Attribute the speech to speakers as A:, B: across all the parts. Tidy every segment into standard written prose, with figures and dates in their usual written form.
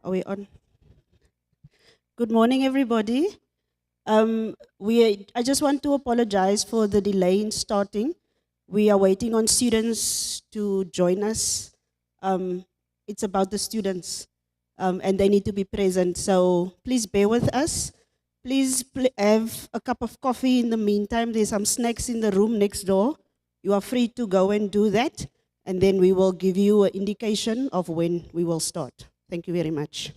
A: Are we on? Good morning, everybody. I just want to apologize for the delay in starting. We are waiting on students to join us. It's about the students, and they need to be present. So please bear with us. Please have a cup of coffee in the meantime. There's some snacks in the room next door. You are free to go and do that, and then we will give you an indication of when we will start. Thank you very much.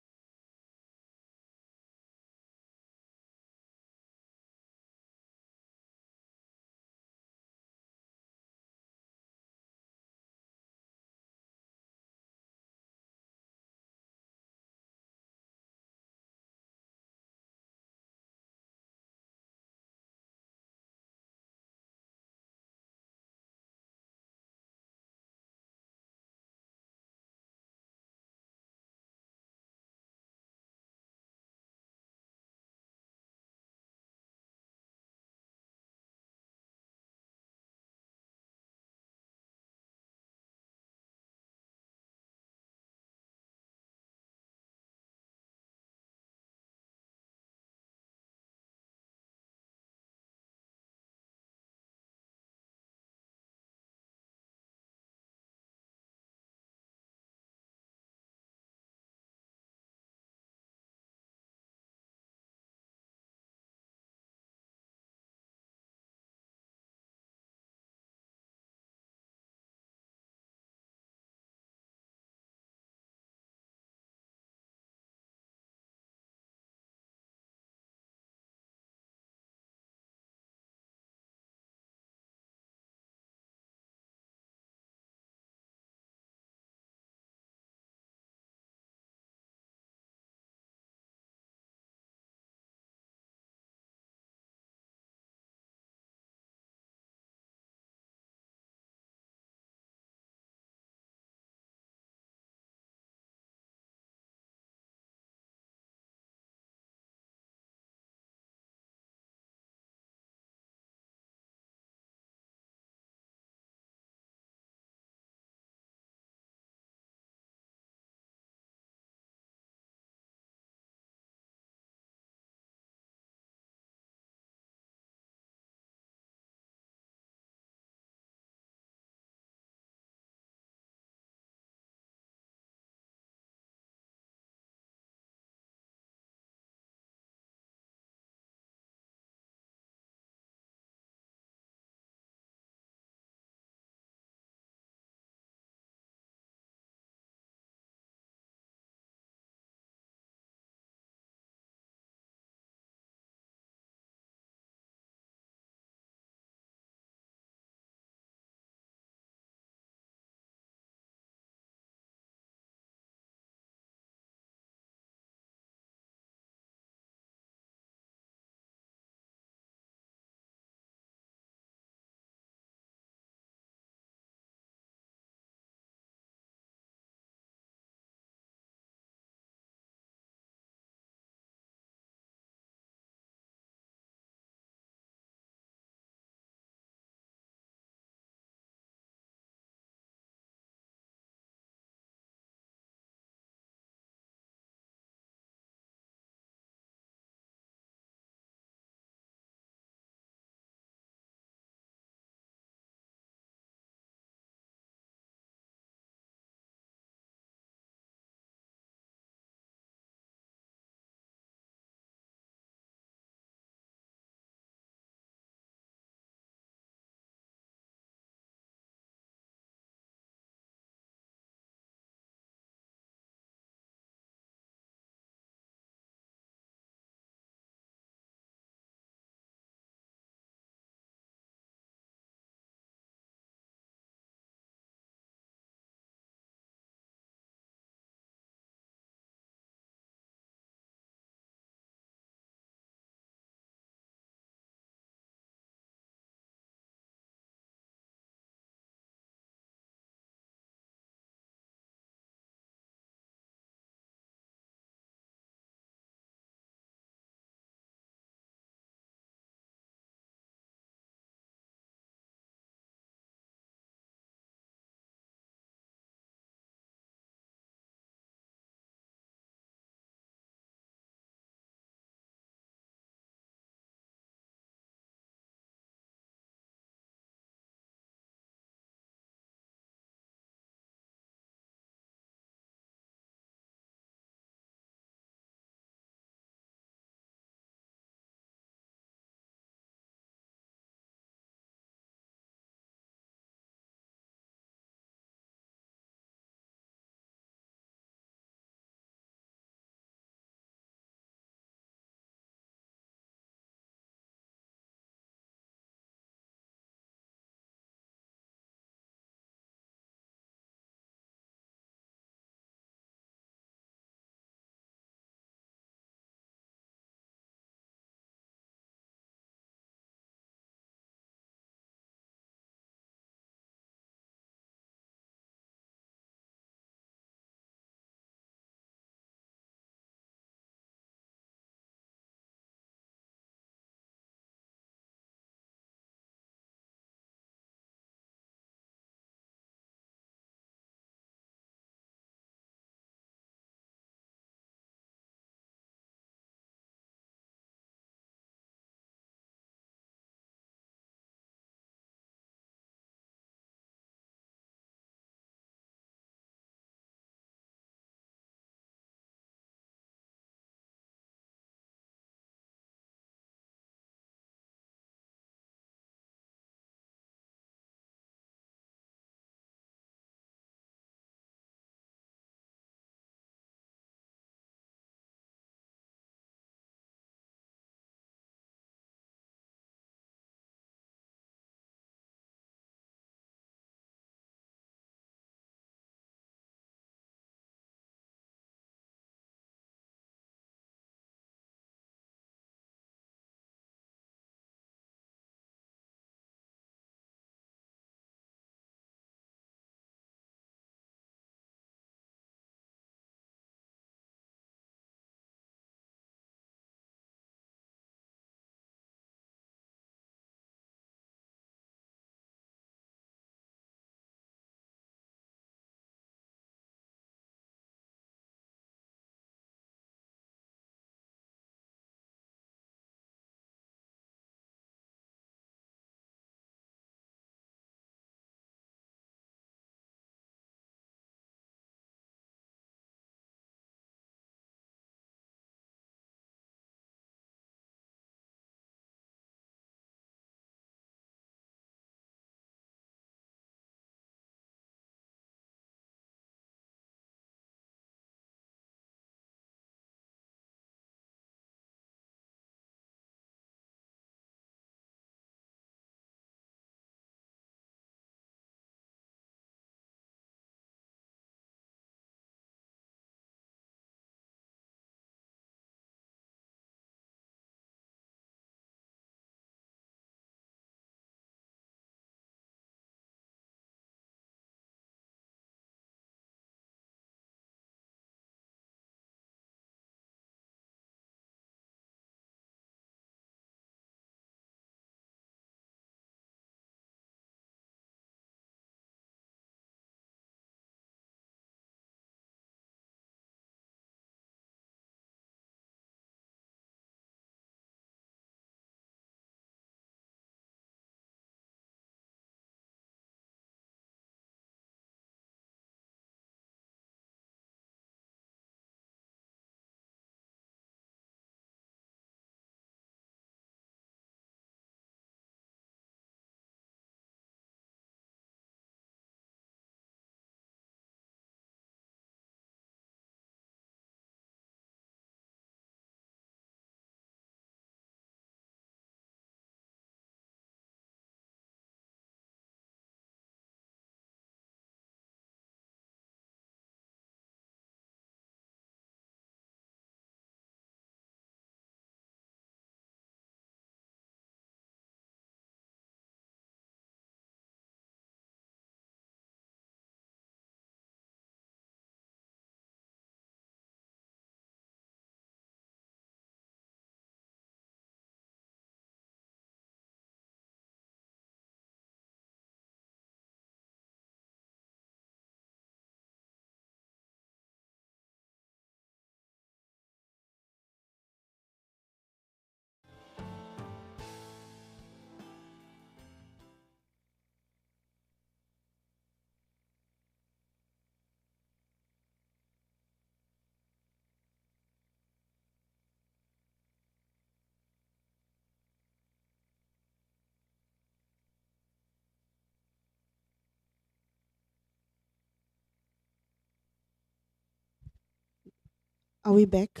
A: Are we back?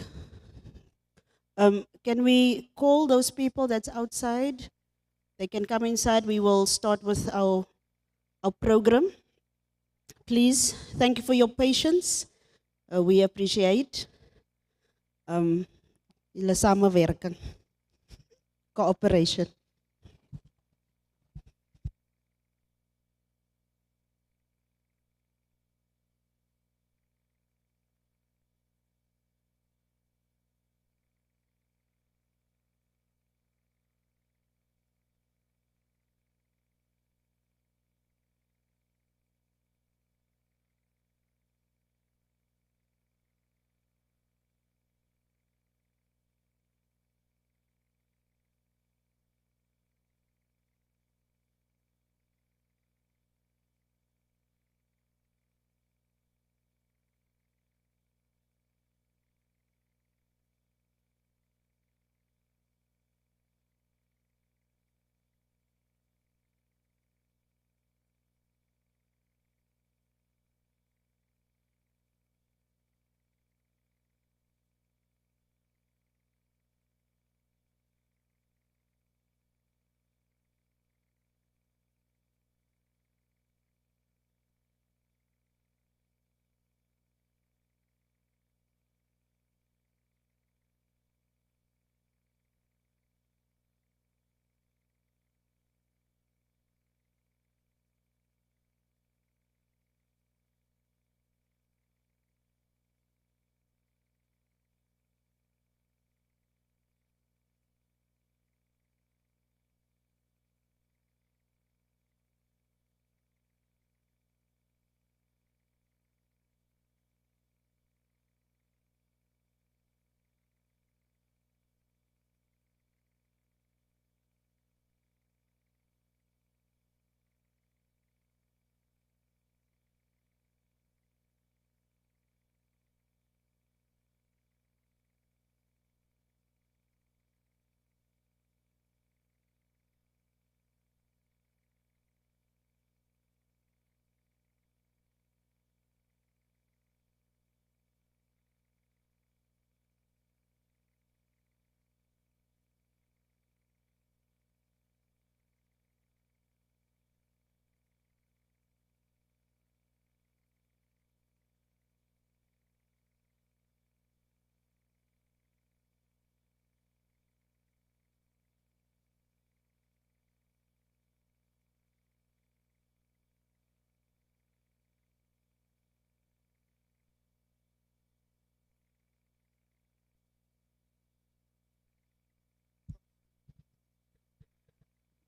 A: Can we call those people that's outside? They can come inside. We will start with our program. Please, thank you for your patience. We appreciate julle samewerking, cooperation.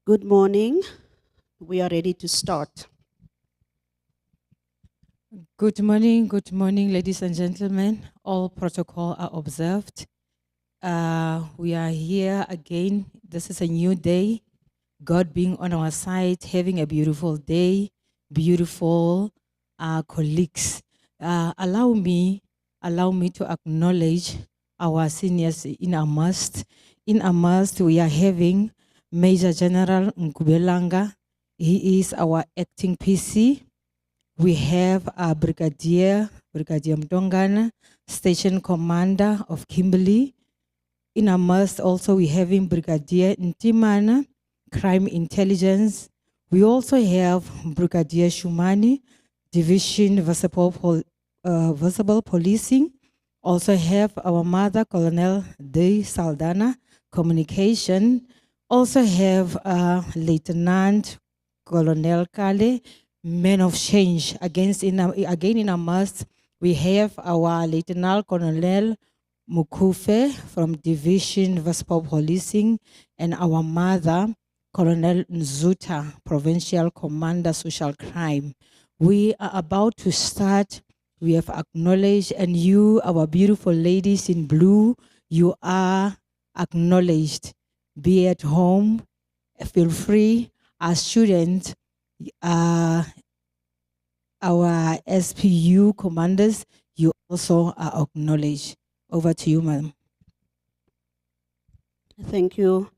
A: Good morning. We are ready to start.
B: Good morning, ladies and gentlemen. All protocol are observed. We are here again. This is a new day. God being on our side, having a beautiful day, beautiful colleagues. Allow me to acknowledge our seniors in our must. In our must, we are having Major General Nkubelanga. He is our acting PC. We have our Brigadier Mtongana, Station Commander of Kimberley. In our must also we having Brigadier Ntimana, Crime Intelligence. We also have Brigadier Shumani, Division Visible Policing. Also have our mother, Colonel De Saldana, Communication. Also have Lieutenant Colonel Kale, Men of Change. Again in our must, we have our Lieutenant Colonel Mukufe from Division Visible Policing, and our mother, Colonel Nzuta, Provincial Commander Social Crime. We are about to start. We have acknowledged, and you, our beautiful ladies in blue, you are acknowledged. Be at home, feel free. As students, our SPU commanders, you also are acknowledged. Over to you, madam.
A: Thank you,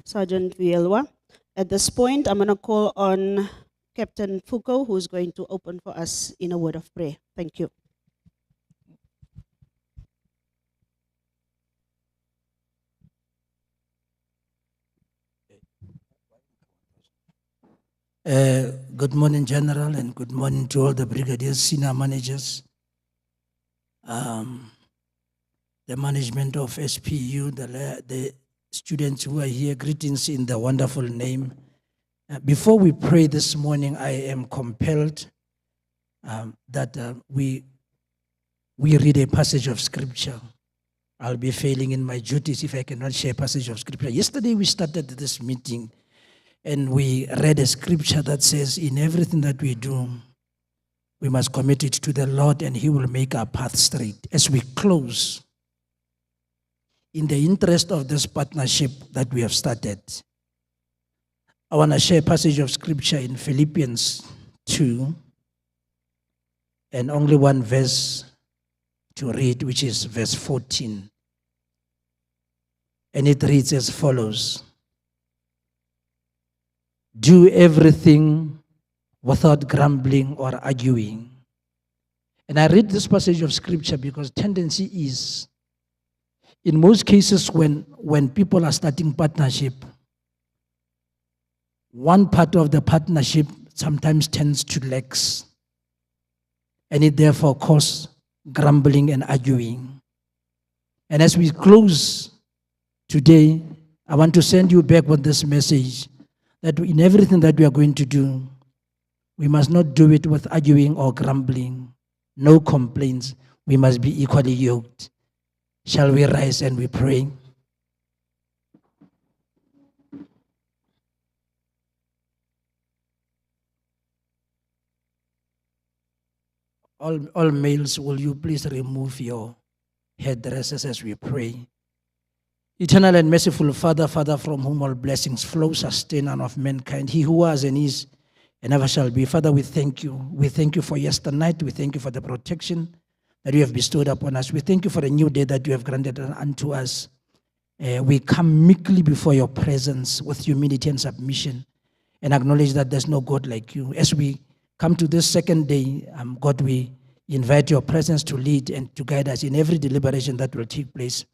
A: Sergeant Vielwa. At this point, I'm going to call on Captain Foucault, who's going to open for us in a word of prayer. Thank you.
C: Good morning, General, and good morning to all the brigadiers, senior managers, the management of SPU, the students who are here. Greetings in the wonderful name. Before we pray this morning, I am compelled that we read a passage of scripture. I'll be failing in my duties if I cannot share a passage of scripture. Yesterday we started this meeting and we read a scripture that says, in everything that we do, we must commit it to the Lord and He will make our path straight. As we close, in the interest of this partnership that we have started, I want to share a passage of scripture in Philippians 2, and only one verse to read, which is verse 14. And it reads as follows: do everything without grumbling or arguing. And I read this passage of scripture because tendency is, in most cases when people are starting partnership, one part of the partnership sometimes tends to lax, and it therefore causes grumbling and arguing. And as we close today, I want to send you back with this message that in everything that we are going to do, we must not do it with arguing or grumbling. No complaints. We must be equally yoked. Shall we rise and we pray? All males, will you please remove your headdresses as we pray? Eternal and merciful Father, Father from whom all blessings flow, sustainer of mankind, He who was and is and never shall be. Father, we thank you. We thank you for yesternight. We thank you for the protection that you have bestowed upon us. We thank you for the new day that you have granted unto us. We come meekly before your presence with humility and submission and acknowledge that there's no God like you. As we come to this second day, God, we invite your presence to lead and to guide us in every deliberation that will take place.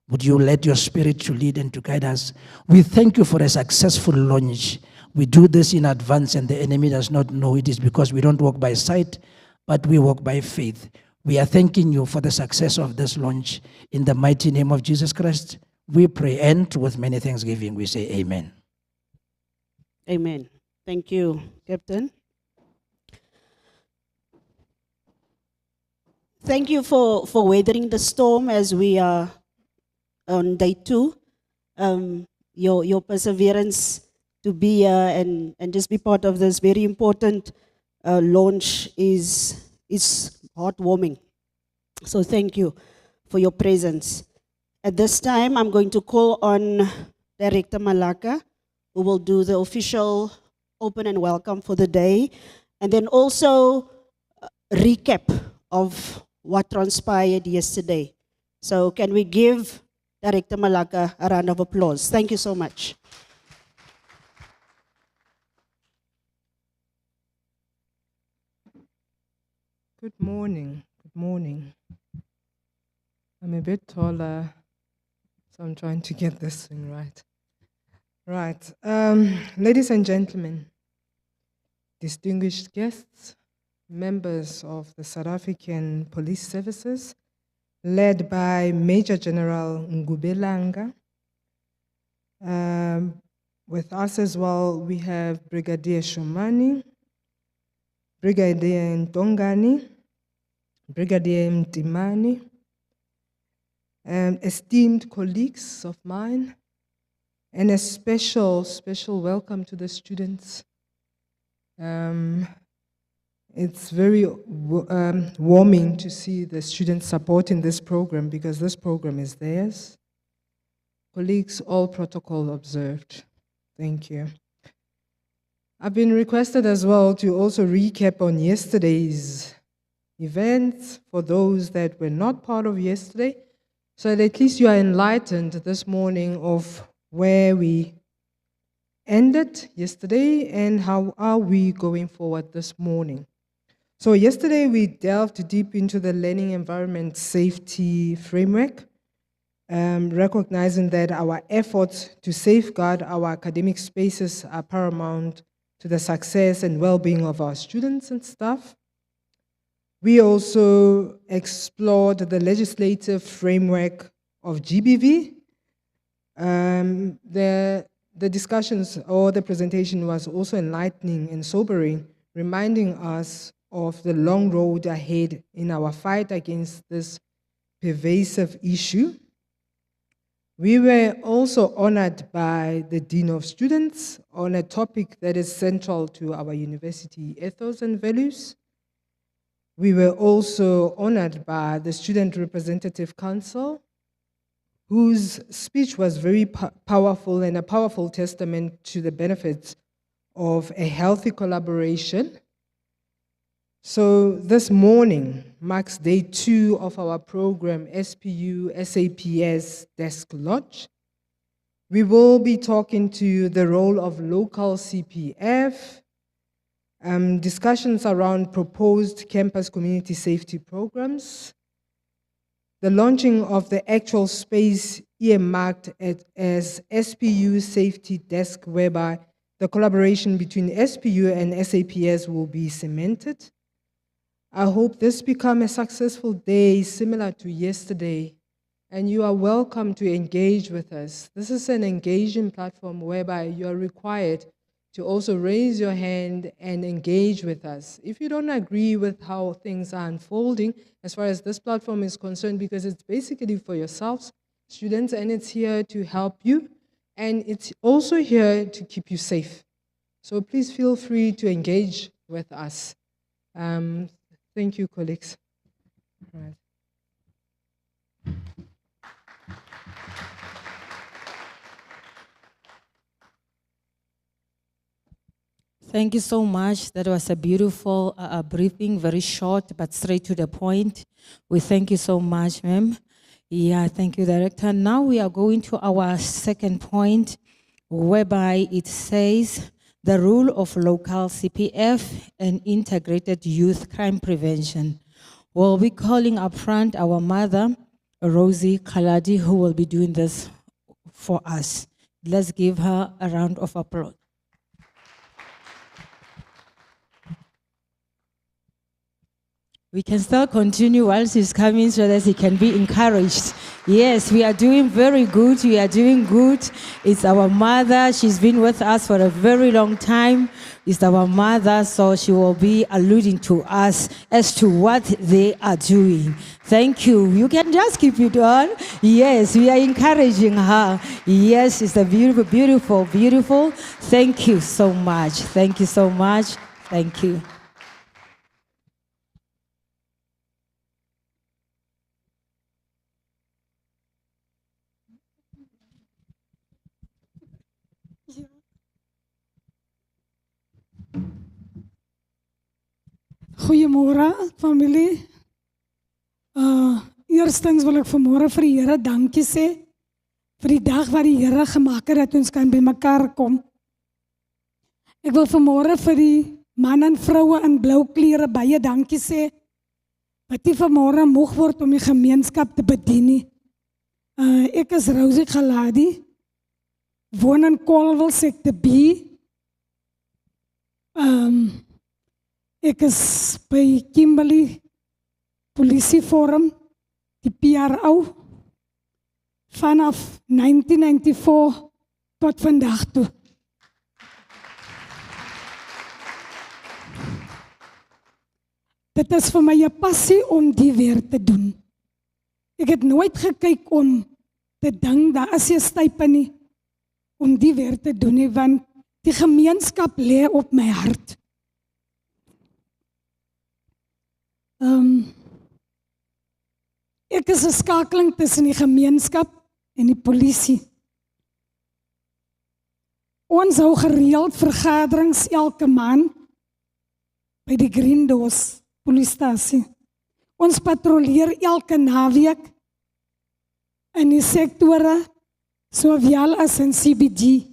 C: Would you let your spirit to lead and to guide us? We thank you for a successful launch. We do this in advance and the enemy does not know it is because we don't walk by sight, but we walk by faith. We are thanking you for the success of this launch. In the mighty name of Jesus Christ, we pray, and with many thanksgiving, we say amen.
A: Amen. Thank you, Captain. Thank you for weathering the storm as we are on day 2. Your perseverance to be here and just be part of this very important launch is heartwarming. So thank you for your presence. At this time, I'm going to call on Director Malaka, who will do the official open and welcome for the day, and then also recap of what transpired yesterday. So can we give Director Malaka a round of applause? Thank you so much.
B: Good morning. Good morning. I'm a bit taller, so I'm trying to get this thing right. Right. Ladies and gentlemen, distinguished guests, members of the South African Police Services, led by Major General Ngubelanga. With us as well, we have Brigadier Shumani, Brigadier Ntongani, Brigadier Mtimani, esteemed colleagues of mine, and a special welcome to the students. It's very warming to see the students supporting this program because this program is theirs. Colleagues, all protocol observed. Thank you. I've been requested as well to also recap on yesterday's events for those that were not part of yesterday, so that at least you are enlightened this morning of where we ended yesterday and how are we going forward this morning. So yesterday we delved deep into the learning environment safety framework, recognizing that our efforts to safeguard our academic spaces are paramount
D: to the success and well-being of our students and staff. We also explored the legislative framework of GBV. The discussions or the presentation was also enlightening and sobering, reminding us of the long road ahead in our fight against this pervasive issue. We were also honored by the Dean of Students on a topic that is central to our university ethos and values. We were also honored by the Student Representative Council, whose speech was very powerful and a powerful testament to the benefits of a healthy collaboration. So this morning marks day 2 of our program, SPU-SAPS Desk Lodge. We will be talking to the role of local CPF, discussions around proposed campus community safety programs, the launching of the actual space earmarked as SPU Safety Desk, whereby the collaboration between SPU and SAPS will be cemented. I hope this becomes a successful day similar to yesterday, and you are welcome to engage with us. This is an engaging platform whereby you are required to also raise your hand and engage with us. If you don't agree with how things are unfolding, as far as this platform is concerned, because it's basically for yourselves, students, and it's here to help you, and it's also here to keep you safe. So please feel free to engage with us. Thank you, colleagues. All right.
B: Thank you so much. That was a beautiful briefing, very short but straight to the point. We thank you so much, ma'am. Yeah, thank you, Director. Now we are going to our second point, whereby it says the role of local CPF and integrated youth crime prevention. We'll be calling up front our mother, Rosie Khaladi, who will be doing this for us. Let's give her a round of applause. We can still continue while she's coming so that he can be encouraged. Yes, we are doing very good. We are doing good. It's our mother. She's been with us for a very long time. It's our mother, so she will be alluding to us as to what they are doing. Thank you. You can just keep it on. Yes, we are encouraging her. Yes, it's a beautiful, beautiful, beautiful. Thank you so much. Thank you so much. Thank you.
E: Goeiemôre familie. Eerstens wil ek vanmôre vir die Here dankie sê vir die dag wat die Here gemaak het dat ons kan bymekaar kom. Ek wil vanmôre vir die man en vroue in blou klere baie dankie sê wat die vanmôre moeg word om die gemeenskap te bedien nie. Ek is Rosie Khaladi, woon in Kolwel Sector B. Ek is by Kimberley Polisieforum, die PRO, vanaf 1994 tot vandag toe. Dit is vir my 'n passie om die werk te doen. Ek het nooit gekyk om te dink daar is 'n stype nie om die werk te doen nie, want die gemeenskap lê op my hart. Ek is 'n skakeling tussen die gemeenskap en die polisie. Ons hou gereeld vergaderings elke maand by die Green Doors polisiestasie. Ons patrolleer elke naweek in die sektore sowel as in CBD.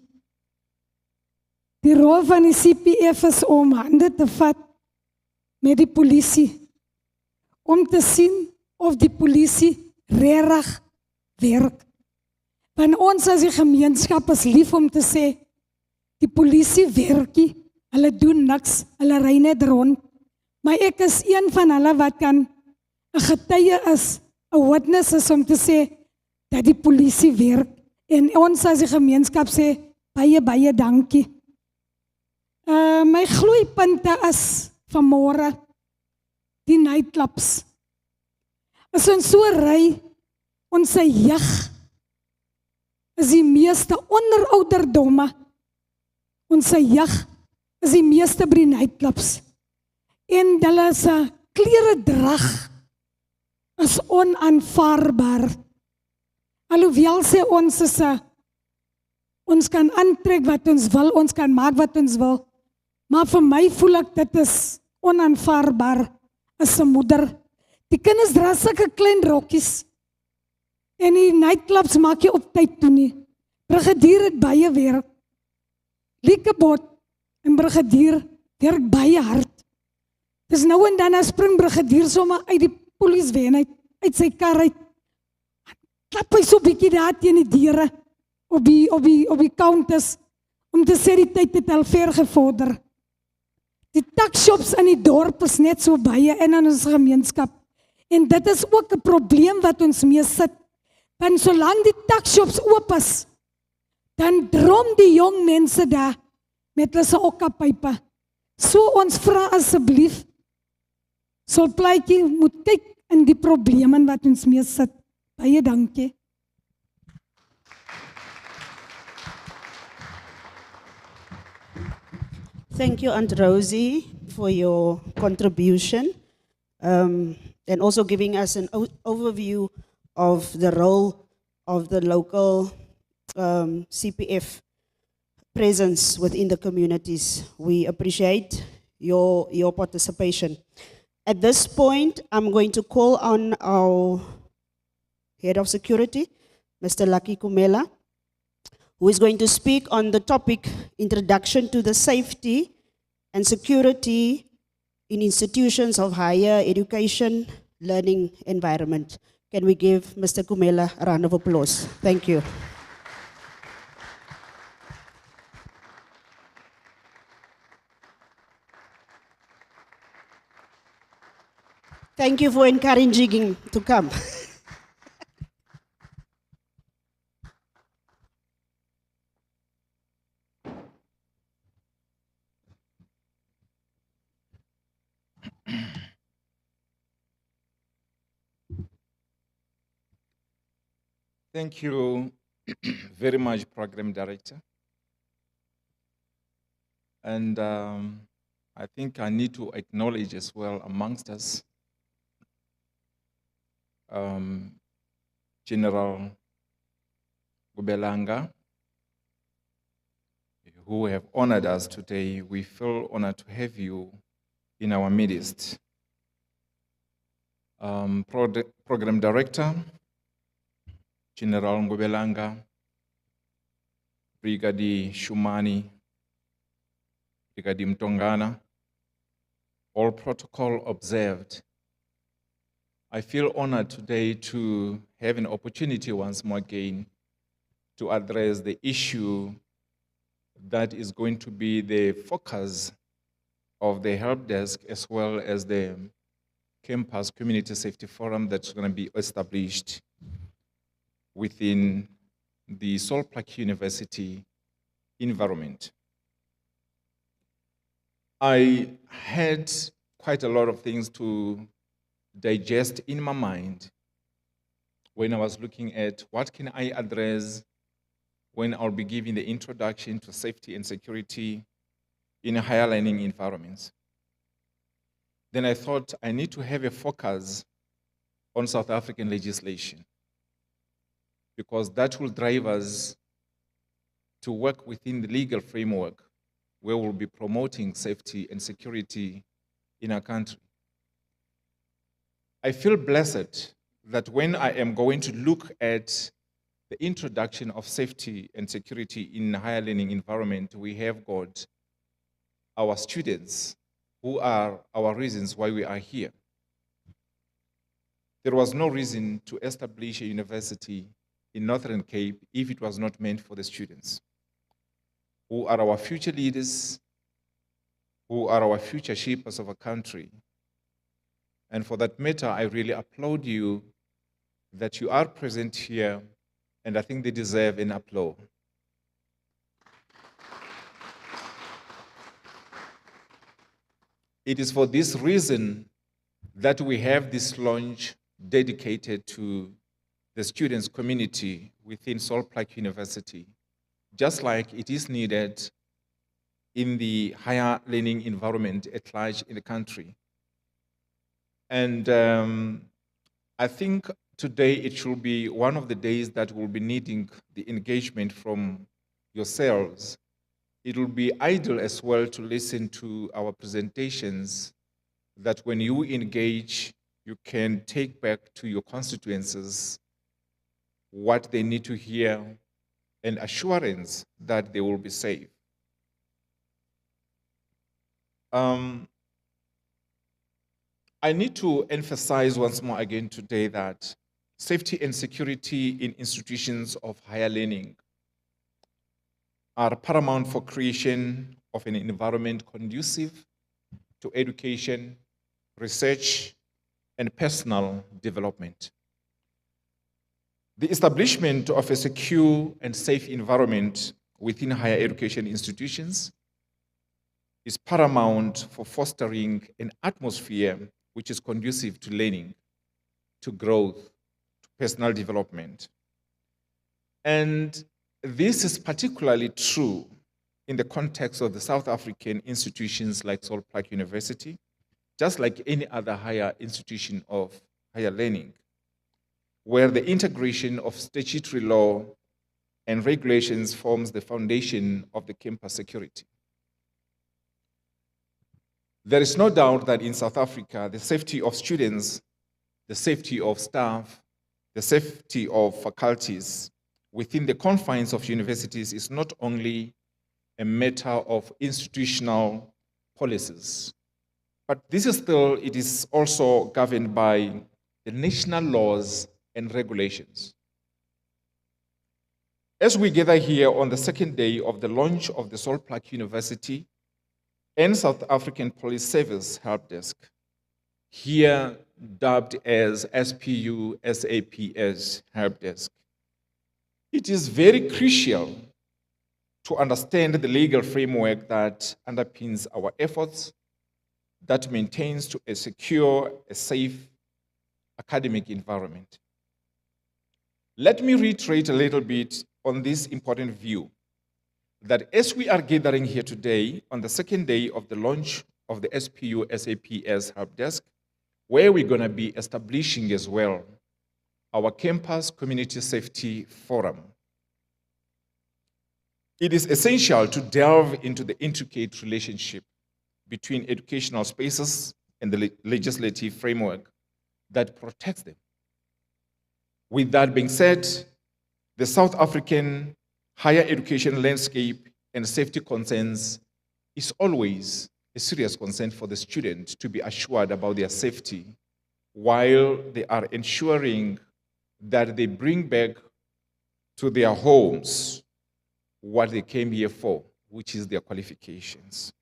E: Die rol van die CPF is om hande te vat met die polisie, om te sien of die polisie regtig werk. Want ons as die gemeenskap is lief om te sê, die polisie werk nie, Hulle doen niks, hulle ry net rond. Maar ek is een van hulle wat kan 'n getuie is, 'n witness is om te sê dat die polisie werk. En ons as die gemeenskap sê baie baie dankie. My gloeipunte is vanmôre die nightclubs. As ons so ry, ons jeug is die meeste onder ouderdomme. Ons jeug is die meeste by die nightclubs. En hulle se klere drag is onaanvaarbaar. Alhoewel sê ons is ons kan aantrek wat ons wil, ons kan maak wat ons wil. Maar vir my voel ek dit is onaanvaarbaar as 'n moeder. Die kinders dra sulke klein rokkies. En die nightclubs maak jy op tyd toe nie. Brigadier het baie werk. Liekebot en brigadier werk baie hard. Dis nou en dan spring brigadier sommer uit die polisieven uit sy kar uit. Klap hy so bietjie daar teen die deure op die counters om te sê die tyd het al ver gevorder. Die tuckshops in die dorp is net so baie in ons gemeenskap. En dit is ook 'n probleem wat ons mee sit. Want solank die tuckshops oop is, dan drom die jong mense daar met hulle se okkapype. So ons vra asseblief, Solplaatjie moet kyk in die probleme wat ons mee sit. Baie dankie.
A: Thank you, Aunt Rosie, for your contribution and also giving us an overview of the role of the local CPF presence within the communities. We appreciate your participation. At this point, I'm going to call on our Head of Security, Mr. Lucky Kumela, who is going to speak on the topic, Introduction to the Safety and Security in Institutions of Higher Education Learning Environment. Can we give Mr. Kumela a round of applause? Thank you. Thank you for encouraging to come.
F: Thank you very much, Program Director. And I think I need to acknowledge as well amongst us General Gubelanga, who have honored us today. We feel honored to have you in our midst. Program Director, General Ngubelanga, Brigadier Shumani, Brigadier Mtongana, all protocol observed. I feel honored today to have an opportunity once more again to address the issue that is going to be the focus of the help desk as well as the campus community safety forum that's going to be established within the Solplaatje University environment. I had quite a lot of things to digest in my mind when I was looking at what can I address when I'll be giving the introduction to safety and security in higher learning environments. Then I thought I need to have a focus on South African legislation, because that will drive us to work within the legal framework where we'll be promoting safety and security in our country. I feel blessed that when I am going to look at the introduction of safety and security in higher learning environment, we have got our students who are our reasons why we are here. There was no reason to establish a university in Northern Cape if it was not meant for the students, who are our future leaders, who are our future shapers of a country. And for that matter, I really applaud you that you are present here, and I think they deserve an applause. It is for this reason that we have this launch dedicated to the students' community within Salt Lake University, just like it is needed in the higher learning environment at large in the country. And I think today it should be one of the days that will be needing the engagement from yourselves. It will be ideal as well to listen to our presentations, that when you engage, you can take back to your constituencies what they need to hear and assurance that they will be safe. I need to emphasize once more again today that safety and security in institutions of higher learning are paramount for creation of an environment conducive to education, research, and personal development. The establishment of a secure and safe environment within higher education institutions is paramount for fostering an atmosphere which is conducive to learning, to growth, to personal development. And this is particularly true in the context of the South African institutions like Salt Lake University, just like any other higher institution of higher learning, where the integration of statutory law and regulations forms the foundation of the campus security. There is no doubt that in South Africa, the safety of students, the safety of staff, the safety of faculties within the confines of universities is not only a matter of institutional policies, but it is also governed by the national laws and regulations. As we gather here on the second day of the launch of the Salt Lake University and South African Police Service Help Desk, here dubbed as SPU-SAPS Help Desk, it is very crucial to understand the legal framework that underpins our efforts, that maintains to a secure, a safe academic environment. Let me reiterate a little bit on this important view, that as we are gathering here today on the second day of the launch of the SPU-SAPS Help Desk, where we're going to be establishing as well our Campus Community Safety Forum, it is essential to delve into the intricate relationship between educational spaces and the legislative framework that protects them. With that being said, the South African higher education landscape and safety concerns is always a serious concern for the student to be assured about their safety while they are ensuring that they bring back to their homes what they came here for, which is their qualifications.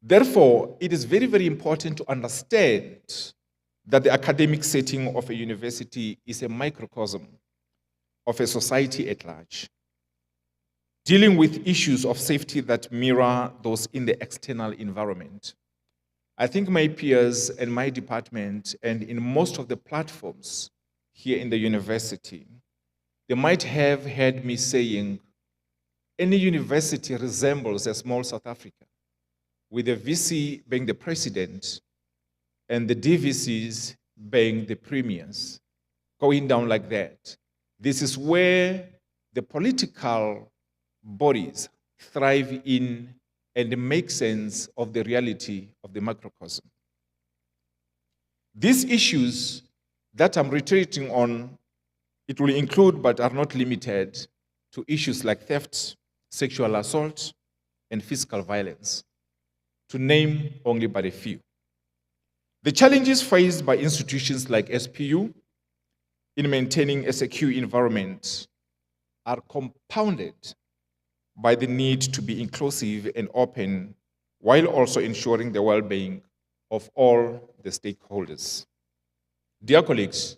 F: Therefore, it is very, very important to understand that the academic setting of a university is a microcosm of a society at large, dealing with issues of safety that mirror those in the external environment. I think my peers and my department, and in most of the platforms here in the university, they might have heard me saying, any university resembles a small South Africa, with the VC being the president and the DVCs being the premiers, going down like that. This is where the political bodies thrive in and make sense of the reality of the macrocosm. These issues that I'm reiterating on, it will include but are not limited to issues like theft, sexual assault, and physical violence, to name only but a few. The challenges faced by institutions like SPU in maintaining a secure environment are compounded by the need to be inclusive and open, while also ensuring the well-being of all the stakeholders. Dear colleagues,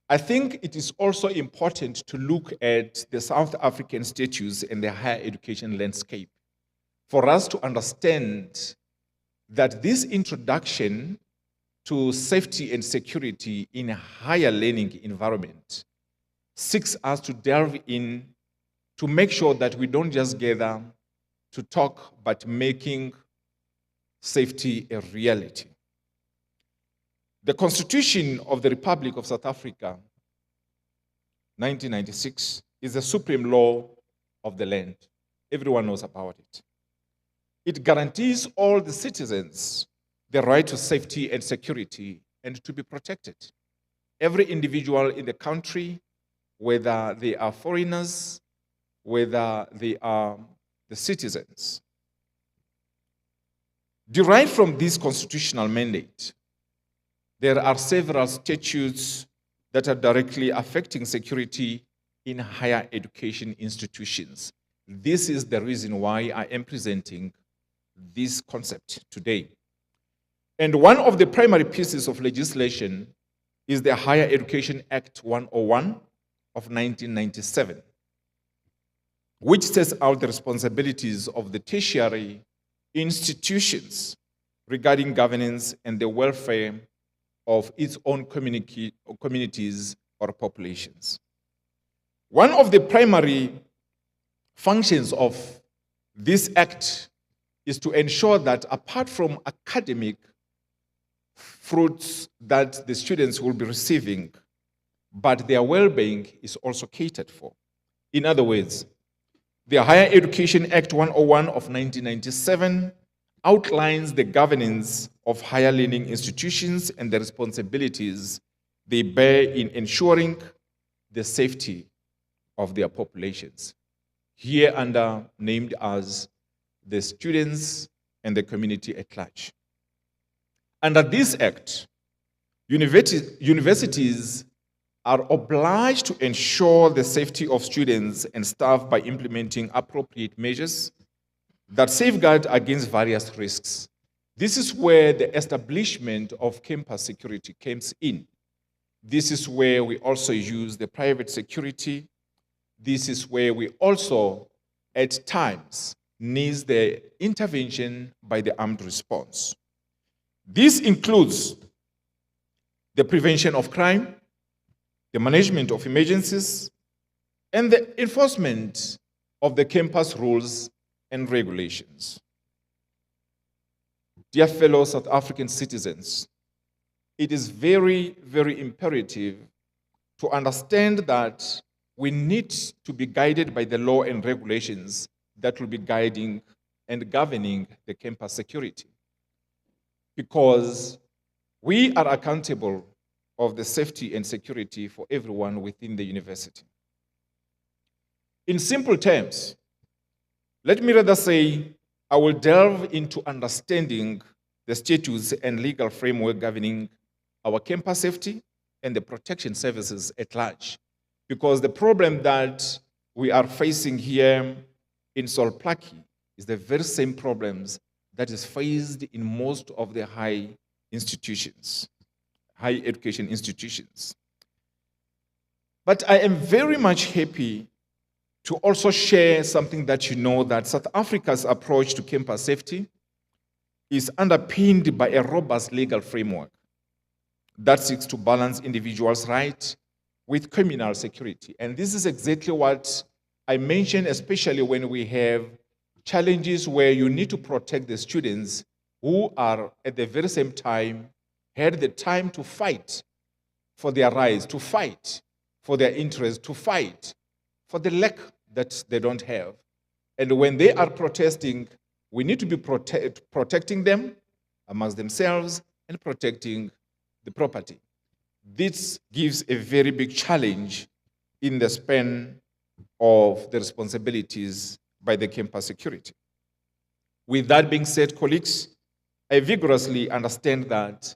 F: I think it is also important to look at the South African status and the higher education landscape for us to understand that this introduction to safety and security in a higher learning environment seeks us to delve in to make sure that we don't just gather to talk, but making safety a reality. The Constitution of the Republic of South Africa, 1996, is the supreme law of the land. Everyone knows about it. It guarantees all the citizens the right to safety and security and to be protected. Every individual in the country, whether they are foreigners, whether they are the citizens. Derived from this constitutional mandate, there are several statutes that are directly affecting security in higher education institutions. This is the reason why I am presenting this concept today. And one of the primary pieces of legislation is the Higher Education Act 101 of 1997, which sets out the responsibilities of the tertiary institutions regarding governance and the welfare of its own communities or populations. One of the primary functions of this act is to ensure that apart from academic fruits that the students will be receiving, but their well-being is also catered for. In other words, the Higher Education Act 101 of 1997 outlines the governance of higher learning institutions and the responsibilities they bear in ensuring the safety of their populations, here under named as the students and the community at large. Under this act, universities are obliged to ensure the safety of students and staff by implementing appropriate measures that safeguard against various risks. This is where the establishment of campus security comes in. This is where we also use the private security. This is where we also, at times, need the intervention by the armed response. This includes the prevention of crime, the management of emergencies, and the enforcement of the campus rules and regulations. Dear fellow South African citizens, it is very, very imperative to understand that we need to be guided by the law and regulations that will be guiding and governing the campus security, because we are accountable of the safety and security for everyone within the university. In simple terms, let me rather say I will delve into understanding the statutes and legal framework governing our campus safety and the protection services at large, because the problem that we are facing here in Solplaki is the very same problems that is faced in most of the high education institutions. But I am very much happy to also share something that you know, that South Africa's approach to campus safety is underpinned by a robust legal framework that seeks to balance individuals' rights with communal security. And this is exactly what I mentioned, especially when we have challenges where you need to protect the students who are at the very same time had the time to fight for their rights, to fight for their interests, to fight for the lack that they don't have. And when they are protesting, we need to be protecting them amongst themselves and protecting the property. This gives a very big challenge in the span of the responsibilities by the campus security. With that being said, colleagues, I vigorously understand that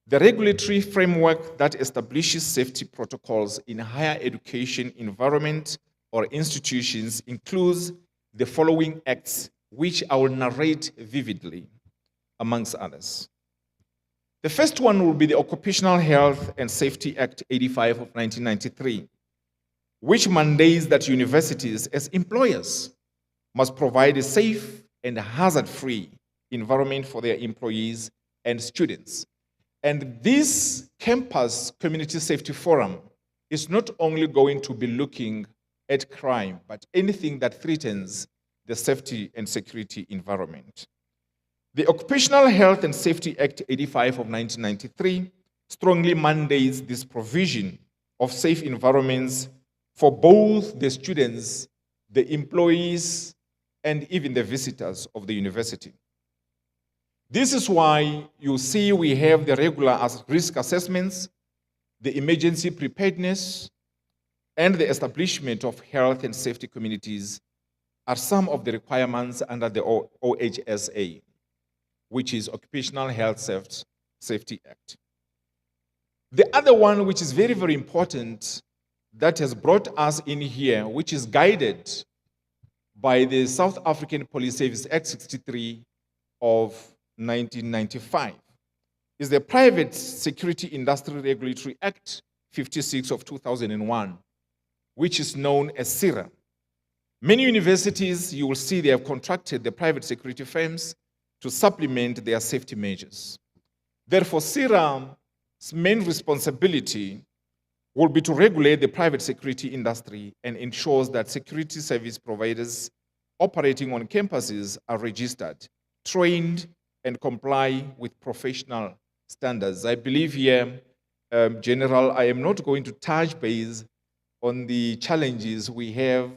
F: the regulatory framework that establishes safety protocols in higher education environment or institutions includes the following acts, which I will narrate vividly, amongst others. The first one will be the Occupational Health and Safety Act 85 of 1993, which mandates that universities as employers must provide a safe and hazard-free environment for their employees and students. And this campus community safety forum is not only going to be looking at crime, but anything that threatens the safety and security environment. The Occupational Health and Safety Act 85 of 1993 strongly mandates this provision of safe environments for both the students, the employees, and even the visitors of the university. This is why you see we have the regular risk assessments, the emergency preparedness, and the establishment of health and safety communities are some of the requirements under the OHSA, which is Occupational Health Safety Act. The other one, which is very, very important, that has brought us in here, which is guided by the South African Police Service Act 63 of 1995, is the Private Security Industry Regulatory Act 56 of 2001, which is known as SIRA. Many universities, you will see they have contracted the private security firms to supplement their safety measures. Therefore, SIRA's main responsibility will be to regulate the private security industry and ensures that security service providers operating on campuses are registered, trained, and comply with professional standards. I believe here, General, I am not going to touch base on the challenges we have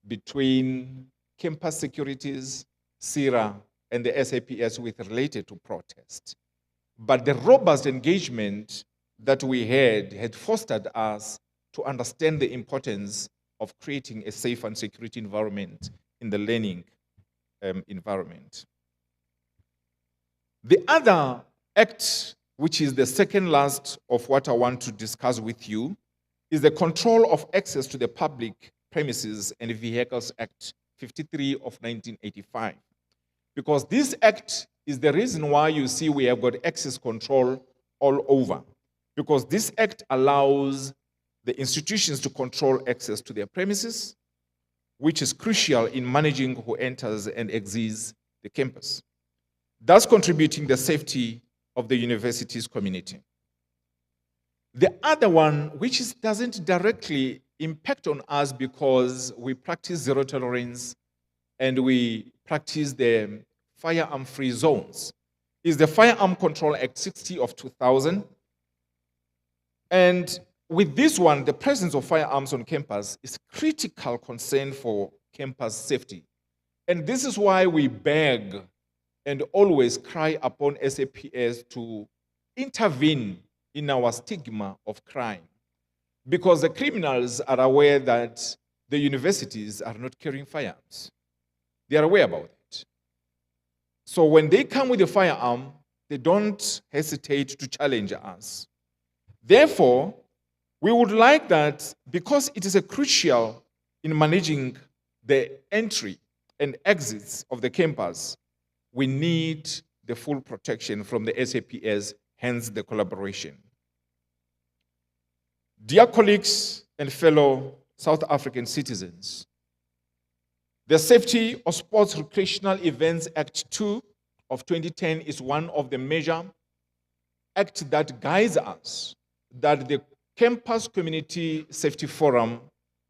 F: between campus securities, SIRA, and the SAPS with related to protest. But the robust engagement that we had fostered us to understand the importance of creating a safe and security environment in the learning environment. The other act, which is the second last of what I want to discuss with you, is the Control of Access to the Public Premises and Vehicles Act 53 of 1985. Because this act is the reason why you see we have got access control all over. Because this act allows the institutions to control access to their premises, which is crucial in managing who enters and exits the campus, thus contributing the safety of the university's community. The other one, which doesn't directly impact on us because we practice zero tolerance and we practice the firearm-free zones, is the Firearm Control Act 60 of 2000. And with this one, the presence of firearms on campus is critical concern for campus safety. And this is why we beg and always cry upon SAPS to intervene in our stigma of crime. Because the criminals are aware that the universities are not carrying firearms. They are aware about it. So when they come with a firearm, they don't hesitate to challenge us. Therefore, we would like that, because it is a crucial in managing the entry and exits of the campus, we need the full protection from the SAPS, hence the collaboration. Dear colleagues and fellow South African citizens, the Safety of Sports Recreational Events Act 2 of 2010 is one of the major acts that guides us that the Campus Community Safety Forum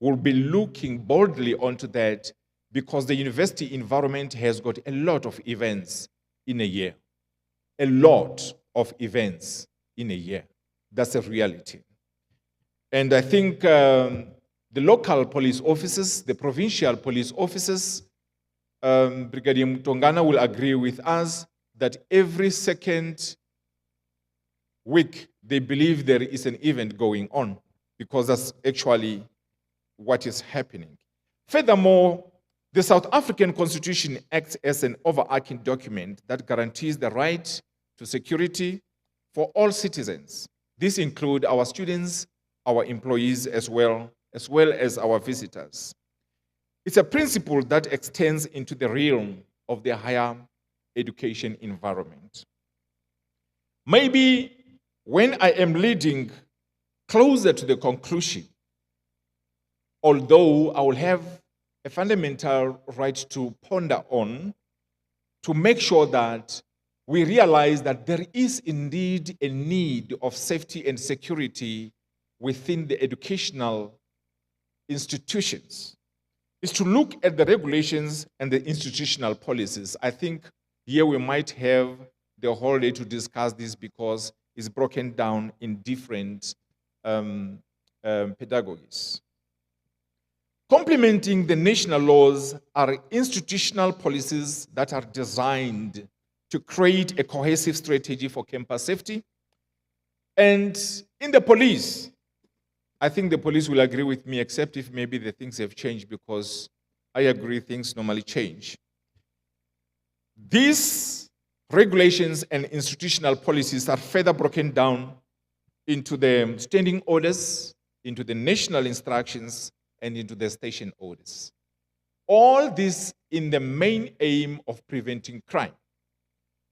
F: will be looking boldly onto that, because the university environment has got a lot of events in a year. A lot of events in a year. That's a reality. And I think the local police officers, the provincial police officers, Brigadier Mtongana will agree with us that every second week they believe there is an event going on, because that's actually what is happening. Furthermore, the South African Constitution acts as an overarching document that guarantees the right to security for all citizens. This includes our students, our employees, as well as our visitors. It's a principle that extends into the realm of the higher education environment. Maybe when I am leading closer to the conclusion, although I will have a fundamental right to ponder on, to make sure that we realize that there is indeed a need of safety and security within the educational institutions, is to look at the regulations and the institutional policies. I think here we might have the whole day to discuss this because it's broken down in different pedagogies. Complementing the national laws are institutional policies that are designed to create a cohesive strategy for campus safety. And in the police, I think the police will agree with me, except if maybe the things have changed, because I agree things normally change. These regulations and institutional policies are further broken down into the standing orders, into the national instructions, and into the station orders. All this in the main aim of preventing crime.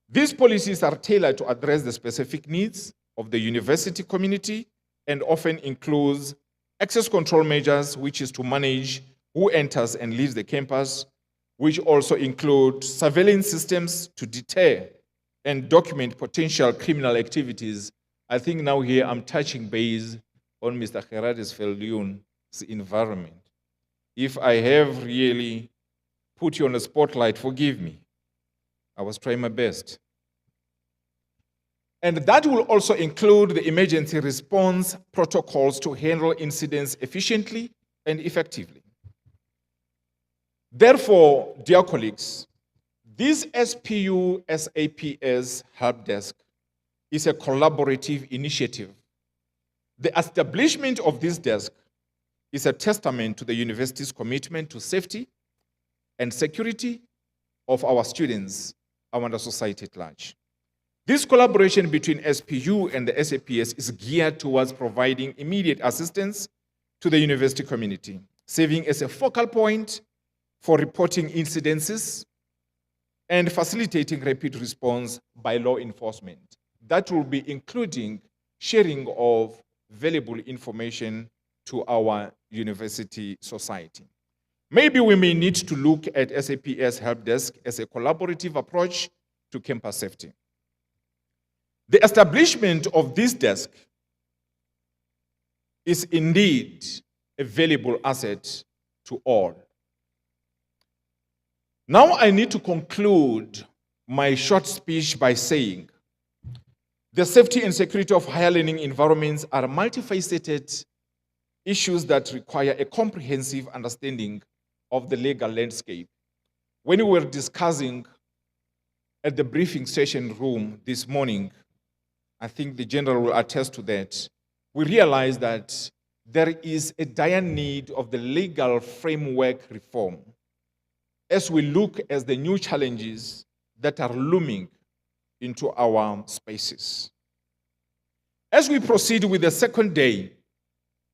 F: These policies are tailored to address the specific needs of the university community and often includes access control measures, which is to manage who enters and leaves the campus, which also include surveillance systems to deter and document potential criminal activities. I think now here I'm touching base on Mr. Gerardus Veldhuyn's environment. If I have really put you on the spotlight, forgive me. I was trying my best. And that will also include the emergency response protocols to handle incidents efficiently and effectively. Therefore, dear colleagues, this SPU-SAPS Help Desk is a collaborative initiative. The establishment of this desk is a testament to the university's commitment to safety and security of our students and the society at large. This collaboration between SPU and the SAPS is geared towards providing immediate assistance to the university community, serving as a focal point for reporting incidences and facilitating rapid response by law enforcement. That will be including sharing of valuable information to our university society. Maybe we may need to look at SAPS Help Desk as a collaborative approach to campus safety. The establishment of this desk is indeed a valuable asset to all. Now I need to conclude my short speech by saying the safety and security of higher learning environments are multifaceted issues that require a comprehensive understanding of the legal landscape. When we were discussing at the briefing session room this morning, I think the general will attest to that, we realized that there is a dire need of the legal framework reform as we look at the new challenges that are looming into our spaces. As we proceed with the second day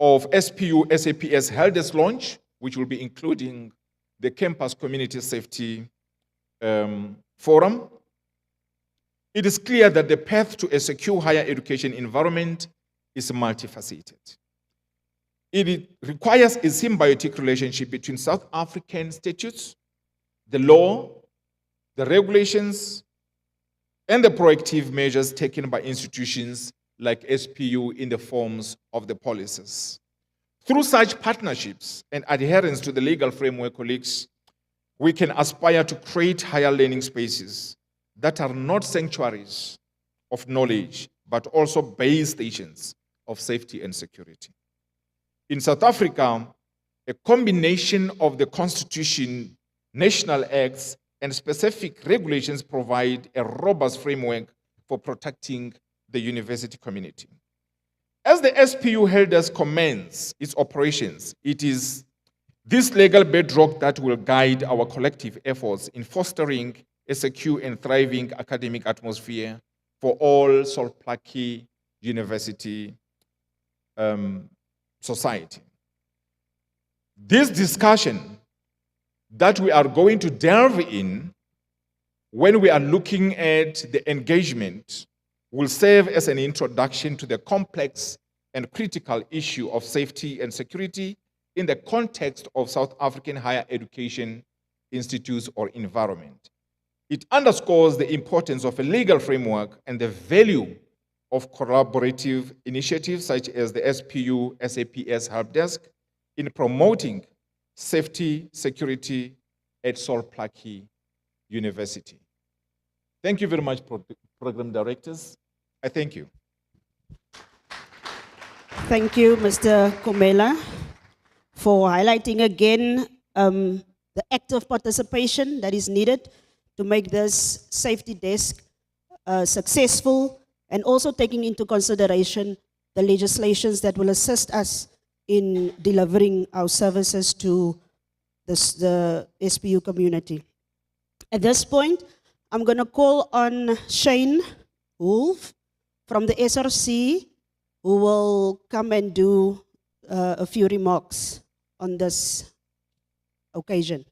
F: of SPU-SAPS Help Desk launch, which will be including the Campus Community Safety Forum, it is clear that the path to a secure higher education environment is multifaceted. It requires a symbiotic relationship between South African statutes, the law, the regulations, and the proactive measures taken by institutions like SPU in the forms of the policies. Through such partnerships and adherence to the legal framework, colleagues, we can aspire to create higher learning spaces that are not sanctuaries of knowledge, but also base stations of safety and security. In South Africa, a combination of the Constitution, national acts, and specific regulations provide a robust framework for protecting the university community. As the SPU Help Desk commences its operations, it is this legal bedrock that will guide our collective efforts in fostering a secure and thriving academic atmosphere for all Solplaki University society. This discussion that we are going to delve in when we are looking at the engagement will serve as an introduction to the complex and critical issue of safety and security in the context of South African higher education institutes or environment. It underscores the importance of a legal framework and the value of collaborative initiatives such as the SPU-SAPS Help Desk in promoting safety, security at Sol Plaatje University. Thank you very much, program directors. I thank you.
A: Thank you, Mr. Komela, for highlighting again the active participation that is needed to make this safety desk successful, and also taking into consideration the legislations that will assist us in delivering our services to the SPU community. At this point, I'm going to call on Shane Wolf from the SRC, who will come and do a few remarks on this occasion.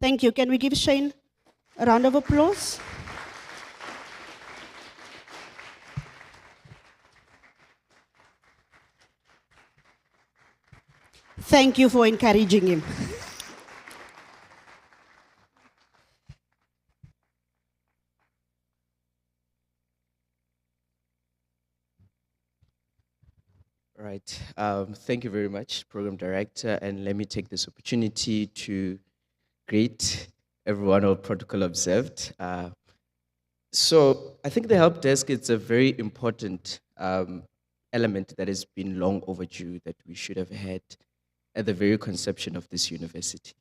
A: Thank you. Can we give Shane a round of applause? Thank you for encouraging him.
G: Right. Thank you very much, Program Director, and let me take this opportunity to greet everyone all protocol observed. So I think the help desk is a very important element that has been long overdue that we should have had at the very conception of this university.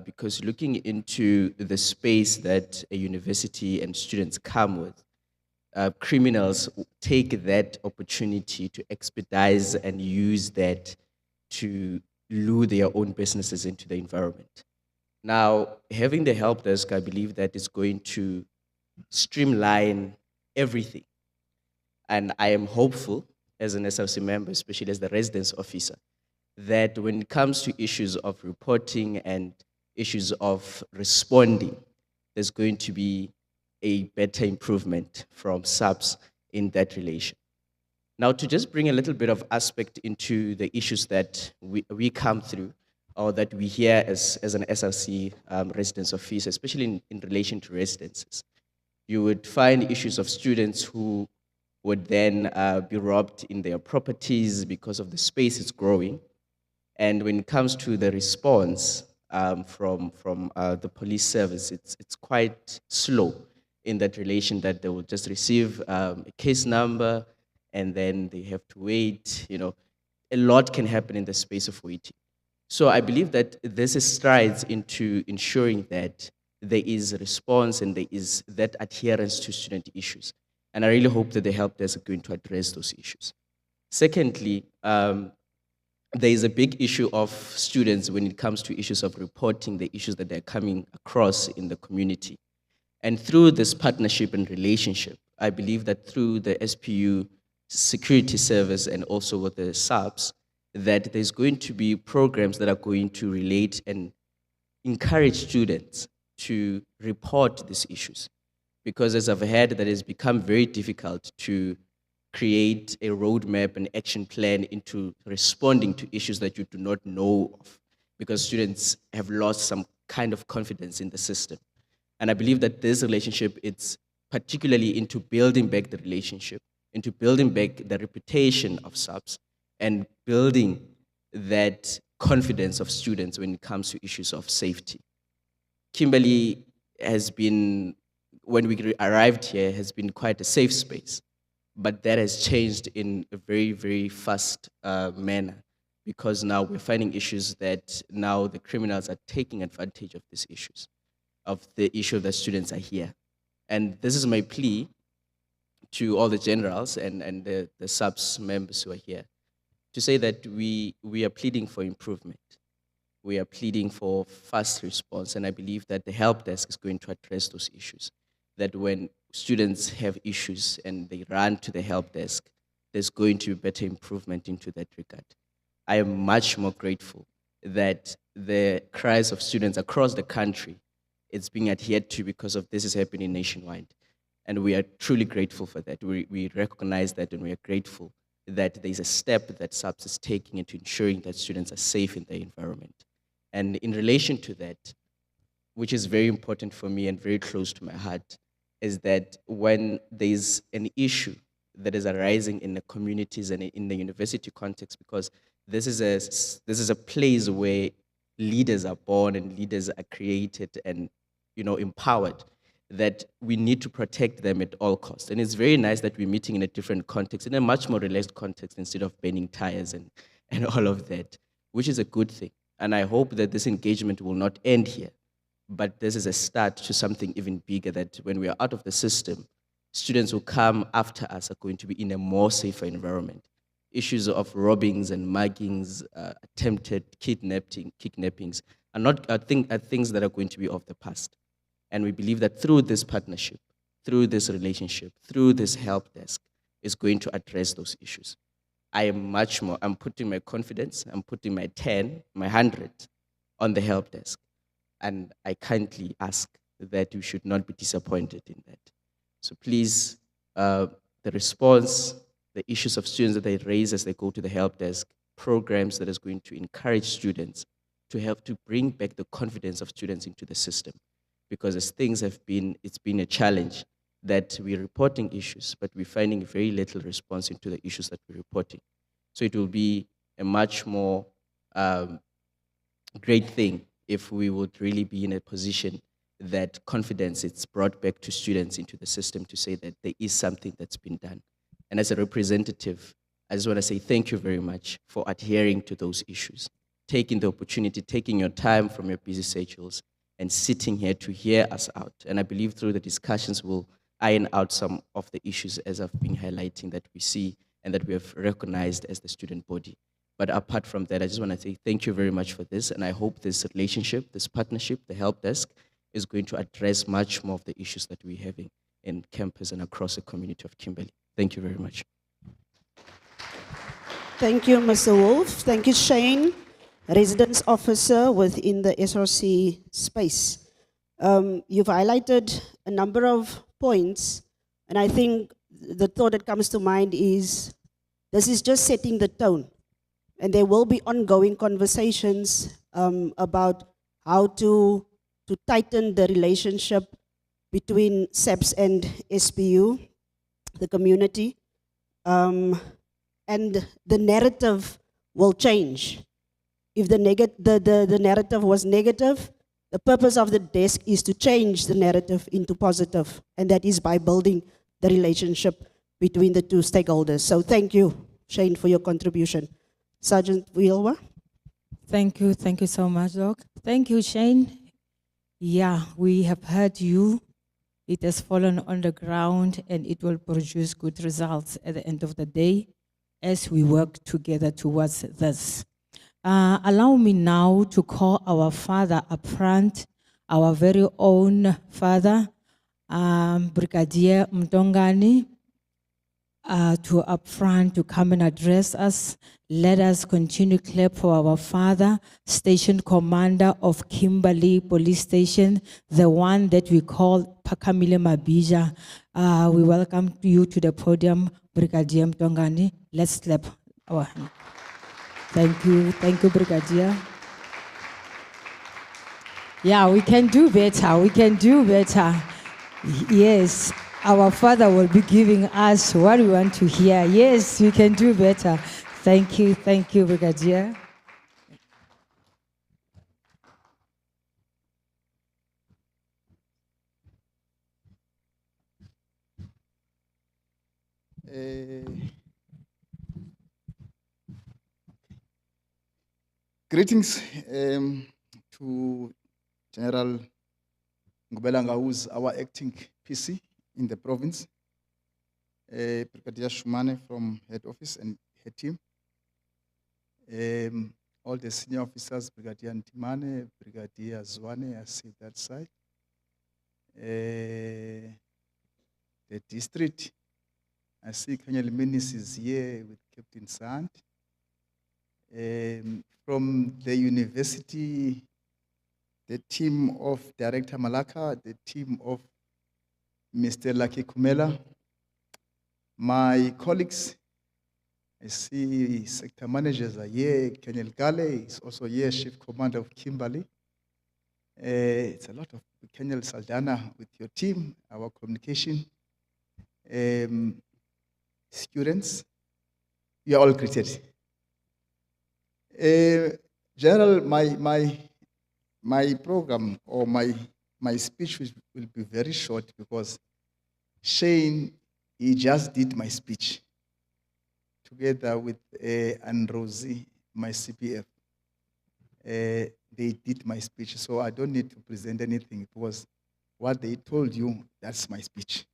G: Because looking into the space that a university and students come with, criminals take that opportunity to expedite and use that to lure their own businesses into the environment. Now, having the help desk, I believe that is going to streamline everything. And I am hopeful, as an SRC member, especially as the residence officer, that when it comes to issues of reporting and issues of responding, there's going to be a better improvement from SAPS in that relation. Now, to just bring a little bit of aspect into the issues that we come through, or that we hear as an SRC residence officer, especially in relation to residences, you would find issues of students who would then be robbed in their properties because of the space is growing. And when it comes to the response from the police service, it's quite slow in that relation, that they will just receive a case number and then they have to wait. You know, a lot can happen in the space of waiting. So I believe that this is strides into ensuring that there is a response and there is that adherence to student issues. And I really hope that the help desk are going to address those issues. Secondly, there is a big issue of students when it comes to issues of reporting the issues that they're coming across in the community. And through this partnership and relationship, I believe that through the SPU security service and also with the SAPS, that there's going to be programs that are going to relate and encourage students to report these issues. Because as I've heard, that it's become very difficult to create a roadmap and action plan into responding to issues that you do not know of, because students have lost some kind of confidence in the system. And I believe that this relationship, it's particularly into building back the relationship, into building back the reputation of SAPS, and building that confidence of students when it comes to issues of safety. Kimberley has been, when we arrived here, has been quite a safe space, but that has changed in a very, very fast manner, because now we're finding issues that now the criminals are taking advantage of these issues, of the issue that students are here. And this is my plea to all the generals and the SAPS members who are here, to say that we are pleading for improvement. We are pleading for fast response, and I believe that the help desk is going to address those issues. That when students have issues and they run to the help desk, there's going to be better improvement into that regard. I am much more grateful that the cries of students across the country, it's being adhered to because of this is happening nationwide. And we are truly grateful for that. We recognize that, and we are grateful that there's a step that SAPS is taking into ensuring that students are safe in their environment. And in relation to that, which is very important for me and very close to my heart, is that when there's an issue that is arising in the communities and in the university context, because this is a place where leaders are born and leaders are created and empowered, that we need to protect them at all costs. And it's very nice that we're meeting in a different context, in a much more relaxed context, instead of burning tires and all of that, which is a good thing. And I hope that this engagement will not end here, but this is a start to something even bigger, that when we are out of the system, students who come after us are going to be in a more safer environment. Issues of robbings and muggings, attempted kidnappings are things that are going to be of the past. And we believe that through this partnership, through this relationship, through this help desk, is going to address those issues. I'm putting my confidence, I'm putting my 10, my 100 on the help desk. And I kindly ask that you should not be disappointed in that. So please, the response, the issues of students that they raise as they go to the help desk, programs that is going to encourage students to help to bring back the confidence of students into the system. Because as things have been, it's been a challenge that we're reporting issues, but we're finding very little response into the issues that we're reporting. So it will be a much more great thing if we would really be in a position that confidence is brought back to students into the system to say that there is something that's been done. And as a representative, I just want to say thank you very much for adhering to those issues, taking the opportunity, taking your time from your busy schedules, and sitting here to hear us out. And I believe through the discussions we'll iron out some of the issues, as I've been highlighting, that we see and that we have recognized as the student body. But apart from that, I just want to say thank you very much for this, and I hope this relationship, this partnership, the help desk, is going to address much more of the issues that we're having in campus and across the community of Kimberley. Thank you very much.
A: Thank you, Mr. Wolf. Thank you, Shane, Residence Officer within the SRC space. You've highlighted a number of points, and I think the thought that comes to mind is this is just setting the tone. And there will be ongoing conversations about how to tighten the relationship between SAPS and SPU, the community. And the narrative will change. If the narrative was negative, the purpose of the desk is to change the narrative into positive, and that is by building the relationship between the two stakeholders. So thank you, Shane, for your contribution. Sergeant Wilwa.
B: Thank you so much, Doc. Thank you, Shane. Yeah, we have heard you. It has fallen on the ground, and it will produce good results at the end of the day as we work together towards this. Allow me now to call our father up front, our very own father, Brigadier Mtongani, to up front to come and address us. Let us continue to clap for our father, Station Commander of Kimberley Police Station, the one that we call Pakamile Mabija. We welcome you to the podium, Brigadier Mtongani. Let's clap our hand. Thank you, Brigadier. Yeah, we can do better. Yes, our father will be giving us what we want to hear. Yes, we can do better. Thank you, Brigadier.
H: Greetings to General Ngubelanga, who's our acting PC in the province, Brigadier Shumane from head office and her team, all the senior officers, Brigadier Ntimane, Brigadier Zwane, I see that side, the district, I see Kanyal Minis is here with Captain Sand, From the university, the team of Director Malaka, the team of Mr. Lucky Kumela, my colleagues, I see sector managers are here. Kenel Gale is also here, Chief Commander of Kimberley. It's a lot of Kenel Saldana with your team, our communication students. You are all greeted. General, my program or my speech will be very short because Shane, he just did my speech together with and Rosie, my CPF. They did my speech, so I don't need to present anything because what they told you, that's my speech.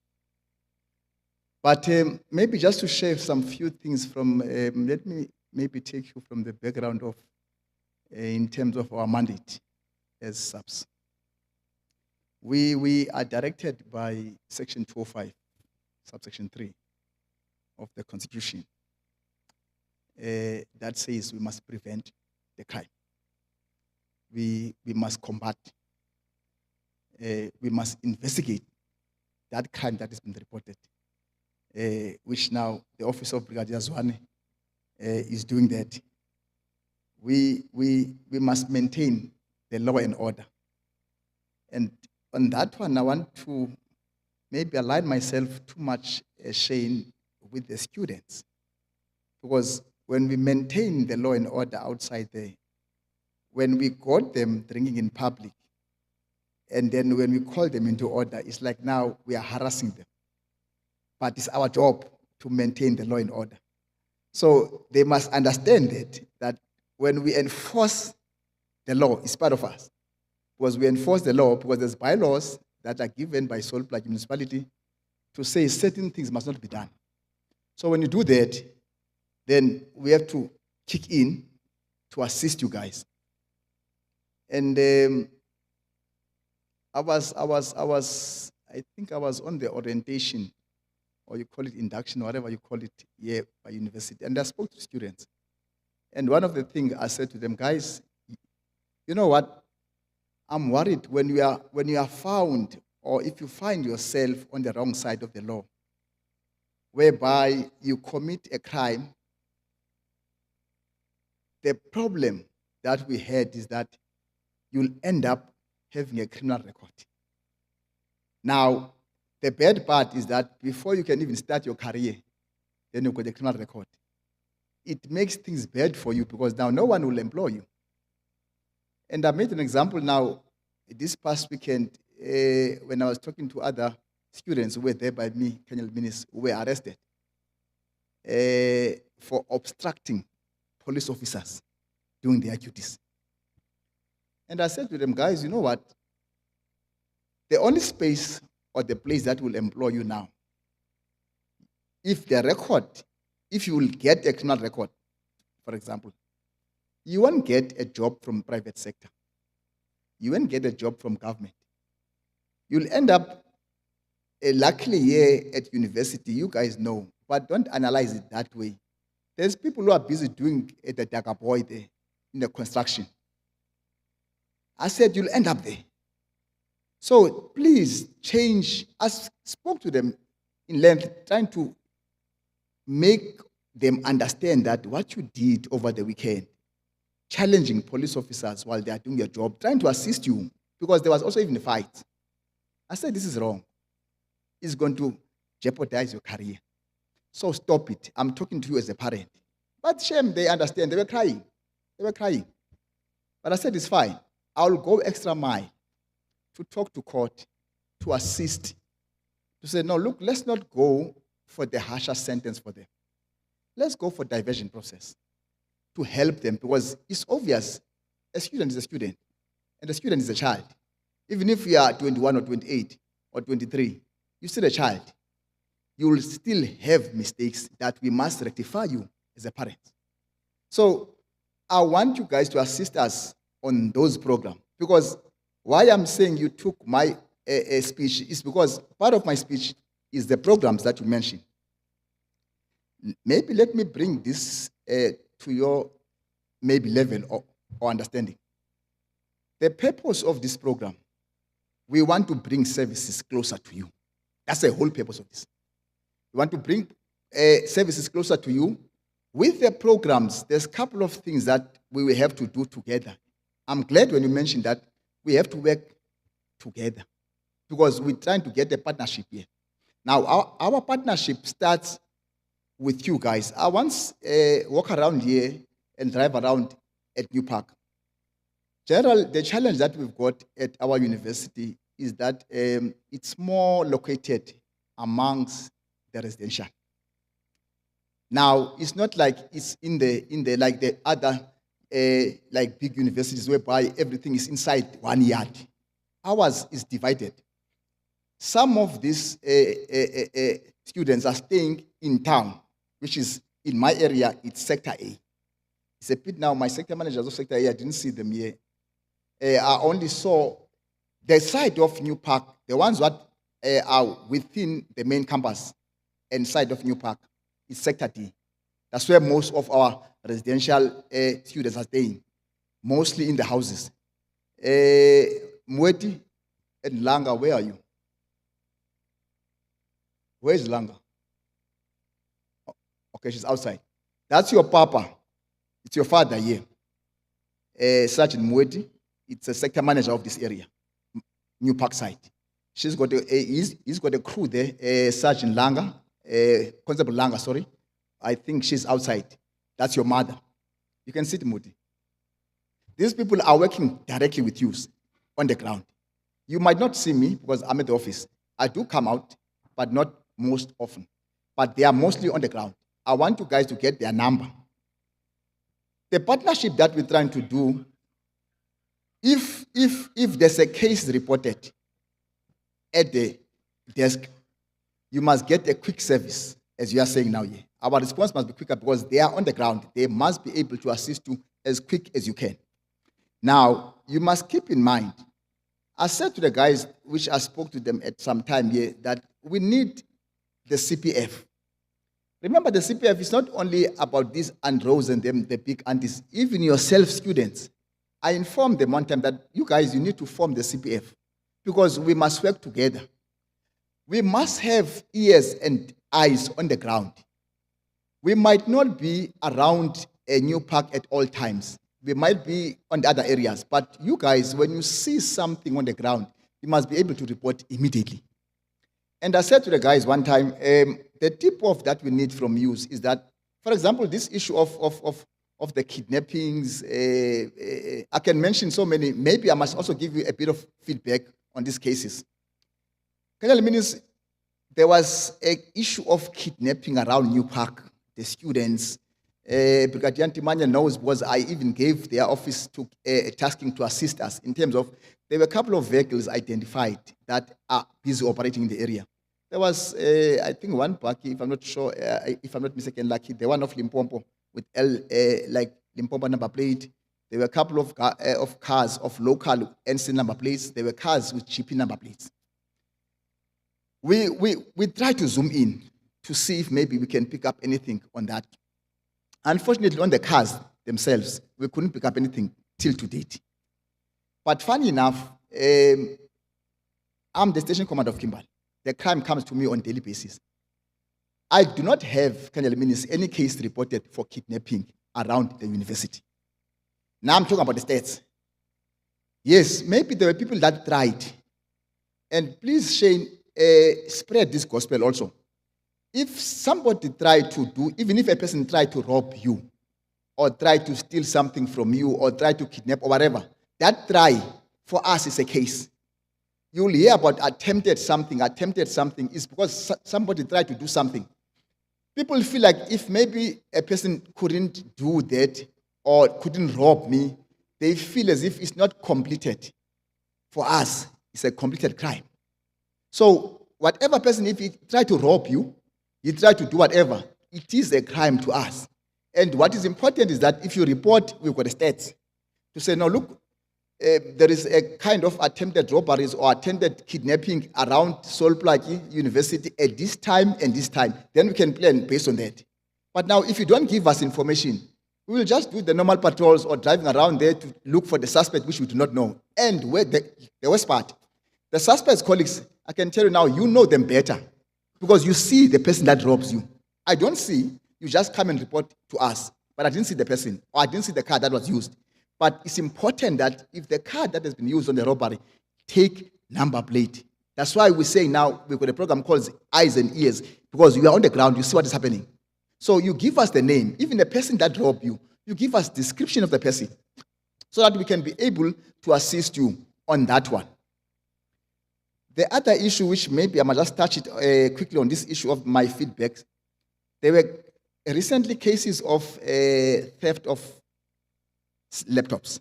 H: But maybe just to share some few things from, let me maybe take you from the background of, in terms of our mandate as SAPS. We are directed by Section 205, subsection 3 of the Constitution. That says we must prevent the crime. We must combat. We must investigate that crime that has been reported, which now the Office of Brigadier Zwane is doing that. We must maintain the law and order. And on that one, I want to maybe align myself too much, Shane, with the students. Because when we maintain the law and order outside there, when we got them drinking in public, and then when we call them into order, it's like now we are harassing them. But it's our job to maintain the law and order. So they must understand that when we enforce the law, it's part of us. Because we enforce the law, because there's bylaws that are given by Sol Plaatje municipality to say certain things must not be done. So when you do that, then we have to kick in to assist you guys. And I think I was on the orientation, or you call it induction, or whatever you call it, here by university. And I spoke to students. And one of the things I said to them, guys, you know what? I'm worried when you are found, or if you find yourself on the wrong side of the law, whereby you commit a crime. The problem that we had is that you'll end up having a criminal record. Now, the bad part is that before you can even start your career, then you've got a criminal record. It makes things bad for you because now no one will employ you. And I made an example now, this past weekend, when I was talking to other students who were there by me, Kenyan ministers, who were arrested for obstructing police officers doing their duties. And I said to them, guys, you know what? The only space or the place that will employ you now, if you will get a criminal record, for example, you won't get a job from private sector. You won't get a job from government. You'll end up, luckily here at university, you guys know, but don't analyze it that way. There's people who are busy doing the dagger boy there in the construction. I said, you'll end up there. So please change. I spoke to them in length, trying to make them understand that what you did over the weekend, challenging police officers while they are doing their job, trying to assist you, because there was also even a fight. I said, this is wrong. It's going to jeopardize your career. So stop it. I'm talking to you as a parent. But shame, they understand. They were crying. They were crying. But I said, it's fine. I'll go extra mile to talk to court, to assist, to say, no, look, let's not go for the harsher sentence for them. Let's go for diversion process to help them, because it's obvious a student is a student, and a student is a child. Even if you are 21 or 28 or 23, you're still a child. You will still have mistakes that we must rectify you as a parent. So I want you guys to assist us on those programs, because why I'm saying you took my speech is because part of my speech is the programs that you mentioned. Maybe let me bring this to your maybe level or understanding. The purpose of this program, we want to bring services closer to you. That's the whole purpose of this. We want to bring services closer to you. With the programs, there's a couple of things that we will have to do together. I'm glad when you mentioned that we have to work together because we're trying to get a partnership here. Now, our partnership starts with you guys. I once walk around here and drive around at New Park. The challenge that we've got at our university is that it's more located amongst the residential. Now, it's not like it's in the like the other like big universities whereby everything is inside 1 yard. Ours is divided. Some of these students are staying in town, which is in my area, it's Sector A. It's a bit now, my sector managers of Sector A, I didn't see them here. I only saw the side of New Park, the ones that are within the main campus and side of New Park. It's Sector D. That's where most of our residential students are staying, mostly in the houses. Mweti and Langa, where are you? Where is Langa? Okay, she's outside. That's your papa. It's your father here. Sergeant Mweti, it's a sector manager of this area, New Park side. He's got a crew there, Sergeant Langa, Constable Langa, sorry. I think she's outside. That's your mother. You can sit, Mudi. These people are working directly with you on the ground. You might not see me because I'm at the office. I do come out, but not most often. But they are mostly on the ground. I want you guys to get their number. The partnership that we're trying to do, if there's a case reported at the desk, you must get a quick service, as you are saying now here. Our response must be quicker because they are on the ground. They must be able to assist you as quick as you can. Now, you must keep in mind, I said to the guys, which I spoke to them at some time here, that we need the CPF. Remember, the CPF is not only about these Andros and them, the big aunties, even yourself, students. I informed them one time that you guys, you need to form the CPF because we must work together. We must have ears and eyes on the ground. We might not be around a New Park at all times. We might be on the other areas. But you guys, when you see something on the ground, you must be able to report immediately. And I said to the guys one time, the tip-off that we need from you is that, for example, this issue of the kidnappings, I can mention so many. Maybe I must also give you a bit of feedback on these cases. There was an issue of kidnapping around New Park, the students. Brigadier Timanya knows because I even gave their office to tasking to assist us in terms of, there were a couple of vehicles identified that are busy operating in the area. There was, I think, one Paki, if I'm not sure, if I'm not mistaken, Lucky, the one of Limpopo with like Limpopo number plate. There were a couple of cars of local NC number plates. There were cars with GP number plates. We tried to zoom in to see if maybe we can pick up anything on that. Unfortunately, on the cars themselves, we couldn't pick up anything till to date. But funny enough, I'm the station commander of Kimberley. The crime comes to me on a daily basis. I do not have, any case reported for kidnapping around the university. Now I'm talking about the states. Yes, maybe there were people that tried. And please, Shane, spread this gospel also. If somebody tried to do, even if a person tried to rob you, or try to steal something from you, or try to kidnap, or whatever, that try for us is a case. You'll hear about attempted something is because somebody tried to do something. People feel like if maybe a person couldn't do that or couldn't rob me, they feel as if it's not completed. For us, it's a completed crime. So whatever person, if he tried to rob you, he tried to do whatever, it is a crime to us. And what is important is that if you report, we've got a stats to say, no, look, there is a kind of attempted robberies or attempted kidnapping around Solplaki University at this time and this time. Then we can plan based on that. But now, if you don't give us information, We will just do the normal patrols or driving around there to look for the suspect, which we do not know. And where the worst part, the suspect's colleagues, I can tell you now, you know them better because you see the person that robs you. I don't see, you just come and report to us, but I didn't see the person, or I didn't see the car that was used. But it's important that if the car that has been used on the robbery, take number plate. That's why we say now, we've got a program called Eyes and Ears, because you are on the ground, you see what is happening. So you give us the name, even the person that robbed you, you give us description of the person, so that we can be able to assist you on that one. The other issue, which maybe I might just touch it quickly on this issue of my feedback, there were recently cases of theft of laptops.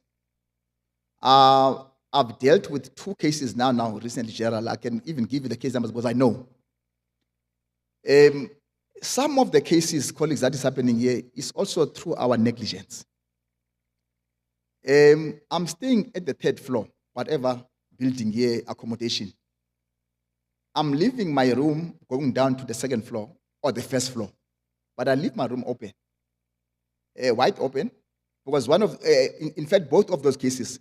H: I've dealt with 2 cases now recently, Gerald. I can even give you the case numbers because I know. Some of the cases, colleagues, that is happening here is also through our negligence. I'm staying at the 3rd floor, whatever building here, accommodation. I'm leaving my room, going down to the 2nd floor or the 1st floor. But I leave my room open, wide open, because in fact, both of those cases,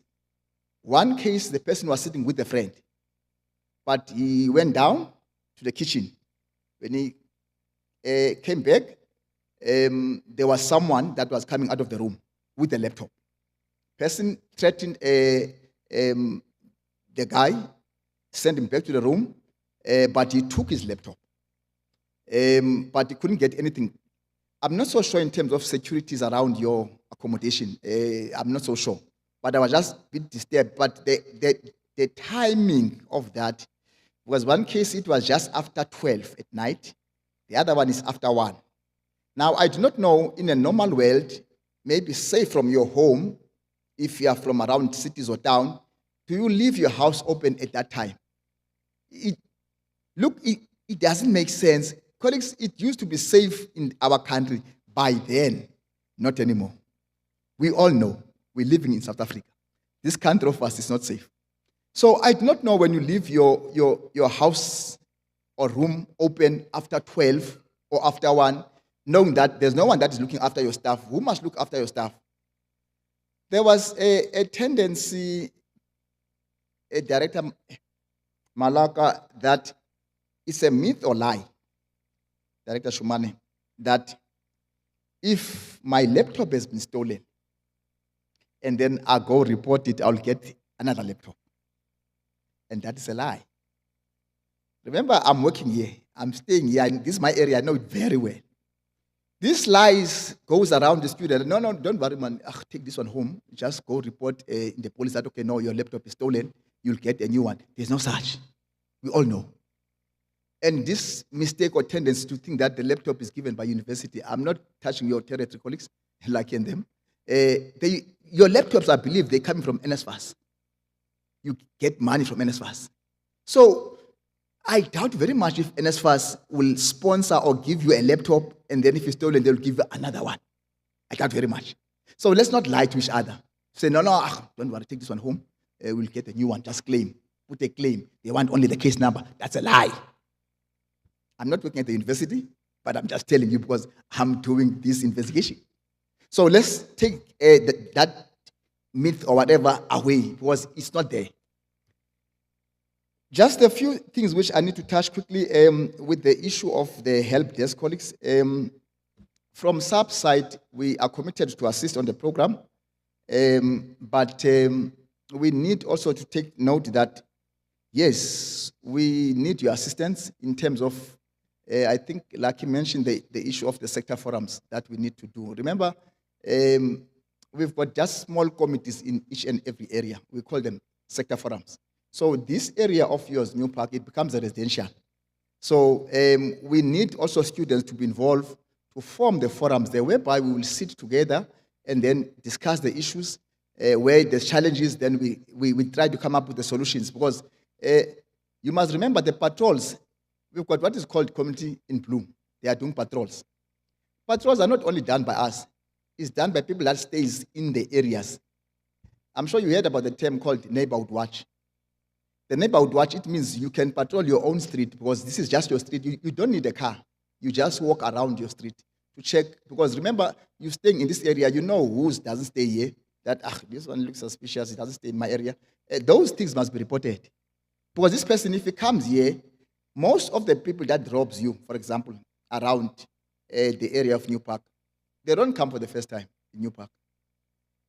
H: one case, the person was sitting with a friend, but he went down to the kitchen. When he came back, there was someone that was coming out of the room with a laptop. Person threatened the guy, sent him back to the room, but he took his laptop. But he couldn't get anything. I'm not so sure in terms of securities around your accommodation. I'm not so sure. But I was just a bit disturbed. But the timing of that was one case, it was just after 12 at night. The other one is after 1. Now, I do not know, in a normal world, maybe say from your home, if you are from around cities or town, do you leave your house open at that time? It doesn't make sense. Colleagues, it used to be safe in our country by then, not anymore. We all know we're living in South Africa. This country of us is not safe. So I do not know when you leave your house or room open after 12 or after 1, knowing that there's no one that is looking after your stuff. Who must look after your stuff? There was a tendency, Director Malaka, that it's a myth or lie, Director Shumane, that if my laptop has been stolen and then I go report it, I'll get another laptop. And that is a lie. Remember, I'm working here. I'm staying here. And this is my area. I know it very well. This lies goes around the student. No, don't worry, man. Take this one home. Just go report in the police that, okay, no, your laptop is stolen. You'll get a new one. There's no such. We all know. And this mistake or tendency to think that the laptop is given by university, I'm not touching your territory, colleagues, liking them. Your laptops, I believe, they're coming from NSFAS. You get money from NSFAS. So I doubt very much if NSFAS will sponsor or give you a laptop, and then if it's stolen, they'll give you another one. I doubt very much. So let's not lie to each other. Say, no, don't worry, take this one home. We'll get a new one. Just claim. Put a claim. They want only the case number. That's a lie. I'm not working at the university, but I'm just telling you because I'm doing this investigation. So let's take that myth or whatever away because it's not there. Just a few things which I need to touch quickly with the issue of the help desk, colleagues. From SAPS side, we are committed to assist on the program, but we need also to take note that, yes, we need your assistance in terms of, I think Lucky mentioned the issue of the sector forums that we need to do. Remember, we've got just small committees in each and every area. We call them sector forums. So this area of yours, New Park, it becomes a residential. So we need also students to be involved to form the forums there, whereby we will sit together and then discuss the issues, where there's challenges, then we try to come up with the solutions. Because you must remember the patrols, we've got what is called Community in Bloom. They are doing patrols. Patrols are not only done by us, it's done by people that stays in the areas. I'm sure you heard about the term called neighborhood watch. The neighborhood watch, it means you can patrol your own street because this is just your street. You don't need a car. You just walk around your street to check, because remember, you're staying in this area, you know who doesn't stay here, that, this one looks suspicious, it doesn't stay in my area. Those things must be reported. Because this person, if he comes here, most of the people that robs you, for example, around the area of New Park, they don't come for the first time in New Park.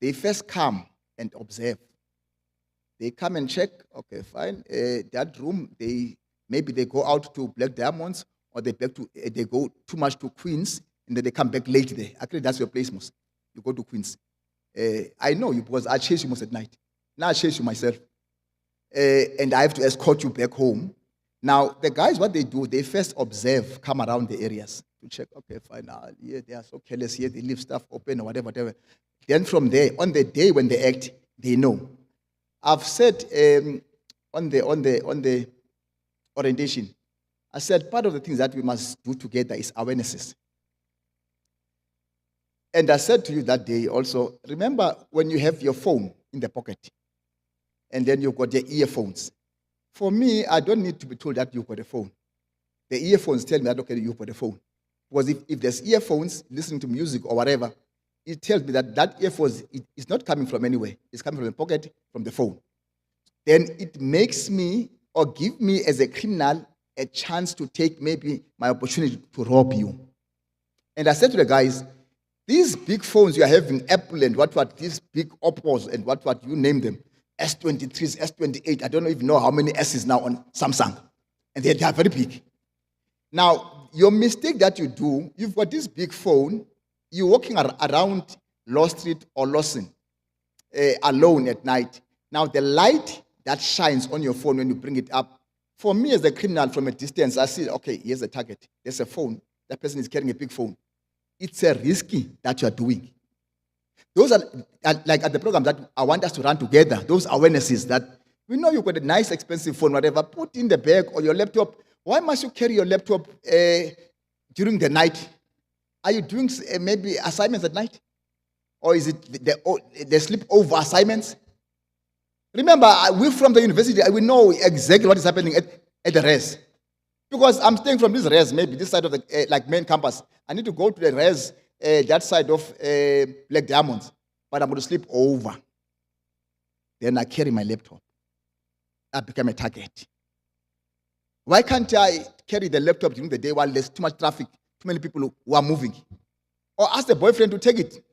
H: They first come and observe. They come and check, okay, fine, that room, maybe they go out to Black Diamonds, or they go too much to Queens, and then they come back late there. Actually, that's your place most. You go to Queens. I know you because I chase you most at night. Now I chase you myself. And I have to escort you back home. Now, the guys, what they do, they first observe, come around the areas to check, okay, fine, yeah, they are so careless here, they leave stuff open or whatever. Then from there, on the day when they act, they know. I've said on the orientation, I said part of the things that we must do together is awarenesses. And I said to you that day also, remember when you have your phone in the pocket, and then you've got your earphones. For me, I don't need to be told that you've got a phone. The earphones tell me that, okay, you've got a phone. Because if there's earphones, listening to music or whatever, it tells me that earphones is not coming from anywhere. It's coming from the pocket, from the phone. Then it makes me, or give me as a criminal, a chance to take maybe my opportunity to rob you. And I said to the guys, these big phones you are having, Apple and what, these big Oppos and what, you name them, S23s, S28, I don't even know how many S's now on Samsung. And they are very big. Now, your mistake that you do, you've got this big phone, you're walking around Law Street or Lawson alone at night. Now, the light that shines on your phone when you bring it up, for me as a criminal from a distance, I see, okay, here's a target. There's a phone. That person is carrying a big phone. It's a risky that you are doing. Those are like at the program that I want us to run together, those awarenesses that we know you've got a nice, expensive phone, whatever, put in the bag or your laptop. Why must you carry your laptop during the night? Are you doing maybe assignments at night? Or is it the sleepover assignments? Remember, we from the university, we know exactly what is happening at the res. Because I'm staying from this res, maybe this side of the like main campus. I need to go to the res, that side of Black Diamonds. But I'm going to sleep over. Then I carry my laptop. I become a target. Why can't I carry the laptop during the day while there's too much traffic, too many people who are moving? Or ask the boyfriend to take it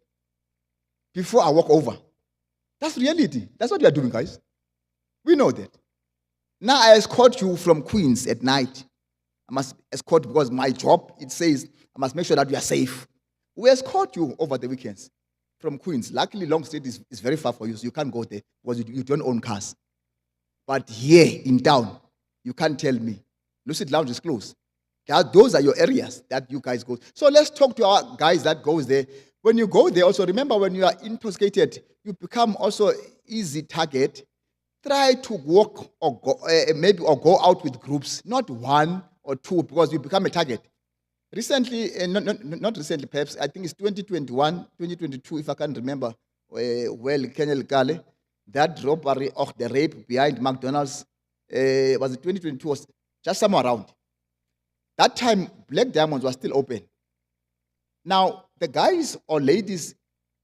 H: before I walk over. That's reality. That's what you are doing, guys. We know that. Now I escort you from Queens at night. I must escort because my job, it says, I must make sure that you are safe. We escort you over the weekends from Queens. Luckily, Long Street is very far for you, so you can't go there because you don't own cars. But here in town, you can't tell me. Lucid Lounge is closed. Those are your areas that you guys go. So let's talk to our guys that goes there. When you go there, also remember when you are intoxicated, you become also easy target. Try to walk or go out with groups, not one or two, because you become a target. Recently, not recently, perhaps, I think it's 2021, 2022, if I can remember well, Kenel Kale, that robbery or the rape behind McDonald's, was it 2022, was just somewhere around. That time, Black Diamonds was still open. Now, the guys or ladies,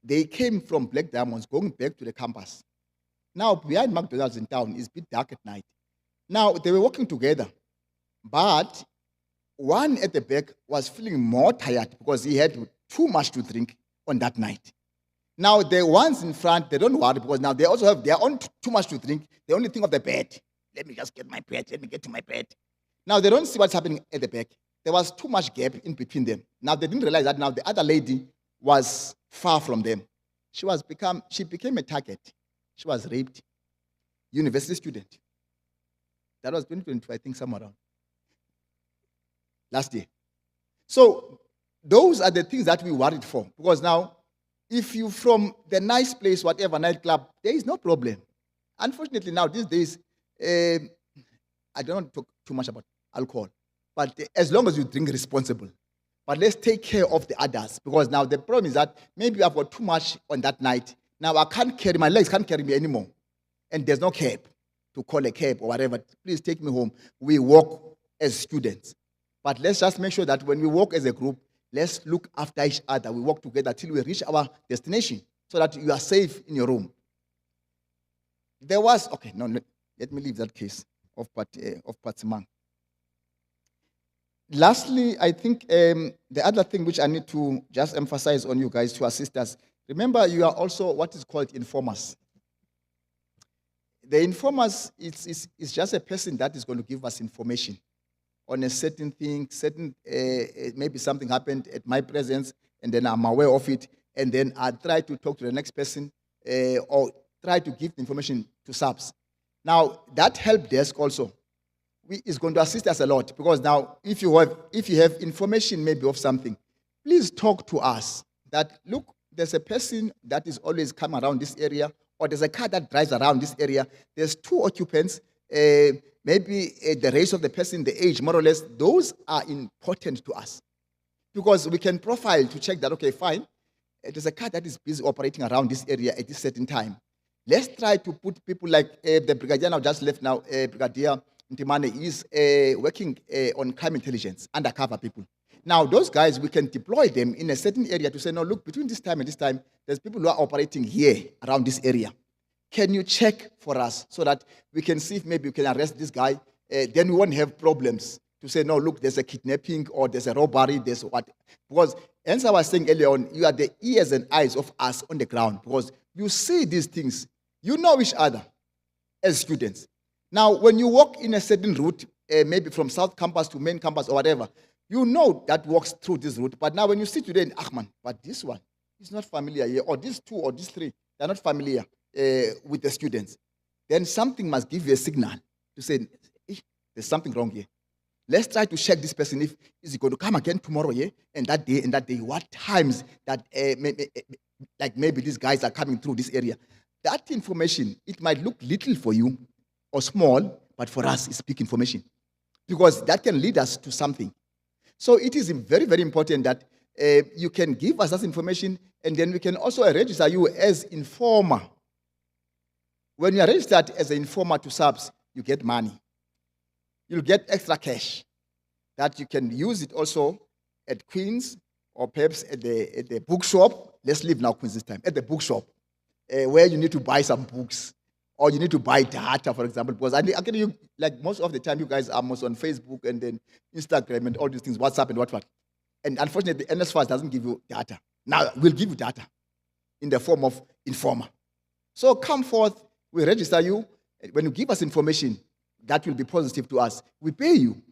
H: they came from Black Diamonds going back to the campus. Now, behind McDonald's in town, it's a bit dark at night. Now, they were working together, but one at the back was feeling more tired because he had too much to drink on that night. Now, the ones in front, they don't worry because now they also have their own too much to drink. They only think of the bed. Let me just get my bed. Let me get to my bed. Now, they don't see what's happening at the back. There was too much gap in between them. Now, they didn't realize that now the other lady was far from them. She became a target. She was raped. University student. That was 2022, I think, somewhere around. Last year. So, those are the things that we worried for. Because now, if you from the nice place, whatever, nightclub, there is no problem. Unfortunately, now, these days, I don't want to talk too much about alcohol. But as long as you drink responsible. But let's take care of the others. Because now the problem is that maybe I've got too much on that night. Now I can't carry, my legs can't carry me anymore. And there's no cab to call a cab or whatever. Please take me home. We walk as students. But let's just make sure that when we walk as a group, let's look after each other. We work together till we reach our destination so that you are safe in your room. There was, okay, no, let me leave that case of Patsimang. Lastly, I think the other thing which I need to just emphasize on you guys to assist us, remember you are also what is called informers. The informers is just a person that is going to give us information on a certain thing, maybe something happened at my presence, and then I'm aware of it, and then I try to talk to the next person or try to give the information to SAPS. Now, that help desk also is going to assist us a lot, because now if you have information maybe of something, please talk to us that, look, there's a person that is always coming around this area, or there's a car that drives around this area, there's 2 occupants, maybe the race of the person, the age, more or less, those are important to us. Because we can profile to check that, okay, fine, there's a car that is busy operating around this area at this certain time. Let's try to put people like the brigadier now just left now, Brigadier Ntimane is working on crime intelligence, undercover people. Now, those guys, we can deploy them in a certain area to say, no, look, between this time and this time, there's people who are operating here around this area. Can you check for us so that we can see if maybe we can arrest this guy? Then we won't have problems to say, no, look, there's a kidnapping or there's a robbery, there's what. Because, as I was saying earlier on, you are the ears and eyes of us on the ground, because you see these things. You know each other as students. Now, when you walk in a certain route, maybe from South Campus to Main Campus or whatever, you know that walks through this route. But now when you see today in Ahman, but this one is not familiar here, or these 2 or these 3, they're not familiar with the students, then something must give you a signal to say, there's something wrong here. Let's try to check this person if is he going to come again tomorrow, yeah? And that day, what times that maybe these guys are coming through this area. That information, it might look little for you or small, but for us, it's big information, because that can lead us to something. So it is very, very important that you can give us that information, and then we can also register you as informer. When you are registered as an informer to SAPS, you get money. You'll get extra cash that you can use it also at Queen's, or perhaps at the bookshop. Let's leave now Queen's this time. At the bookshop, where you need to buy some books, or you need to buy data, for example, because actually, like most of the time, you guys are most on Facebook and then Instagram and all these things, WhatsApp and what. And unfortunately, NSFAS doesn't give you data. Now, we'll give you data in the form of informer. So come forth, we register you. When you give us information, that will be positive to us. We pay you.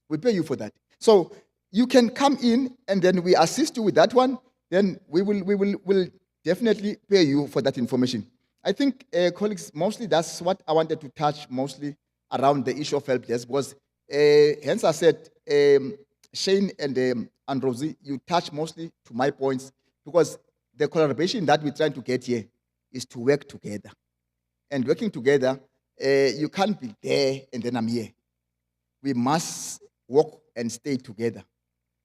H: We pay you for that. So you can come in, and then we assist you with that one. Then we will definitely pay you for that information. I think, colleagues, mostly that's what I wanted to touch mostly around the issue of help desk, because hence I said, Shane and Rosie, you touch mostly to my points, because the collaboration that we're trying to get here is to work together. And working together, you can't be there and then I'm here. We must work and stay together.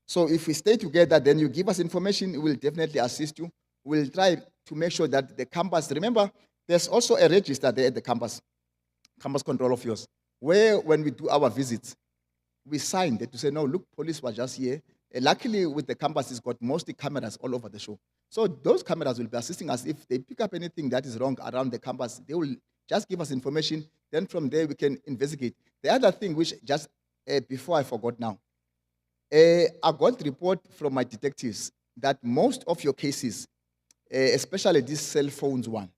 H: So if we stay together, then you give us information, we will definitely assist you. We'll try to make sure that the campus, remember, there's also a register there at the campus control of yours, where when we do our visits, we sign that to say, no, look, police was just here. Luckily, with the campus, it's got mostly cameras all over the show. So those cameras will be assisting us. If they pick up anything that is wrong around the campus, they will just give us information. Then from there, we can investigate. The other thing, which just before I forgot now, I got a report from my detectives that most of your cases, especially these cell phones one,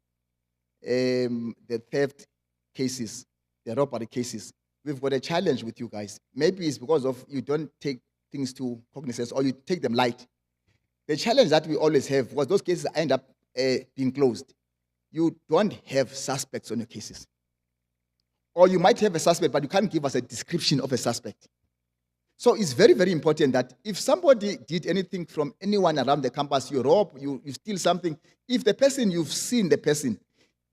H: the theft cases, the robbery cases, we've got a challenge with you guys. Maybe it's because of you don't take things to cognizance, or you take them light. The challenge that we always have was those cases end up being closed. You don't have suspects on your cases. Or you might have a suspect, but you can't give us a description of a suspect. So it's very, very important that if somebody did anything from anyone around the campus, you rob, you steal something, if the person, you've seen the person,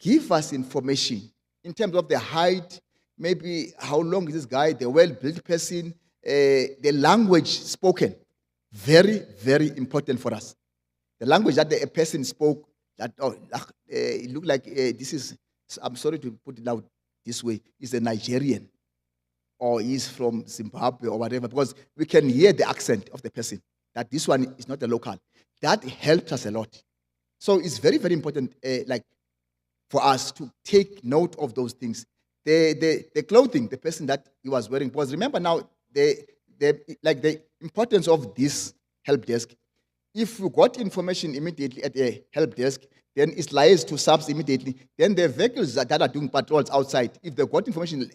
H: give us information in terms of the height, maybe how long is this guy, the well-built person, the language spoken. Very, very important for us. The language that a person spoke, that it looked like this is, I'm sorry to put it out this way, is a Nigerian, or he's from Zimbabwe or whatever, because we can hear the accent of the person. that this one is not a local. That helps us a lot. So it's very, very important, like for us to take note of those things. The clothing, the person that he was wearing, because remember now, the importance of this help desk. If you got information immediately at the help desk, then it's liaised to SAPS immediately. Then the vehicles that are doing patrols outside, if they got information,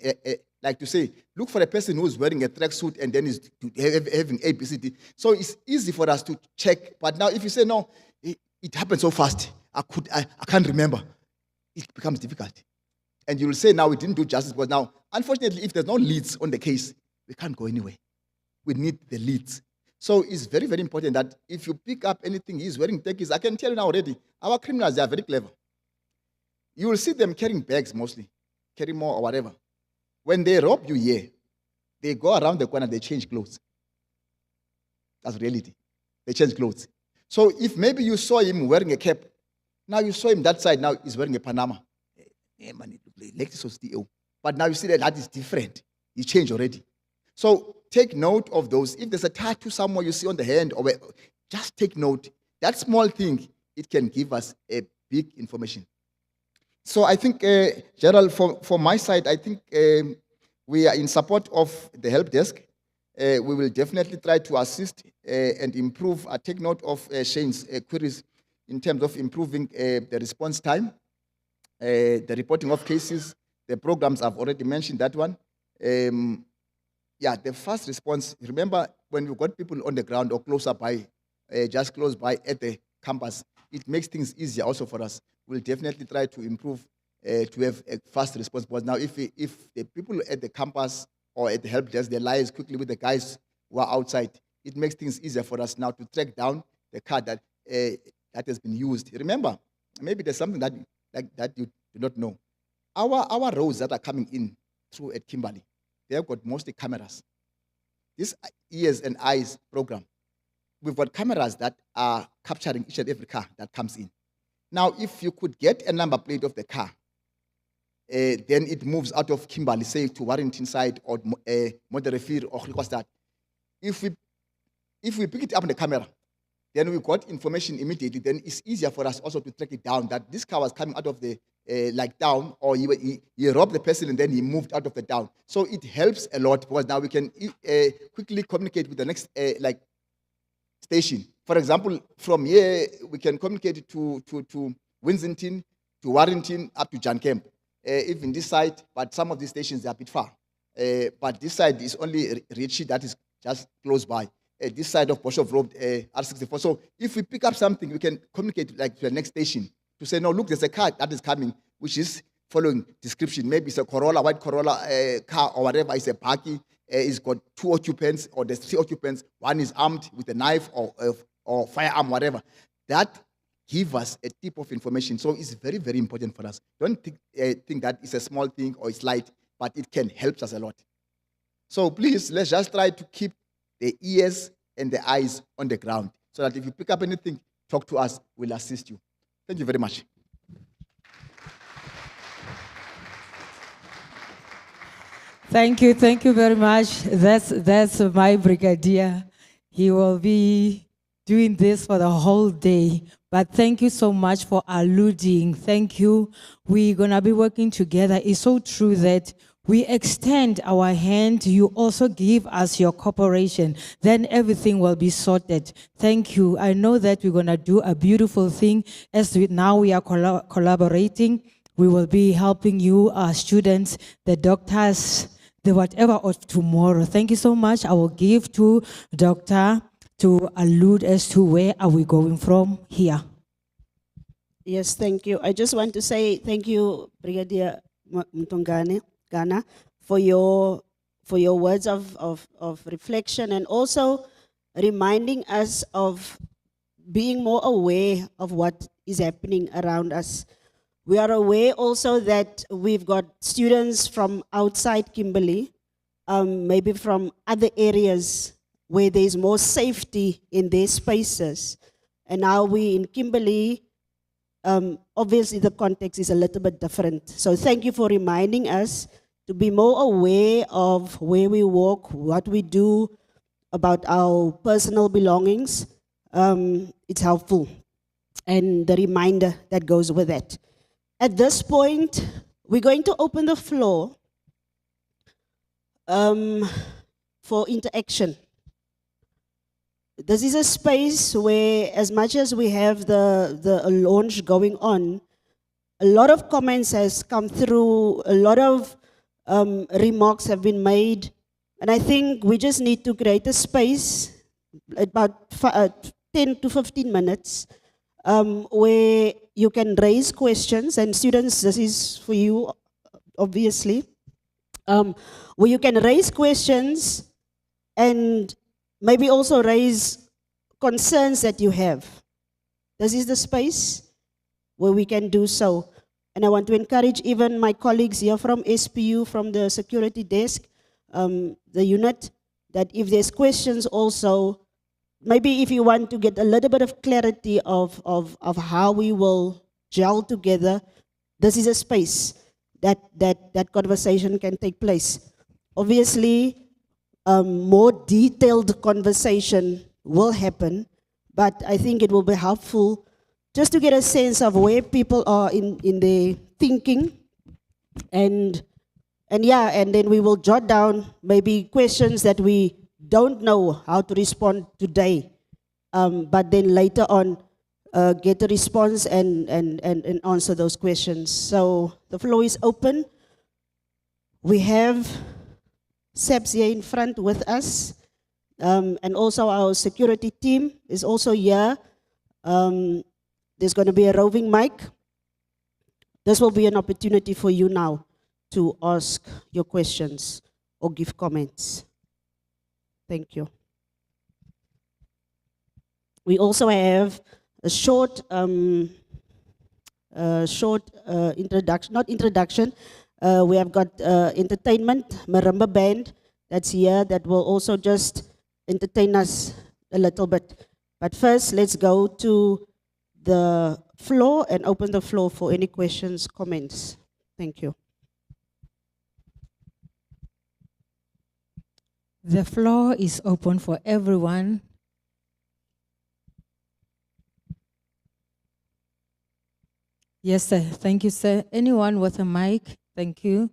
H: like to say, look for a person who's wearing a tracksuit and then is having ABCD. So it's easy for us to check. But now if you say, no, it happened so fast, I can't remember, it becomes difficult. And you will say, now we didn't do justice, because now, unfortunately, if there's no leads on the case, we can't go anywhere. We need the leads. So it's very, very important that if you pick up anything, he's wearing techies. I can tell you now already, our criminals, they are very clever. You will see them carrying bags mostly, carry more or whatever. When they rob you here, they go around the corner, they change clothes. That's reality. They change clothes. So if maybe you saw him wearing a cap, now you saw him that side, now he's wearing a Panama. But now you see that is different. He changed already. So take note of those. If there's a tattoo somewhere you see on the hand, or just take note. That small thing, it can give us a big information. So I think, Gerald, for my side, I think we are in support of the help desk. We will definitely try to assist and improve. I take note of Shane's queries in terms of improving the response time, the reporting of cases, the programs. I've already mentioned that one. Yeah, the fast response. Remember, when we got people on the ground or closer by, just close by at the campus, it makes things easier also for us. We'll definitely try to improve to have a fast response. But now, if the people at the campus or at the help desk, they liaise quickly with the guys who are outside, it makes things easier for us now to track down the car that has been used. Remember, maybe there's something that you do not know. Our roads that are coming in through at Kimberley, they have got mostly cameras. This Ears and Eyes program, we've got cameras that are capturing each and every car that comes in. Now, if you could get a number plate of the car, then it moves out of Kimberley, say to Warrington side or Moderefir or Grikostad. If we pick it up on the camera, then we got information immediately, then it's easier for us also to track it down, that this car was coming out of the town, or he robbed the person and then he moved out of the town. So it helps a lot, because now we can quickly communicate with the next station. For example, from here, we can communicate to Winsington, to Warrington, up to Jan Camp. Even this side, but some of these stations are a bit far. But this side is only Richie, that is just close by. This side of Boshoff Road, R64. So if we pick up something, we can communicate to the next station to say, no, look, there's a car that is coming, which is following description. Maybe it's a Corolla, white Corolla car or whatever. It's a Paki. It's got 2 occupants, or there's 3 occupants. One is armed with a knife or firearm, whatever. That gives us a tip of information. So it's very, very important for us. Don't think that it's a small thing or it's light, but it can help us a lot. So please, let's just try to keep the ears and the eyes on the ground, so that if you pick up anything, talk to us, we'll assist you. Thank you very much.
B: Thank you very much. That's my brigadier. He will be doing this for the whole day. But thank you so much for alluding. Thank you. We're gonna be working together. It's so true that we extend our hand, you also give us your cooperation, then everything will be sorted. Thank you. I know that we're going to do a beautiful thing. Now we are collaborating. We will be helping you, our students, the doctors, the whatever of tomorrow. Thank you so much. I will give to Doctor to allude as to where are we going from here.
A: Yes, thank you. I just want to say thank you, Brigadier Mtongane Ghana, for your words of reflection, and also reminding us of being more aware of what is happening around us. We are aware also that we've got students from outside Kimberley, maybe from other areas where there's more safety in their spaces. And now we in Kimberley, obviously the context is a little bit different. So thank you for reminding us to be more aware of where we walk, what we do, about our personal belongings, it's helpful. And the reminder that goes with that. At this point, we're going to open the floor for interaction. This is a space where, as much as we have the launch going on, a lot of comments has come through, a lot of remarks have been made, and I think we just need to create a space, about 10 to 15 minutes, where you can raise questions, and students, this is for you, obviously, where you can raise questions and maybe also raise concerns that you have. This is the space where we can do so. And I want to encourage even my colleagues here from SPU, from the security desk, the unit, that if there's questions also, maybe if you want to get a little bit of clarity of how we will gel together, this is a space that conversation can take place. Obviously, more detailed conversation will happen, but I think it will be helpful just to get a sense of where people are in their thinking, and then we will jot down maybe questions that we don't know how to respond today, but then later on get a response and answer those questions. So the floor is open. We have SAPS here in front with us, and also our security team is also here. There's going to be a roving mic. This will be an opportunity for you now to ask your questions or give comments. Thank you. We also have a short introduction, not introduction. We have got entertainment, marimba band that's here that will also just entertain us a little bit. But first, let's go to the floor and open the floor for any questions, comments. Thank you.
B: The floor is open for everyone. Yes, sir. Thank you, sir. Anyone with a mic? Thank you.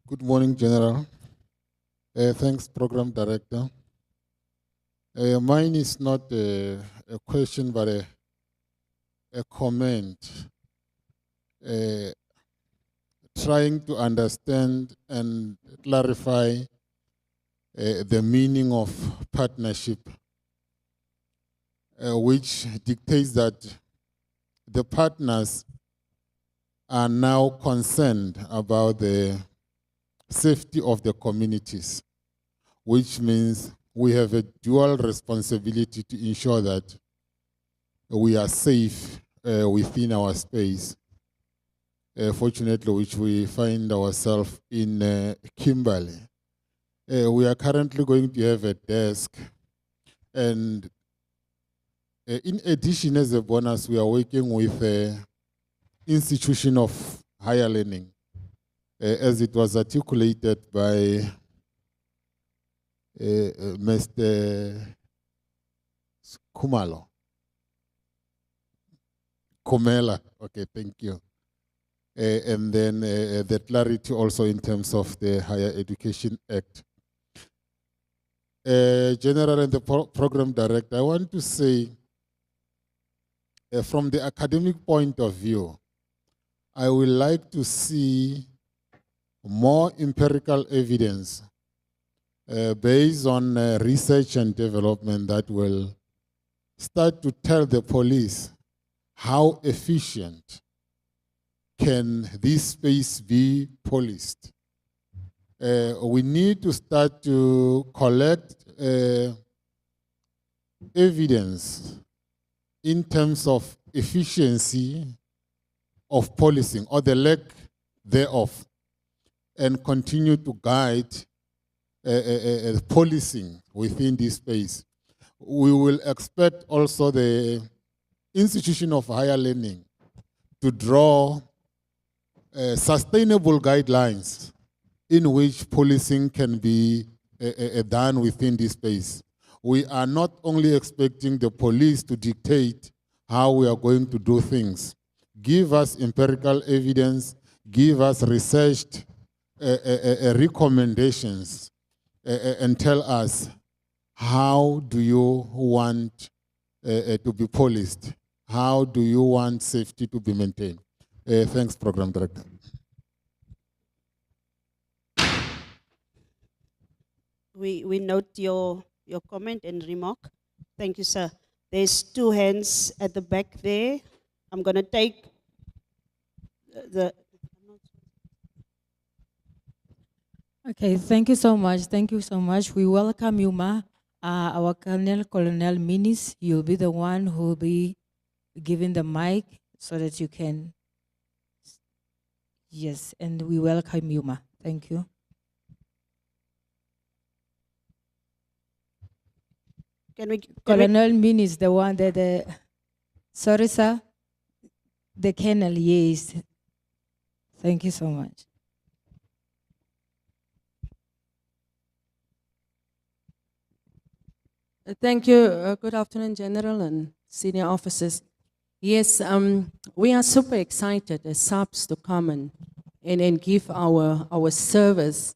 I: Good morning, General. Thanks, Program Director. Mine is not a question, but a comment. Trying to understand and clarify the meaning of partnership, which dictates that the partners are now concerned about the safety of the communities, which means we have a dual responsibility to ensure that we are safe within our space. Fortunately, which we find ourselves in Kimberley. We are currently going to have a desk, and in addition, as a bonus, we are working with an institution of higher learning, as it was articulated by Mr. Kumela, okay, thank you. And then the clarity also in terms of the Higher Education Act. General and the Program Director, I want to say, from the academic point of view, I would like to see more empirical evidence based on research and development that will start to tell the police how efficient can this space be policed. We need to start to collect evidence in terms of efficiency of policing or the lack thereof, and continue to guide policing within this space. We will expect also the institution of higher learning to draw sustainable guidelines in which policing can be done within this space. We are not only expecting the police to dictate how we are going to do things. Give us empirical evidence, give us researched recommendations, and tell us how do you want to be policed? How do you want safety to be maintained? Thanks, Program Director.
A: We note your comment and remark. Thank you, sir. There's 2 hands at the back there. I'm going to take the.
B: Okay, thank you so much. Thank you so much. We welcome you, Ma. Our Colonel Minis, you'll be the one who will be giving the mic so that you can. Yes, and we welcome you, Ma. Thank you.
A: Can we?
B: Colonel Minis, the one that sorry, sir. The Colonel, yes. Thank you so much.
J: Thank you. Good afternoon, General and senior officers. Yes, we are super excited as SAPS to come and give our service.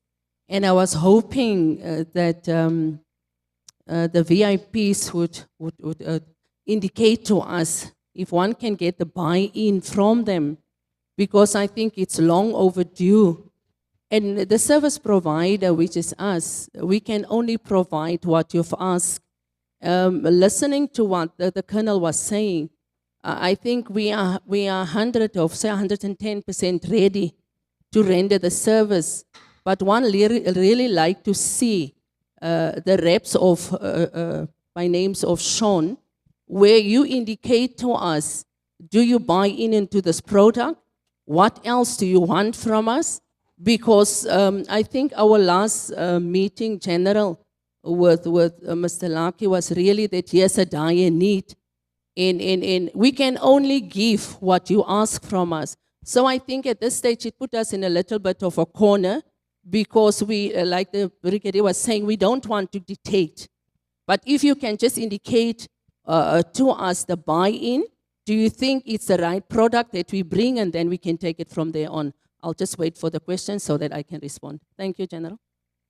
J: And I was hoping that the VIPs would indicate to us if one can get the buy-in from them, because I think it's long overdue. And the service provider, which is us, we can only provide what you've asked. Listening to what the Colonel was saying, I think we are 110% ready to render the service. But one really like to see the reps of, by names of Sean, where you indicate to us, do you buy into this product? What else do you want from us? Because I think our last meeting, General, with Mr. Laki was really that yes, a dire need. And we can only give what you ask from us. So I think at this stage it put us in a little bit of a corner because we, like the brigadier was saying, we don't want to dictate. But if you can just indicate to us the buy-in, do you think it's the right product that we bring, and then we can take it from there on? I'll just wait for the question so that I can respond. Thank you, General.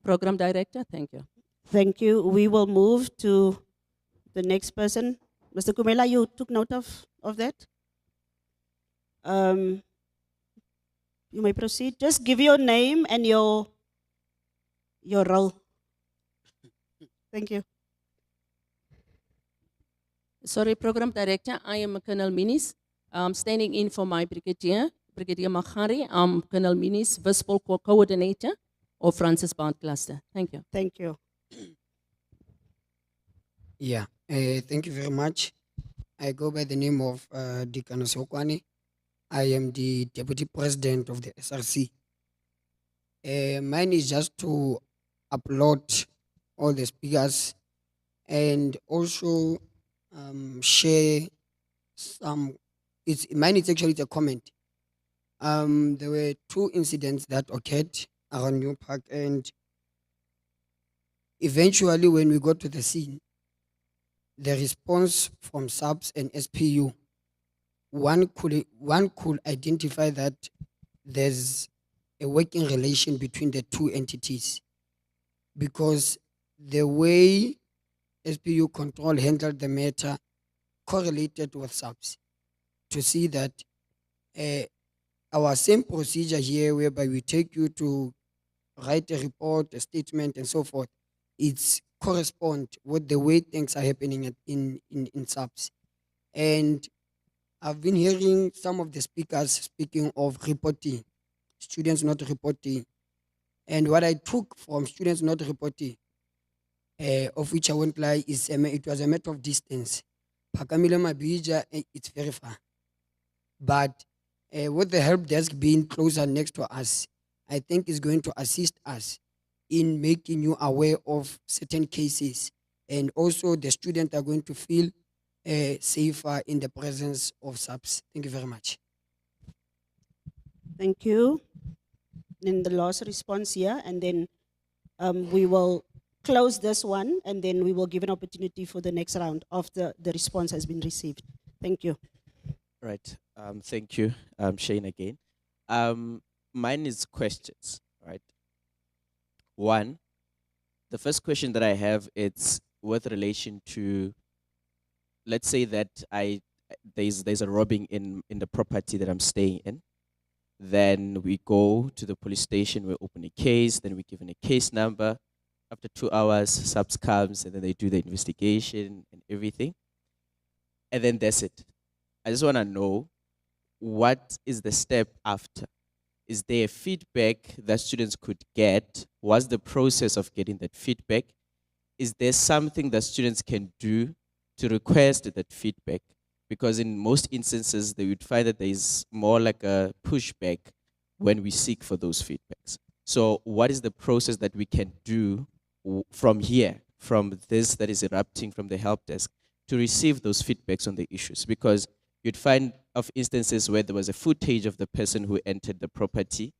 J: Program Director, thank you.
A: Thank you. We will move to the next person. Mr. Kumela, you took note of that? You may proceed. Just give your name and your role. Thank you.
J: Sorry, Program Director, I am Colonel Minis. I'm standing in for my Brigadier Magari. I'm Colonel Minis, Visible Coordinator of Francis Bond Cluster. Thank you.
A: Thank you.
K: Yeah, thank you very much. I go by the name of Deacon Sokwani. I am the Deputy President of the SRC. Mine is just to upload all the speakers and also share some. Mine is actually a comment. There were 2 incidents that occurred around New Park, and eventually when we got to the scene, the response from SAPS and SPU, one could identify that there's a working relation between the 2 entities, because the way SPU control handled the matter correlated with SAPS to see that our same procedure here, whereby we take you to write a report, a statement, and so forth, it's correspond with the way things are happening in SAPS. And I've been hearing some of the speakers speaking of reporting, students not reporting. And what I took from students not reporting, of which I won't lie, is it was a matter of distance. Pakamile Mabija, it's very far. But with the help desk being closer next to us, I think is going to assist us in making you aware of certain cases. And also the students are going to feel safer in the presence of SAPS. Thank you very much.
A: Thank you. In the last response here, and then we will close this one, and then we will give an opportunity for the next round after the response has been received. Thank you.
G: Right. Thank you, Shane, again. Mine is questions, right? One, the first question that I have, it's with relation to, let's say that there's a robbing in the property that I'm staying in. Then we go to the police station, we open a case, then we're given a case number. After 2 hours, SAPS comes, and then they do the investigation and everything. And then that's it. I just want to know, what is the step after? Is there a feedback that students could get? What's the process of getting that feedback? Is there something that students can do to request that feedback? Because in most instances, they would find that there is more like a pushback when we seek for those feedbacks. So what is the process that we can do from here, from this that is erupting from the help desk, to receive those feedbacks on the issues? Because you'd find of instances where there was a footage of the person who entered the property,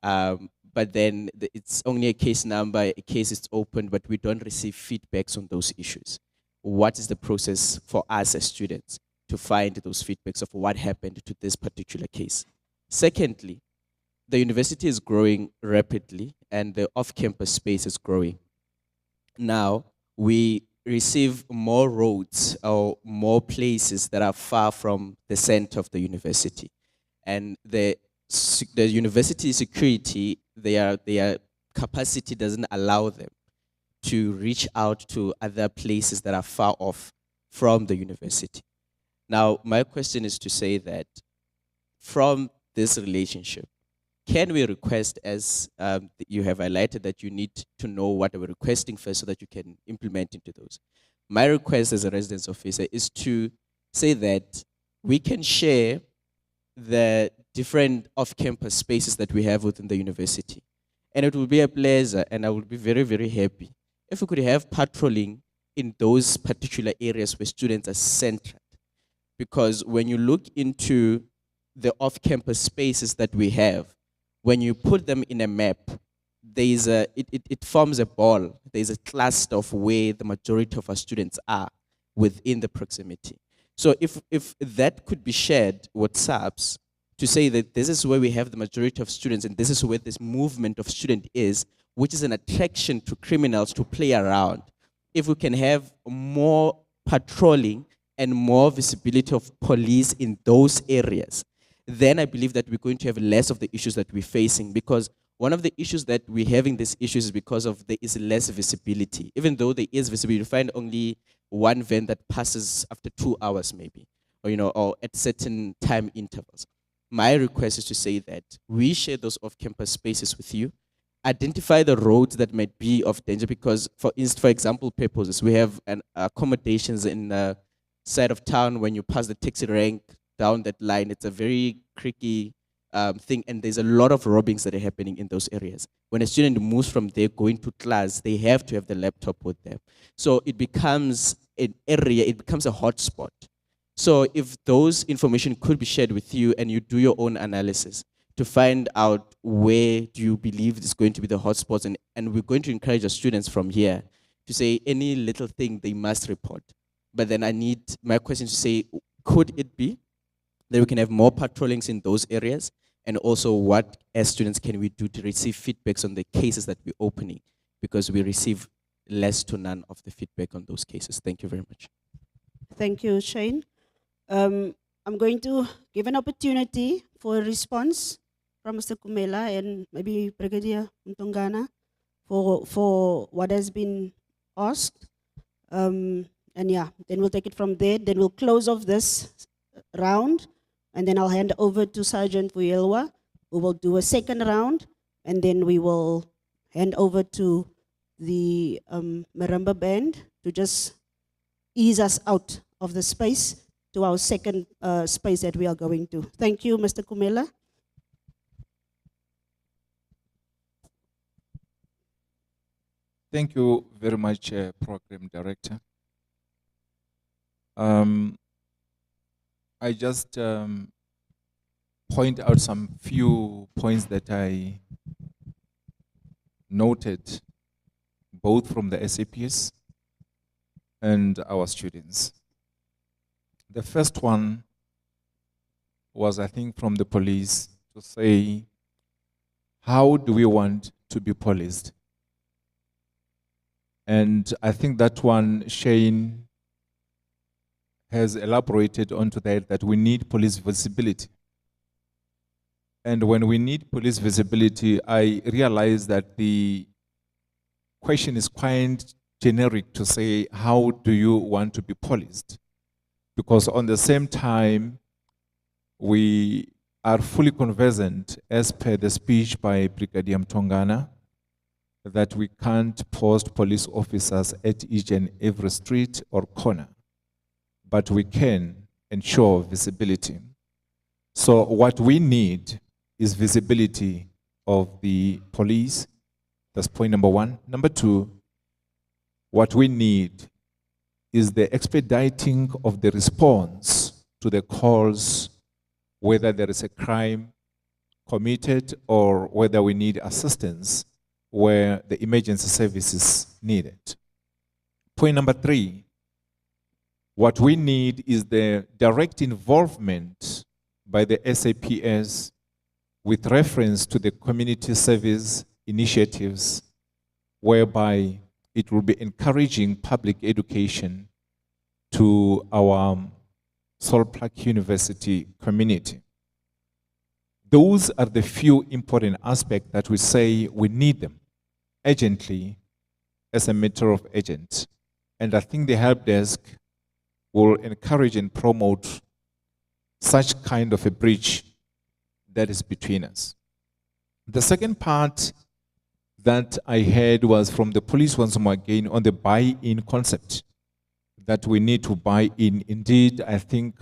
G: but then it's only a case number, a case is opened, but we don't receive feedbacks on those issues. What is the process for us as students to find those feedbacks of what happened to this particular case? Secondly, the university is growing rapidly and the off-campus space is growing. Now, we receive more roads or more places that are far from the center of the university. And the university security, their capacity doesn't allow them to reach out to other places that are far off from the university. Now, my question is to say that from this relationship, can we request, as you have highlighted, that you need to know what we're requesting first so that you can implement into those? My request as a residence officer is to say that we can share the different off-campus spaces that we have within the university. And it will be a pleasure, and I would be very, very happy if we could have patrolling in those particular areas where students are centered. Because when you look into the off-campus spaces that we have, when you put them in a map, it forms a ball. There's a cluster of where the majority of our students are within the proximity. So if that could be shared with SAPS to say that this is where we have the majority of students and this is where this movement of student is, which is an attraction to criminals to play around. If we can have more patrolling and more visibility of police in those areas, then I believe that we're going to have less of the issues that we're facing, because one of the issues that we're having these issues is because of there is less visibility. Even though there is visibility, you find only one van that passes after 2 hours maybe, or, or at certain time intervals. My request is to say that we share those off-campus spaces with you, identify the roads that might be of danger, because for example purposes, we have accommodations in the side of town. When you pass the taxi rank down that line, it's a very tricky thing, and there's a lot of robbings that are happening in those areas. When a student moves from there going to class, they have to have the laptop with them. So it becomes an area, it becomes a hotspot. So if those information could be shared with you and you do your own analysis to find out where do you believe is going to be the hotspots, and we're going to encourage our students from here to say any little thing they must report. But then I need my question to say, could it be that we can have more patrollings in those areas? And also, what as students can we do to receive feedbacks on the cases that we're opening? Because we receive less to none of the feedback on those cases. Thank you very much.
A: Thank you, Shane. I'm going to give an opportunity for a response from Mr. Kumela and maybe Brigadier Mtongana for what has been asked. And yeah, then we'll take it from there. Then we'll close off this round, and then I'll hand over to Sergeant Vuyelwa, who will do a second round, and then we will hand over to the marimba band to just ease us out of the space to our second space that we are going to. Thank you, Mr. Kumela.
F: Thank you very much, Program Director. I just point out some few points that I noted, both from the SAPs and our students. The first one was, I think, from the police to say, how do we want to be policed? And I think that one, Shane has elaborated onto that we need police visibility. And when we need police visibility, I realize that the question is quite generic to say, how do you want to be policed? Because on the same time, we are fully conversant, as per the speech by Brigadier Mtongana, that we can't post police officers at each and every street or corner, but we can ensure visibility. So what we need is visibility of the police. That's point number one. Number two, what we need is the expediting of the response to the calls, whether there is a crime committed or whether we need assistance where the emergency services need it. Point number three, what we need is the direct involvement by the SAPS with reference to the community service initiatives, whereby it will be encouraging public education to our Solplac University community. Those are the few important aspects that we say we need them urgently as a matter of urgent. And I think the help desk will encourage and promote such kind of a bridge that is between us. The second part that I heard was from the police once more again on the buy-in concept, that we need to buy in. Indeed, I think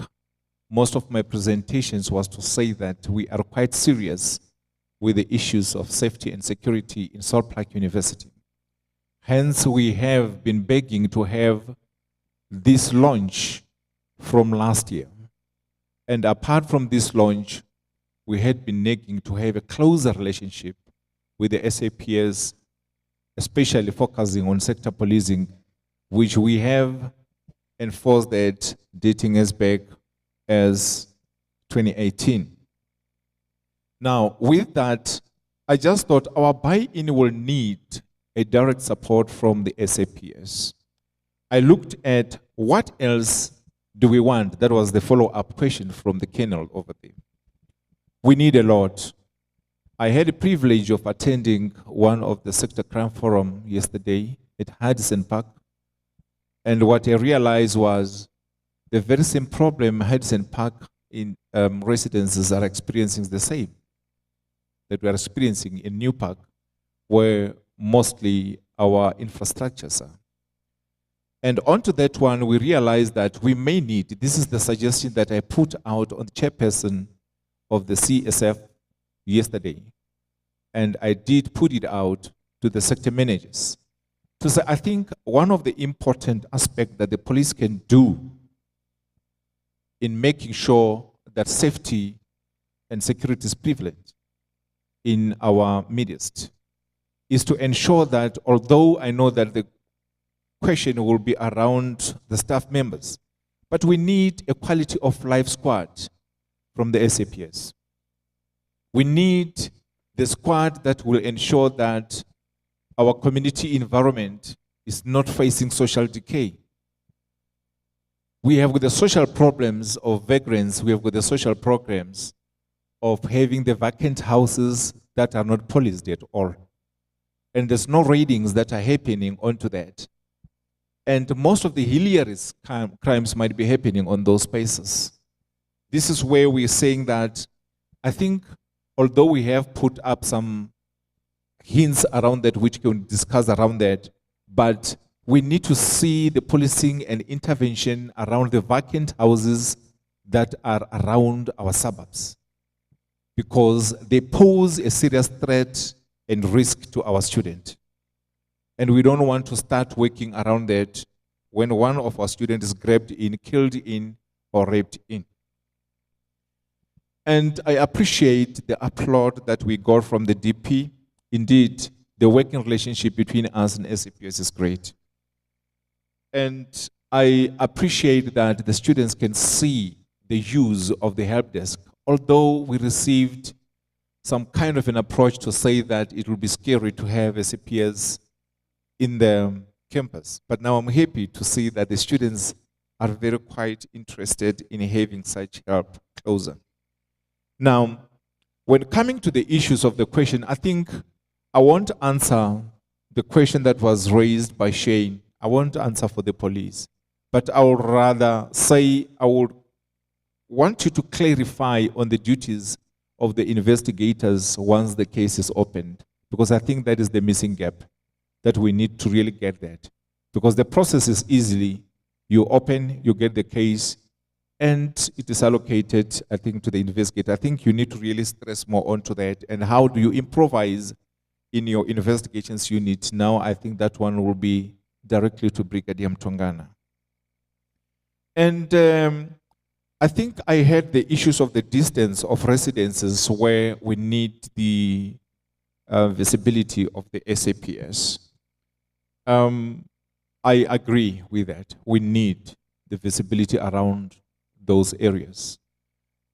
F: most of my presentations was to say that we are quite serious with the issues of safety and security in Solplac University. Hence, we have been begging to have this launch from last year. And apart from this launch, we had been nagging to have a closer relationship with the SAPS, especially focusing on sector policing, which we have enforced that dating us back as 2018. Now, with that, I just thought our buy-in will need a direct support from the SAPS. I looked at what else do we want? That was the follow-up question from the kennel over there. We need a lot. I had the privilege of attending one of the sector crime forum yesterday at Hudson Park. And what I realized was the very same problem Hudson Park in residences are experiencing the same that we are experiencing in New Park, where mostly our infrastructures are. And onto that one, we realized that we may need, this is the suggestion that I put out on the chairperson of the CSF yesterday. And I did put it out to the sector managers. To say, I think one of the important aspects that the police can do in making sure that safety and security is prevalent in our midst is to ensure that, although I know that the question will be around the staff members, but we need a quality of life squad from the SAPS. We need the squad that will ensure that our community environment is not facing social decay. We have with the social problems of vagrants, we have with the social programs of having the vacant houses that are not policed at all. And there's no ratings that are happening onto that. And most of the hilarious crimes might be happening on those spaces. This is where we're saying that I think, although we have put up some hints around that which can discuss around that, but we need to see the policing and intervention around the vacant houses that are around our suburbs, because they pose a serious threat and risk to our students. And we don't want to start working around that when one of our students is grabbed in, killed in, or raped in. And I appreciate the applaud that we got from the DP. Indeed, the working relationship between us and SAPS is great. And I appreciate that the students can see the use of the help desk, although we received some kind of an approach to say that it will be scary to have SAPS in the campus. But now I'm happy to see that the students are very quite interested in having such help closer. Now, when coming to the issues of the question, I think I won't answer the question that was raised by Shane. I won't answer for the police. But I would rather say I would want you to clarify on the duties of the investigators once the case is opened, because I think that is the missing gap, that we need to really get that. Because the process is easily, you open, you get the case, and it is allocated, I think, to the investigator. I think you need to really stress more onto that, and how do you improvise in your investigations unit. Now, I think that one will be directly to Brigadier Mtongana. And I think I had the issues of the distance of residences where we need the visibility of the SAPS. I agree with that. We need the visibility around those areas.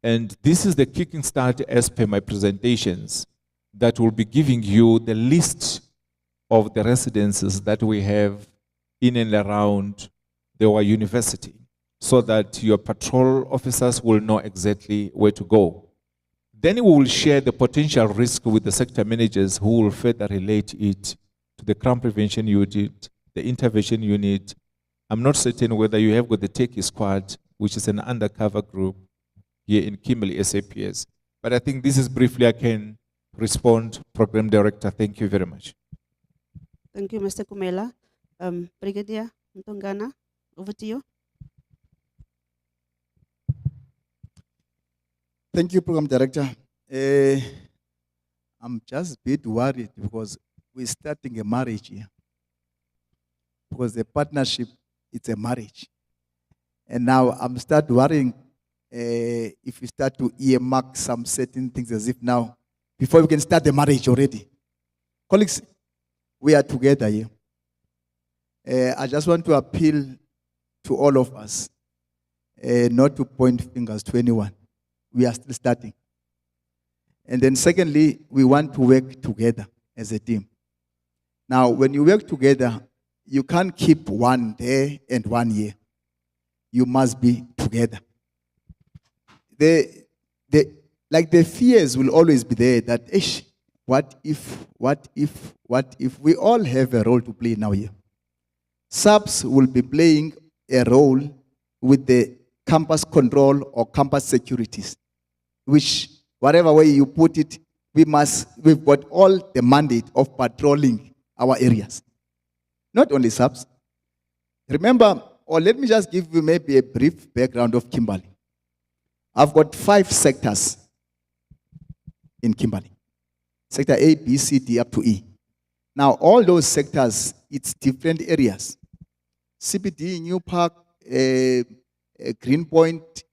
F: And this is the kicking start as per my presentations that will be giving you the list of the residences that we have in and around our university, so that your patrol officers will know exactly where to go. Then we will share the potential risk with the sector managers who will further relate it to the crime prevention unit, the intervention unit. I'm not certain whether you have got the Techie Squad, which is an undercover group here in Kimberley SAPS. But I think this is briefly I can respond, Program Director. Thank you very much.
A: Thank you, Mr. Kumela. Brigadier Mtongana, over to you.
H: Thank you, Program Director. I'm just a bit worried because we're starting a marriage here. Because the partnership, it's a marriage. And now I'm start worrying if we start to earmark some certain things as if now, before we can start the marriage already. Colleagues, we are together here. I just want to appeal to all of us, not to point fingers to anyone. We are still starting. And then secondly, we want to work together as a team. Now, when you work together, you can't keep one there and 1 year. You must be together. Like the fears will always be there that, what if we all have a role to play now here? SAPS will be playing a role with the campus control or campus securities, which whatever way you put it, we've got all the mandate of patrolling our areas. Not only SAPS. Remember, or let me just give you maybe a brief background of Kimberley. I've got 5 sectors in Kimberley. Sector A, B, C, D, up to E. Now, all those sectors, it's different areas. CBD, New Park, Greenpoint,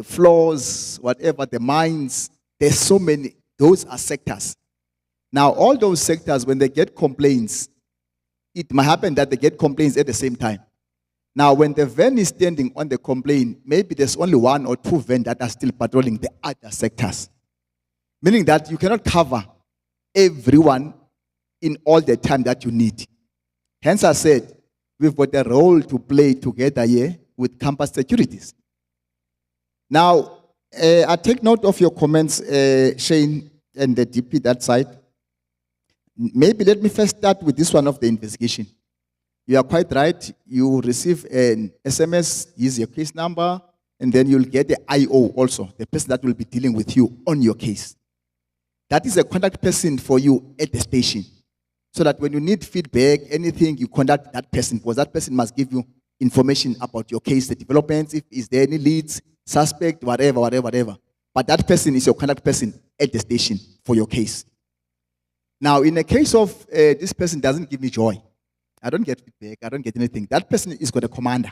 H: floors, whatever, the mines, there's so many. Those are sectors. Now, all those sectors, when they get complaints, it might happen that they get complaints at the same time. Now, when the van is standing on the complaint, maybe there's only 1 or 2 vans that are still patrolling the other sectors. Meaning that you cannot cover everyone in all the time that you need. Hence, I said, we've got a role to play together here with campus securities. Now, I take note of your comments, Shane, and the DP that side. Maybe let me first start with this one of the investigation. You are quite right. You receive an SMS, use your case number, and then you'll get the IO also, the person that will be dealing with you on your case. That is a contact person for you at the station. So that when you need feedback, anything, you contact that person, because that person must give you information about your case, the developments, if is there any leads, suspect, whatever. But that person is your contact person at the station for your case. Now, in the case of this person doesn't give me joy, I don't get feedback, I don't get anything. That person is got a commander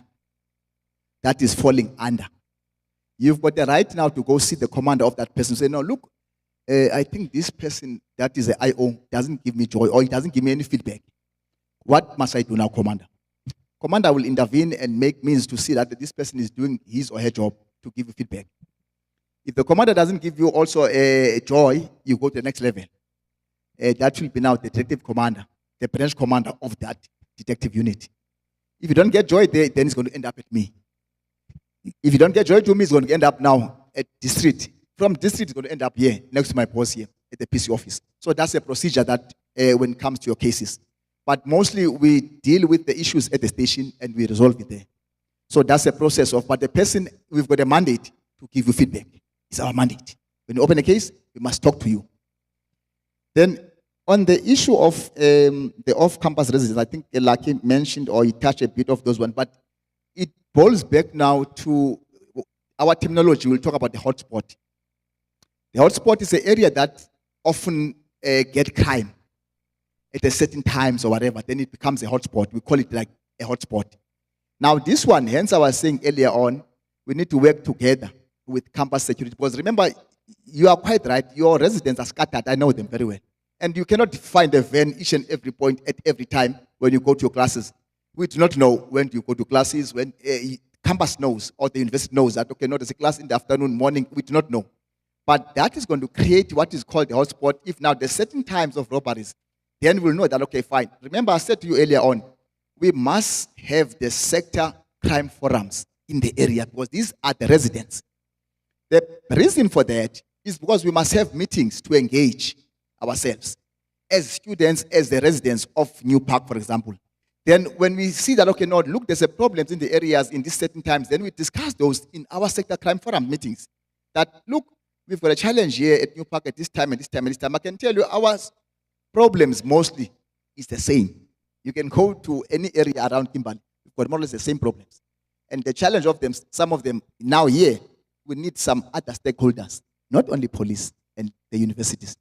H: that is falling under. You've got the right now to go see the commander of that person. Say, no, look, I think this person that is the IO doesn't give me joy or he doesn't give me any feedback. What must I do now, commander? Commander will intervene and make means to see that this person is doing his or her job to give you feedback. If the commander doesn't give you also a joy, you go to the next level. That will be now the detective commander, the branch commander of that detective unit. If you don't get joy there, then it's going to end up at me. If you don't get joy to me, it's going to end up now at district. From district, it's going to end up here, next to my boss here, at the PC office. So that's a procedure that when it comes to your cases. But mostly we deal with the issues at the station and we resolve it there. So that's a process of, but the person, we've got a mandate to give you feedback. It's our mandate. When you open a case, we must talk to you. Then on the issue of the off-campus residents, I think Lucky mentioned or he touched a bit of those ones, but it boils back now to our terminology. We'll talk about the hotspot. The hotspot is an area that often get crime at a certain times or whatever. Then it becomes a hotspot. We call it like a hotspot. Now this one, hence I was saying earlier on, we need to work together with campus security. Because remember, you are quite right. Your residents are scattered. I know them very well. And you cannot find a van each and every point at every time when you go to your classes. We do not know when you go to classes, when campus knows or the university knows that, okay, no, there's a class in the afternoon, morning. We do not know. But that is going to create what is called the hotspot. If now there's certain times of robberies, then we'll know that, okay, fine. Remember, I said to you earlier on, we must have the sector crime forums in the area because these are the residents. The reason for that is because we must have meetings to engage ourselves as students, as the residents of New Park, for example. Then when we see that, okay, no, look, there's a problem in the areas in these certain times, then we discuss those in our sector crime forum meetings. That, look, we've got a challenge here at New Park at this time and this time and this time. I can tell you our problems mostly is the same. You can go to any area around Kimberley, we've got more or less the same problems. And the challenge of them, some of them now here, we need some other stakeholders, not only police and the universities.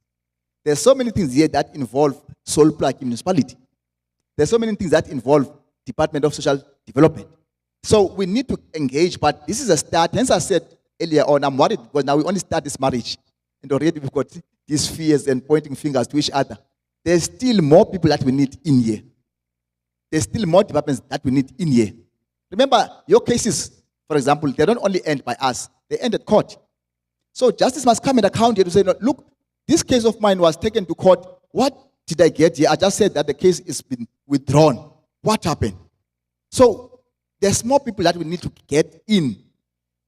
H: There's so many things here that involve Sol Plaatje municipality. There's so many things that involve Department of Social Development. So we need to engage, but this is a start. Hence I said earlier on, I'm worried because now we only start this marriage. And already we've got these fears and pointing fingers to each other. There's still more people that we need in here. There's still more departments that we need in here. Remember, your cases, for example, they don't only end by us. They end at court. So justice must come and account here to say, look, this case of mine was taken to court. What did I get here? I just said that the case has been withdrawn. What happened? So there's more people that we need to get in.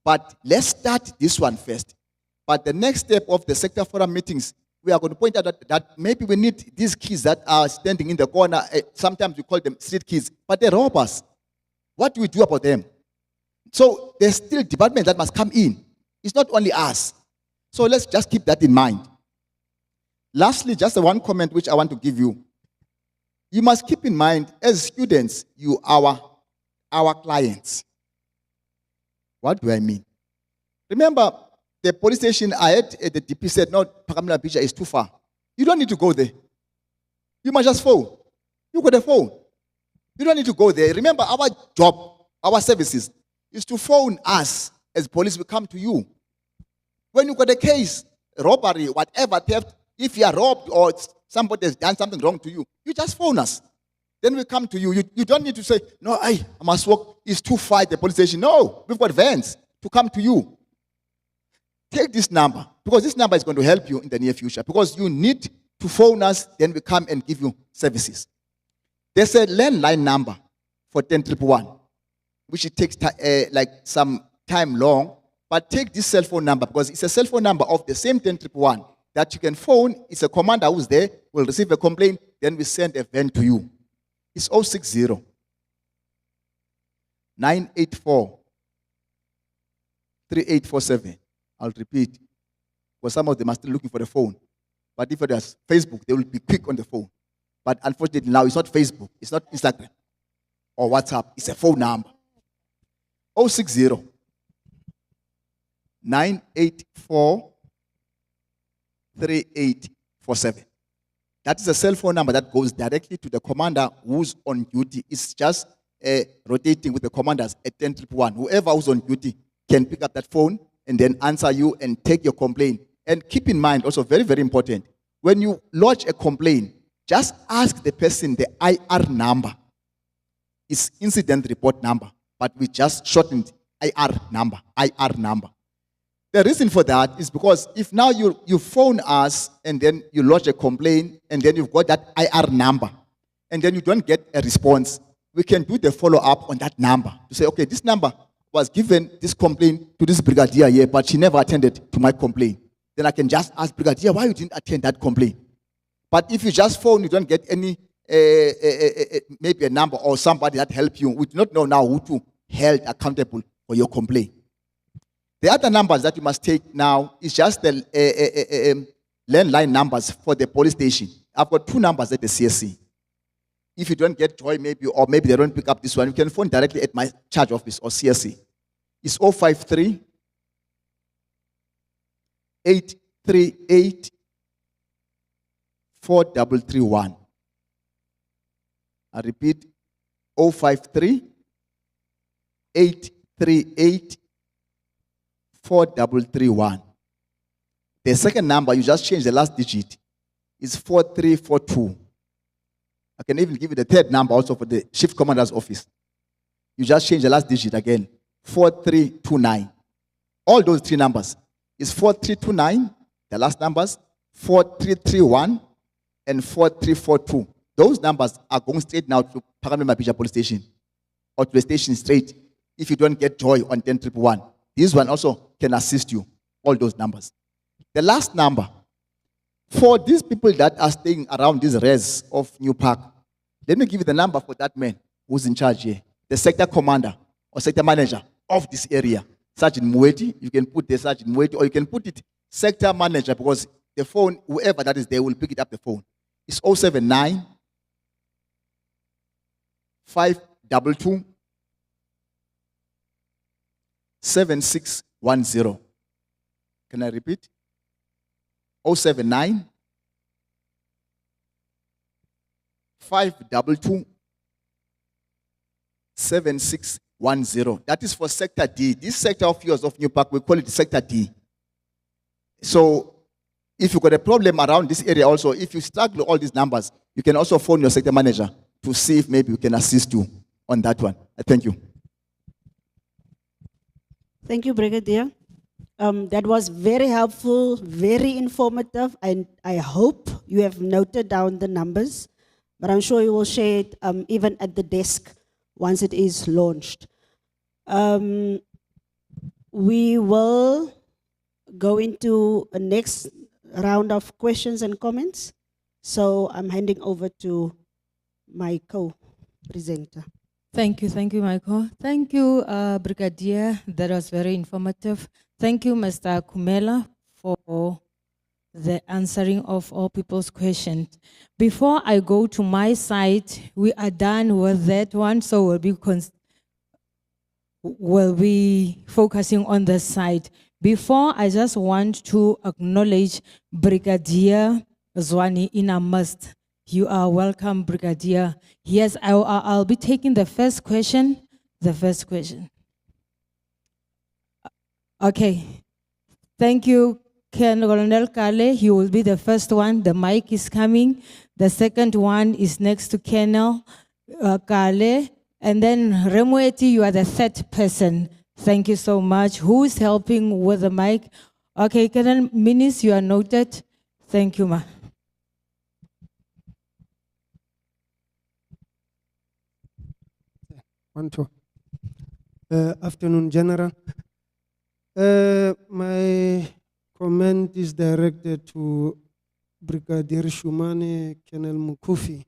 H: But let's start this one first. But the next step of the sector forum meetings, we are going to point out that maybe we need these kids that are standing in the corner. Sometimes we call them street kids, but they're robbers. What do we do about them? So there's still departments that must come in. It's not only us. So let's just keep that in mind. Lastly, just one comment which I want to give you. You must keep in mind, as students, you are our clients. What do I mean? Remember, the police station I had at the DP said, no, Pakamila Beach is too far. You don't need to go there. You must just phone. You got a phone. You don't need to go there. Remember, our job, our services, is to phone us as police will come to you. When you got a case, robbery, whatever, theft, if you are robbed or somebody has done something wrong to you, you just phone us. Then we come to you. You don't need to say, no, I must walk. It's too far at the police station. No, we've got vans to come to you. Take this number, because this number is going to help you in the near future, because you need to phone us, then we come and give you services. There's a landline number for 10111, which it takes like some time long, but take this cell phone number, because it's a cell phone number of the same 10111 that you can phone. It's a commander who's there, will receive a complaint, then we send a van to you. It's 060 984 3847. I'll repeat, because some of them are still looking for the phone. But if there's Facebook, they will be quick on the phone. But unfortunately now it's not Facebook, it's not Instagram or WhatsApp, it's a phone number. 060 984 3847. That is a cell phone number that goes directly to the commander who's on duty. It's just rotating with the commanders at 10-1. Whoever who's on duty can pick up that phone and then answer you and take your complaint. And keep in mind, also very, very important, when you lodge a complaint, just ask the person the IR number. It's incident report number, but we just shortened IR number, IR number. The reason for that is because if now you phone us and then you lodge a complaint and then you've got that IR number and then you don't get a response, we can do the follow-up on that number to say, okay, this number was given this complaint to this brigadier here, but she never attended to my complaint. Then I can just ask brigadier, why you didn't attend that complaint? But if you just phone, you don't get any, maybe a number or somebody that help you. We do not know now who to held accountable for your complaint. The other numbers that you must take now is just the landline numbers for the police station. I've got 2 numbers at the CSC. If you don't get joy, maybe, or maybe they don't pick up this one, you can phone directly at my charge office or CSC. It's 053 838 4331. I repeat, 053 838 4331. The second number, you just change the last digit, is 4342. I can even give you the third number also for the shift commander's office. You just change the last digit again, 4329. All those 3 numbers is 4329, the last numbers, 4331, and 4342. Those numbers are going straight now to Paramema Police Station or to the station straight if you don't get joy on 10-111. This one also can assist you, all those numbers. The last number, for these people that are staying around this res of New Park, let me give you the number for that man who's in charge here, the sector commander or sector manager of this area. Sergeant Mueti, you can put the Sergeant Mueti, or you can put it sector manager, because the phone, whoever that is there will pick it up the phone. It's 079 522 7610. Can I repeat? 079 522 7610. That is for sector D. This sector of yours of New Park, we call it sector D. So if you've got a problem around this area also, if you struggle with all these numbers, you can also phone your sector manager to see if maybe we can assist you on that one. Thank you.
A: Thank you, Brigadier. That was very helpful, very informative, and I hope you have noted down the numbers, but I'm sure you will share it even at the desk once it is launched. We will go into a next round of questions and comments. So I'm handing over to my co-presenter.
B: Thank you, Michael. Thank you, Brigadier. That was very informative. Thank you, Mr. Kumela, for the answering of all people's questions. Before I go to my side, we are done with that one, so we'll be focusing on the side. Before, I just want to acknowledge Brigadier Zwani in a must. You are welcome, Brigadier. Yes, I'll be taking the first question. Okay. Thank you, Colonel Kale. You will be the first one. The mic is coming. The second one is next to Colonel Kale. And then Remueti, you are the third person. Thank you so much. Who is helping with the mic? Okay, Colonel Minis, you are noted. Thank you, ma.
L: Afternoon, General. My comment is directed to Brigadier Shumane Colonel Mukufi.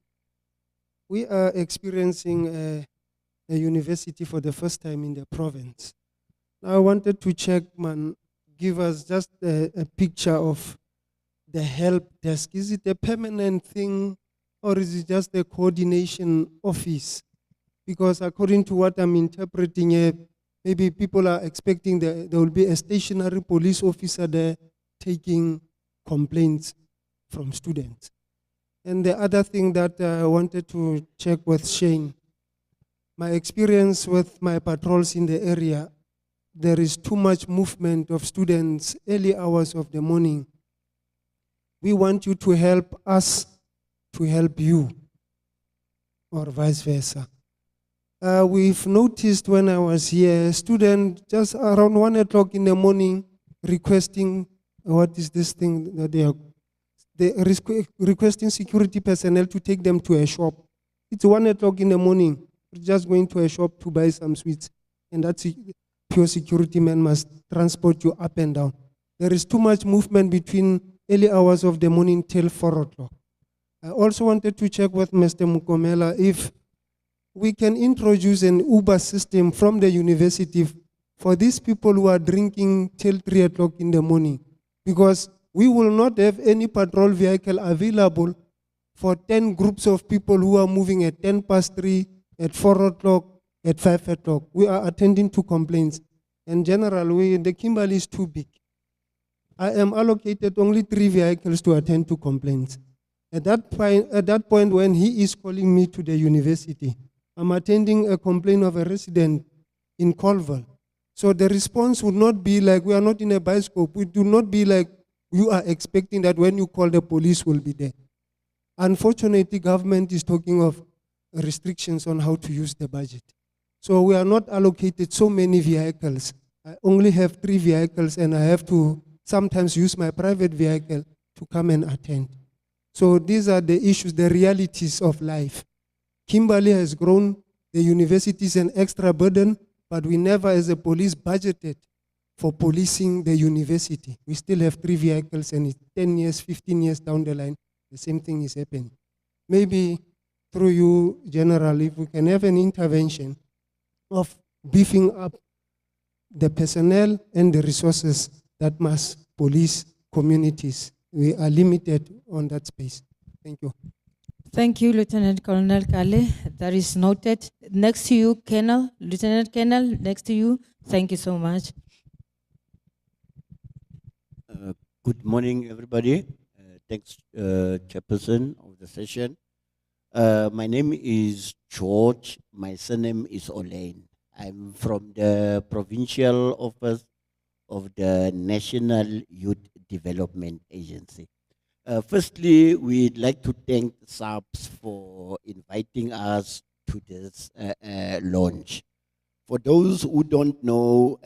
L: We are experiencing a university for the first time in the province. Now I wanted to check, give us just a picture of the help desk. Is it a permanent thing or is it just a coordination office? Because according to what I'm interpreting here, maybe people are expecting that there will be a stationary police officer there taking complaints from students. And the other thing that I wanted to check with Shane, my experience with my patrols in the area, there is too much movement of students early hours of the morning. We want you to help us to help you, or vice versa. We've noticed when I was here, a student just around 1 o'clock in the morning requesting, what is this thing that they are requesting security personnel to take them to a shop. It's 1 o'clock in the morning. We're just going to a shop to buy some sweets. And that's pure security man must transport you up and down. There is too much movement between early hours of the morning till 4 o'clock. I also wanted to check with Mr. Mukomela if we can introduce an Uber system from the university for these people who are drinking till 3 o'clock in the morning. Because we will not have any patrol vehicle available for 10 groups of people who are moving at 3, at 4 o'clock, at 5 o'clock. We are attending to complaints. In general, the Kimberley is too big. I am allocated only 3 vehicles to attend to complaints. At that point when he is calling me to the university, I'm attending a complaint of a resident in Colville. So the response would not be like, we are not in a bioscope. We do not be like, you are expecting that when you call the police will be there. Unfortunately, government is talking of restrictions on how to use the budget. So we are not allocated so many vehicles. I only have 3 vehicles and I have to sometimes use my private vehicle to come and attend. So these are the issues, the realities of life. Kimberley has grown, the university is an extra burden, but we never as a police budgeted for policing the university. We still have 3 vehicles and it's 10 years, 15 years down the line, the same thing is happening. Maybe through you, General, if we can have an intervention of beefing up the personnel and the resources that must police communities. We are limited on that space. Thank you.
B: Thank you, Lieutenant Colonel Kale. That is noted. Next to you, Colonel, Lieutenant Colonel, next to you. Thank you so much.
M: Good morning, everybody. Thanks, Chairperson of the session. My name is George. My surname is Olaine. I'm from the Provincial Office of the National Youth Development Agency. Firstly, we'd like to thank SAPS for inviting us to this launch. For those who don't know,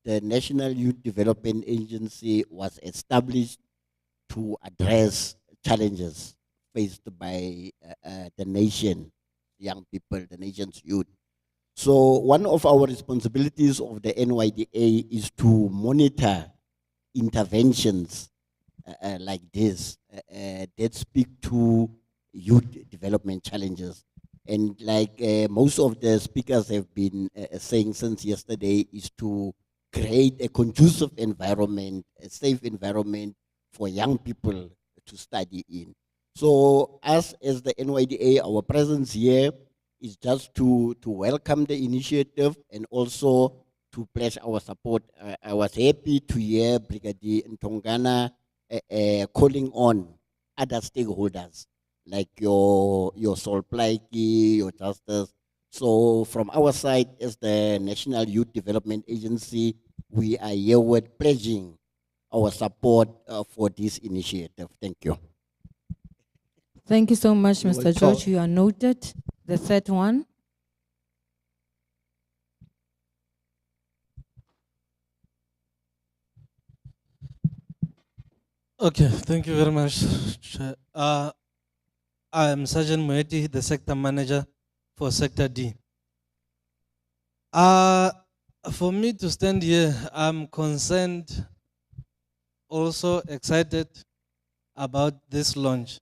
M: the National Youth Development Agency was established to address challenges faced by the nation, young people, the nation's youth. So one of our responsibilities of the NYDA is to monitor interventions like this that speak to youth development challenges. And like most of the speakers have been saying since yesterday, is to create a conducive environment, a safe environment for young people to study in. So us as the NYDA, our presence here is just to welcome the initiative and also to pledge our support. I was happy to hear Brigadier Ntongana calling on other stakeholders like your Solplaiki, your Justice. So from our side as the National Youth Development Agency, we are herewith pledging our support for this initiative. Thank you.
B: Thank you so much,
M: You're
B: Mr.
M: welcome.
B: George. You are noted. The third one.
N: Okay, thank you very much, Chair. I am Sergeant Moeti, the Sector Manager for Sector D. For me to stand here, I'm concerned, also excited about this launch.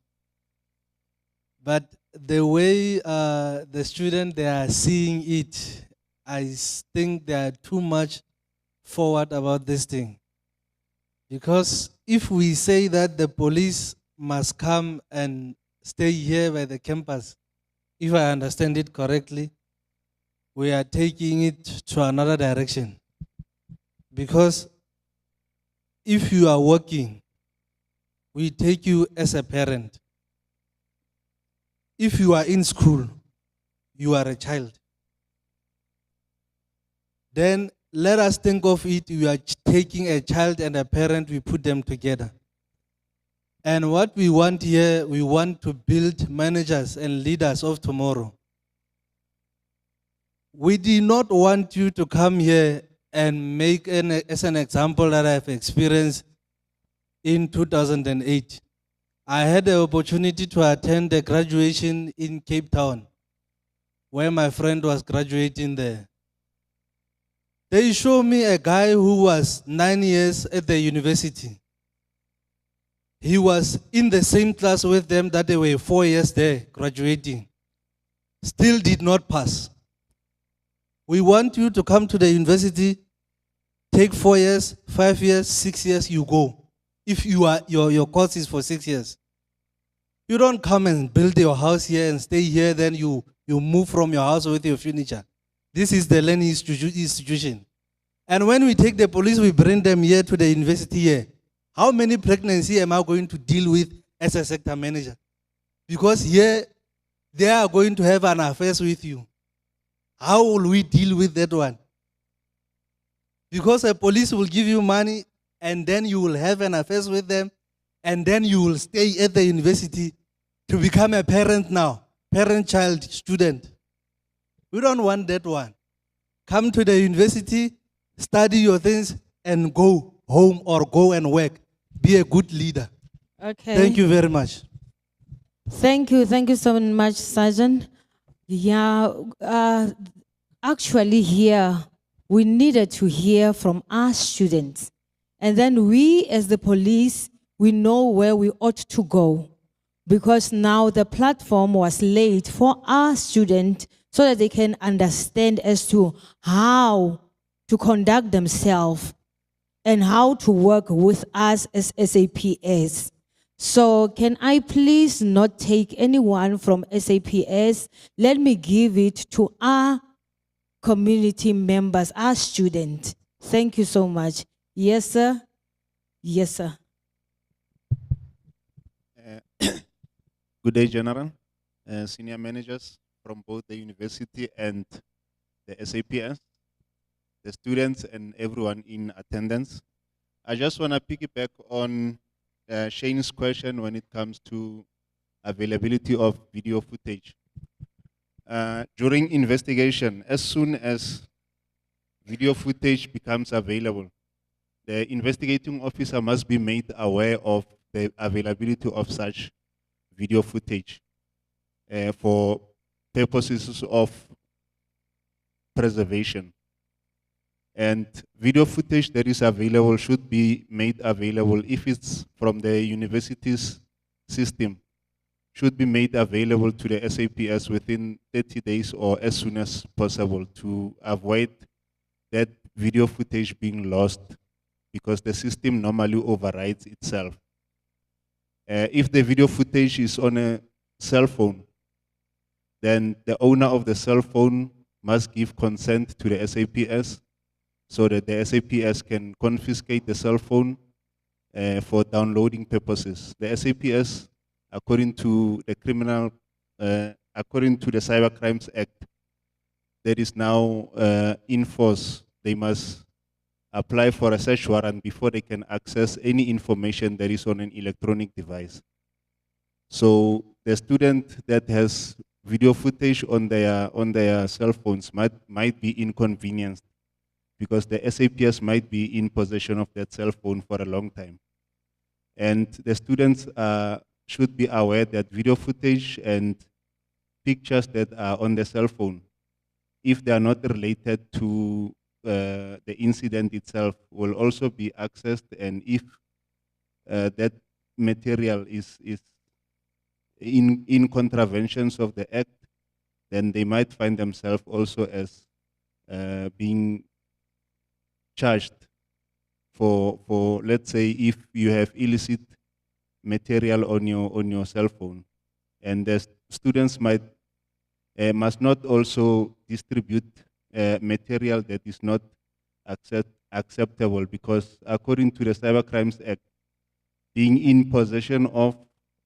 N: But the way the students, they are seeing it, I think they are too much forward about this thing. Because if we say that the police must come and stay here by the campus, if I understand it correctly, we are taking it to another direction. Because if you are working, we take you as a parent. if you are in school, you are a child. Then let us think of it, we are taking a child and a parent, we put them together. And what we want here, we want to build managers and leaders of tomorrow. We do not want you to come here and make as an example that I've experienced in 2008. I had the opportunity to attend the graduation in Cape Town, where my friend was graduating there. They showed me a guy who was 9 years at the university. He was in the same class with them that they were 4 years there graduating. Still did not pass. We want you to come to the university, take 4 years, 5 years, 6 years, you go. If you are, your course is for 6 years. You don't come and build your house here and stay here, then you move from your house with your furniture. This is the learning institution. And when we take the police, we bring them here to the university here. How many pregnancies am I going to deal with as a sector manager? Because here, they are going to have an affair with you. How will we deal with that one? Because a police will give you money, and then you will have an affair with them, and then you will stay at the university to become a parent now, parent, child, student. We don't want that one. Come to the university, study your things, and go home or go and work. Be a good leader.
B: Okay.
N: Thank you very much.
B: Thank you so much, Sergeant. Yeah, actually here, we needed to hear from our students. And then we, as the police, we know where we ought to go. Because now the platform was laid for our students so that they can understand as to how to conduct themselves and how to work with us as SAPS. So can I please not take anyone from SAPS? Let me give it to our community members, our students. Thank you so much. Yes, sir. Yes, sir.
O: Good day, General, senior managers from both the university and the SAPS, the students and everyone in attendance. I just want to piggyback on Shane's question when it comes to availability of video footage. During investigation, as soon as video footage becomes available, the investigating officer must be made aware of the availability of such video footage for purposes of preservation. And video footage that is available should be made available if it's from the university's system, should be made available to the SAPS within 30 days or as soon as possible to avoid that video footage being lost because the system normally overrides itself. If the video footage is on a cell phone, then the owner of the cell phone must give consent to the SAPS so that the SAPS can confiscate the cell phone for downloading purposes. The SAPS, according to the according to the Cyber Crimes Act, that is now in force, they must apply for a search warrant before they can access any information that is on an electronic device. So the student that has video footage on their cell phones might be inconvenienced because the SAPS might be in possession of that cell phone for a long time. And the students should be aware that video footage and pictures that are on the cell phone, if they are not related to the incident itself, will also be accessed, and if that material is in contraventions of the act, then they might find themselves also as being charged for let's say if you have illicit material on your cell phone, and the students must not also distribute material that is not acceptable, because according to the Cyber Crimes Act, being in possession of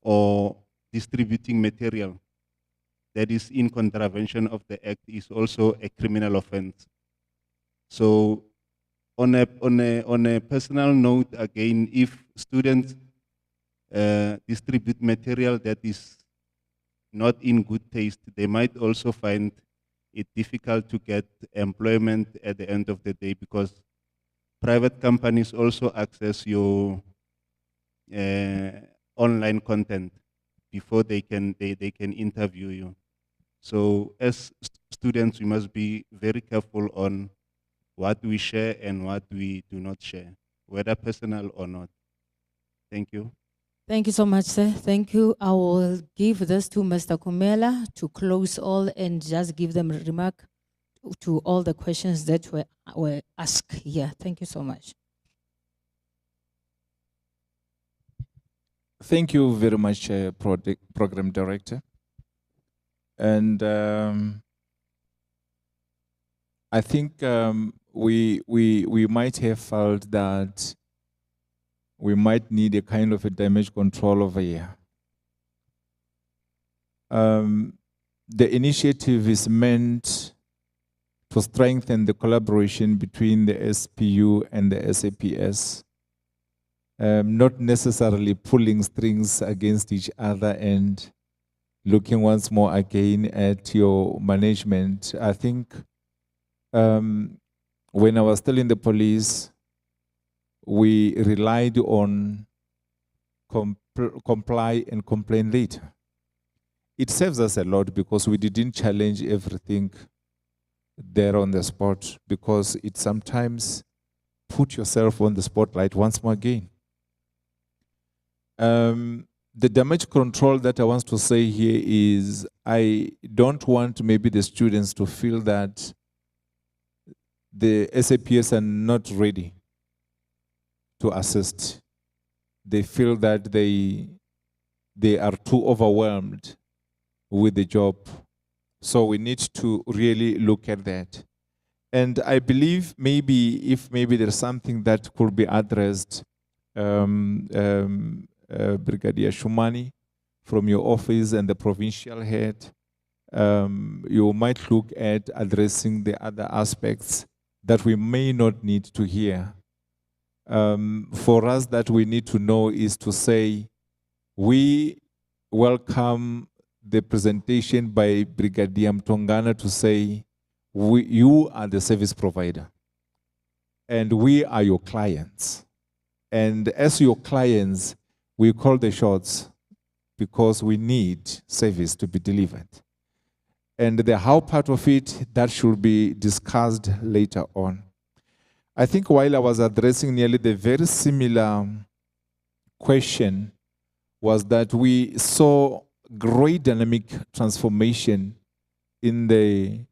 O: or distributing material that is in contravention of the act is also a criminal offense. So on a personal note, again, if students distribute material that is not in good taste, they might also find it difficult to get employment at the end of the day, because private companies also access your online content before they can interview you. So as students, we must be very careful on what we share and what we do not share, whether personal or not. Thank you.
B: Thank you so much, sir. Thank you. I will give this to Mr. Kumela to close all and just give them a remark to all the questions that were asked here. Thank you so much.
F: Thank you very much, Program Director. And I think we might have felt that we might need a kind of a damage control over here. The initiative is meant to strengthen the collaboration between the SPU and the SAPS, not necessarily pulling strings against each other and looking once more again at your management. I think when I was still in the police, we relied on comply and complain later. It saves us a lot because we didn't challenge everything there on the spot, because it sometimes put yourself on the spotlight once more again. The damage control that I want to say here is I don't want maybe the students to feel that the SAPS are not ready to assist. They feel that they are too overwhelmed with the job. So we need to really look at that. And I believe if there's something that could be addressed, Brigadier Shumani, from your office and the provincial head, you might look at addressing the other aspects that we may not need to hear. For us, that we need to know is to say, we welcome the presentation by Brigadier Mtongana to say, you are the service provider, and we are your clients. And as your clients, we call the shots because we need service to be delivered. And the how part of it, that should be discussed later on. I think while I was addressing nearly the very similar question was that we saw great dynamic transformation in the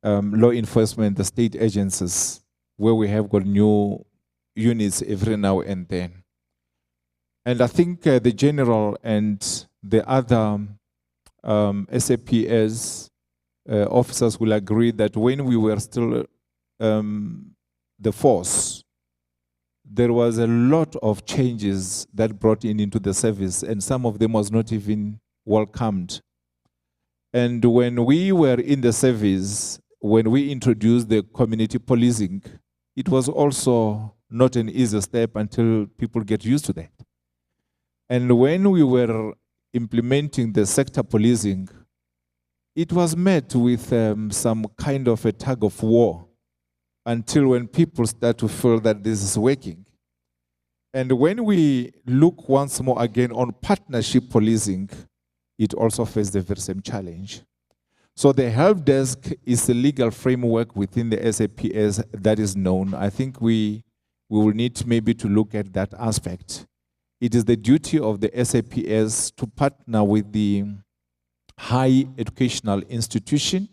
F: law enforcement, the state agencies, where we have got new units every now and then. And I think the general and the other SAPS officers will agree that when we were still the force, there was a lot of changes that brought into the service, and some of them was not even welcomed. And when we were in the service, when we introduced the community policing, it was also not an easy step until people get used to that. And when we were implementing the sector policing, it was met with some kind of a tug of war until when people start to feel that this is working. And when we look once more again on partnership policing, it also faces the very same challenge. So the help desk is a legal framework within the SAPS that is known. I think we will need maybe to look at that aspect. It is the duty of the SAPS to partner with the high educational institution.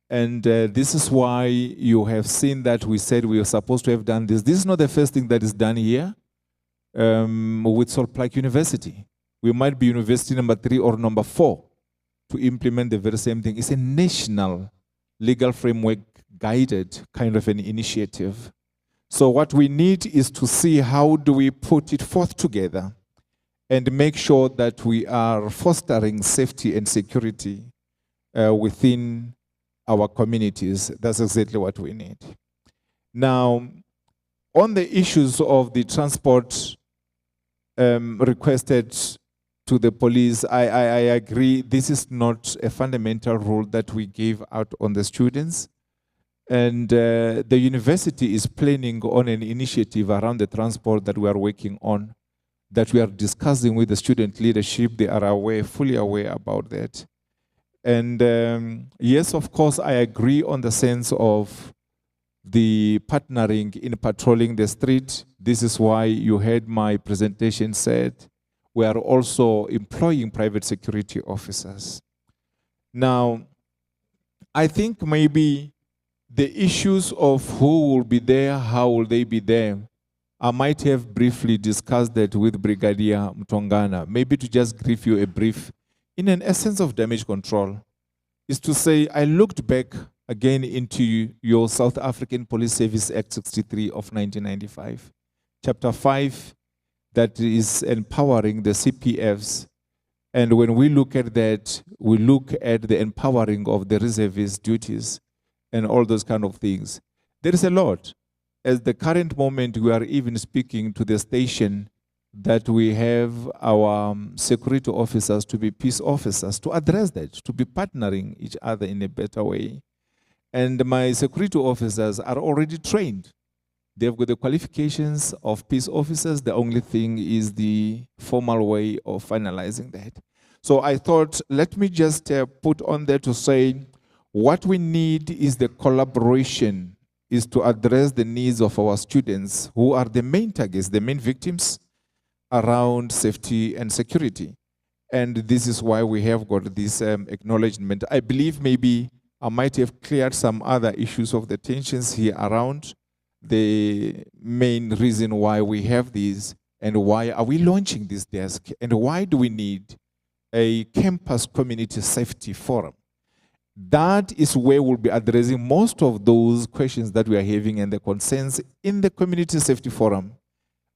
F: And this is why you have seen that we said we were supposed to have done this. This is not the first thing that is done here with Salt Lake University. We might be university number 3 or number 4 to implement the very same thing. It's a national legal framework guided kind of an initiative. So what we need is to see how do we put it forth together and make sure that we are fostering safety and security within our communities. That's exactly what we need. Now, on the issues of the transport requested to the police, I agree this is not a fundamental rule that we gave out on the students. And the university is planning on an initiative around the transport that we are working on, that we are discussing with the student leadership. They are aware, fully aware about that. And yes, of course, I agree on the sense of the partnering in patrolling the street. This is why you heard my presentation said we are also employing private security officers. Now, I think maybe the issues of who will be there, how will they be there, I might have briefly discussed that with Brigadier Mtongana. Maybe to just give you a brief, in an essence of damage control, is to say I looked back again into your South African Police Service Act 63 of 1995, Chapter 5, that is empowering the CPFs. And when we look at that, we look at the empowering of the reservist duties and all those kind of things. There is a lot. At the current moment, we are even speaking to the station that we have our security officers to be peace officers, to address that, to be partnering each other in a better way. And my security officers are already trained. They've got the qualifications of peace officers. The only thing is the formal way of finalizing that. So I thought, let me just put on there to say, what we need is the collaboration, is to address the needs of our students who are the main targets, the main victims around safety and security. And this is why we have got this acknowledgement. I believe maybe I might have cleared some other issues of the tensions here around the main reason why we have these and why are we launching this desk and why do we need a campus community safety forum. That is where we'll be addressing most of those questions that we are having and the concerns in the community safety forum.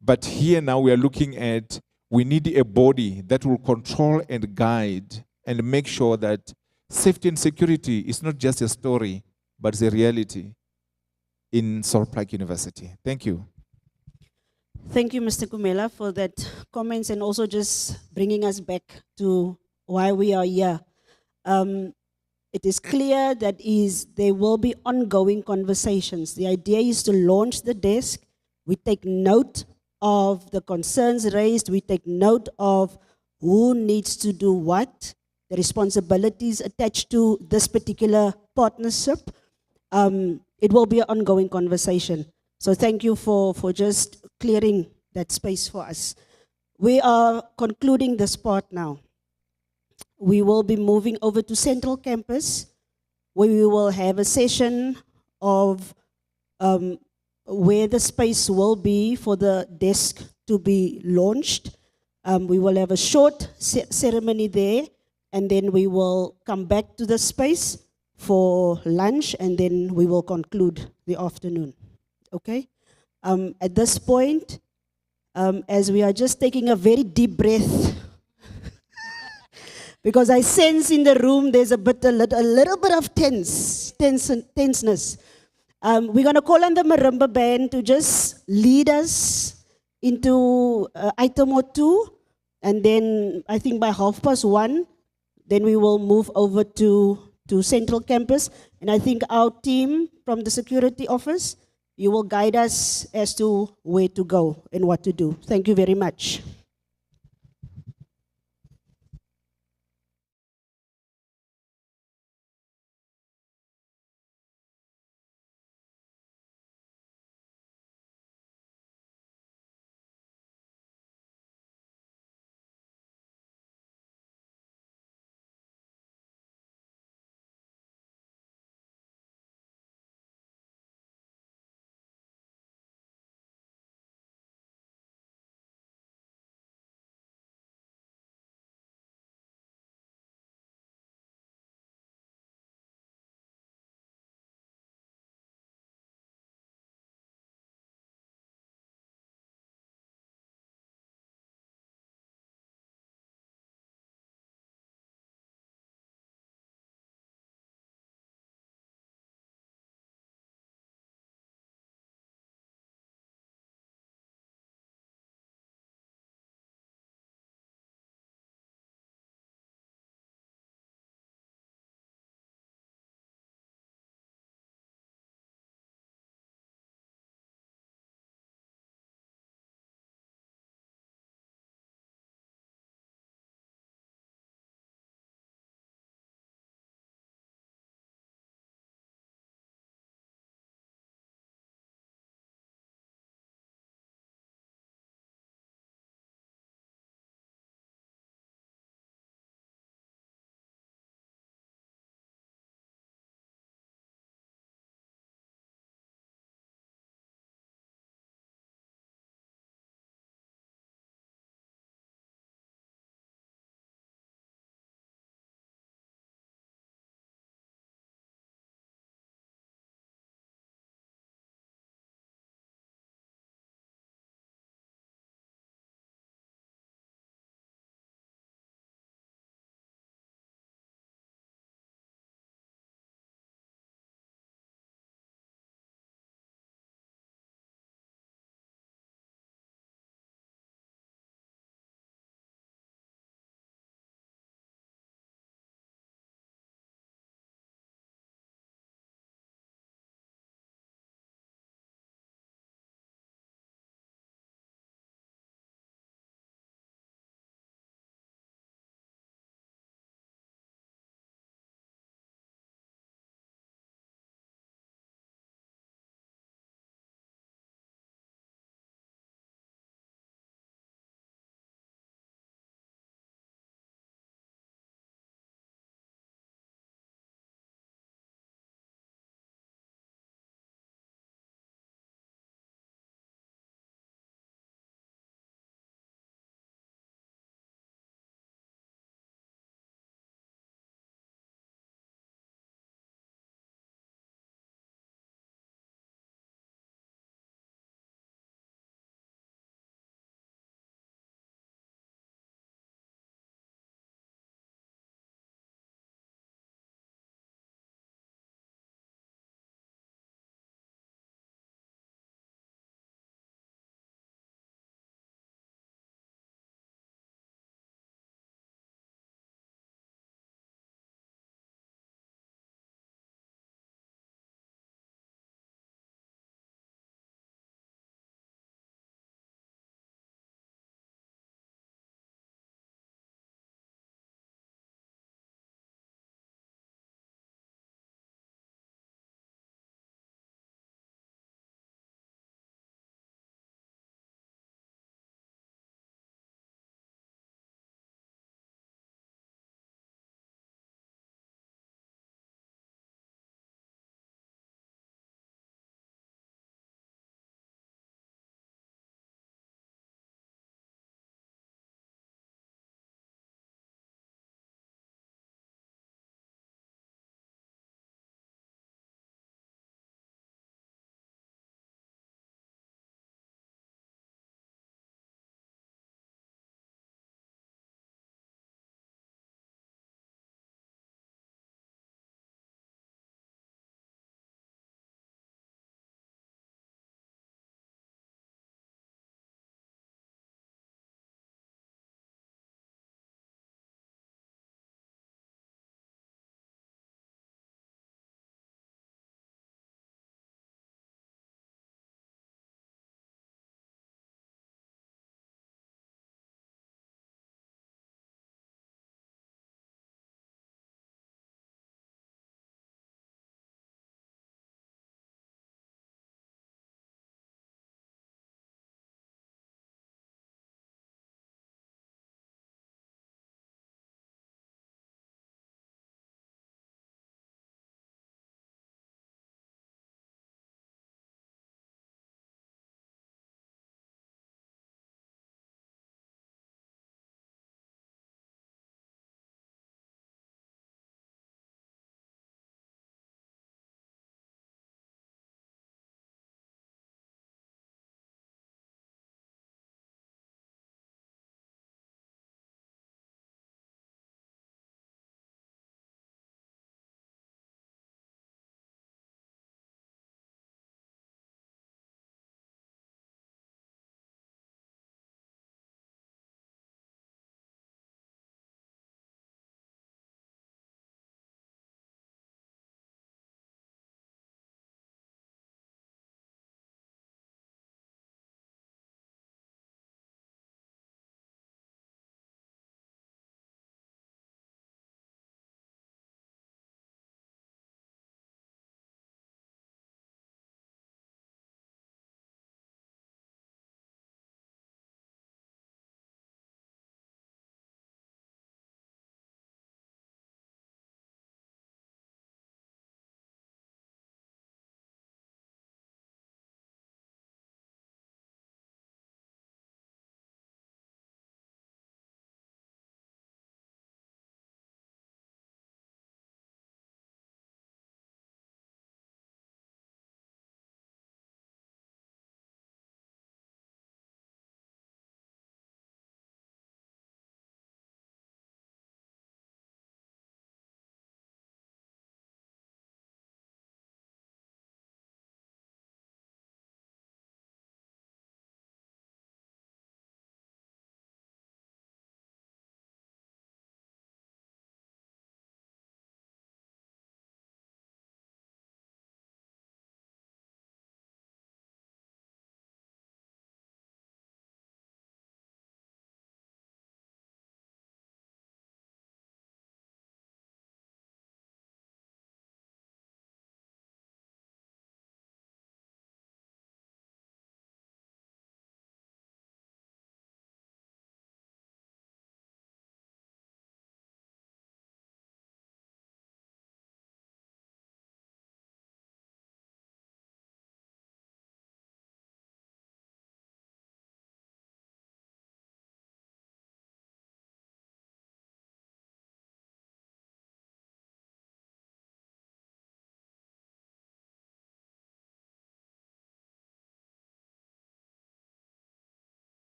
F: But here now we are looking at, we need a body that will control and guide and make sure that safety and security is not just a story, but it's a reality in Salt Lake University. Thank you.
A: Thank you, Mr. Kumela, for that comments and also just bringing us back to why we are here. It is clear that there will be ongoing conversations. The idea is to launch the desk. We take note of the concerns raised. We take note of who needs to do what, the responsibilities attached to this particular partnership. It will be an ongoing conversation. So thank you for just clearing that space for us. We are concluding this part now. We will be moving over to Central Campus, where we will have a session of where the space will be for the desk to be launched. We will have a short ceremony there, and then we will come back to the space for lunch, and then we will conclude the afternoon. Okay? At this point, as we are just taking a very deep breath, because I sense in the room there's a little bit of tenseness. We're going to call on the marimba band to just lead us into item or two, and then I think by 1:30, then we will move over to Central Campus, and I think our team from the security office, you will guide us as to where to go and what to do. Thank you very much.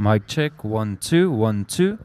P: Mic check, 1 2 1 2.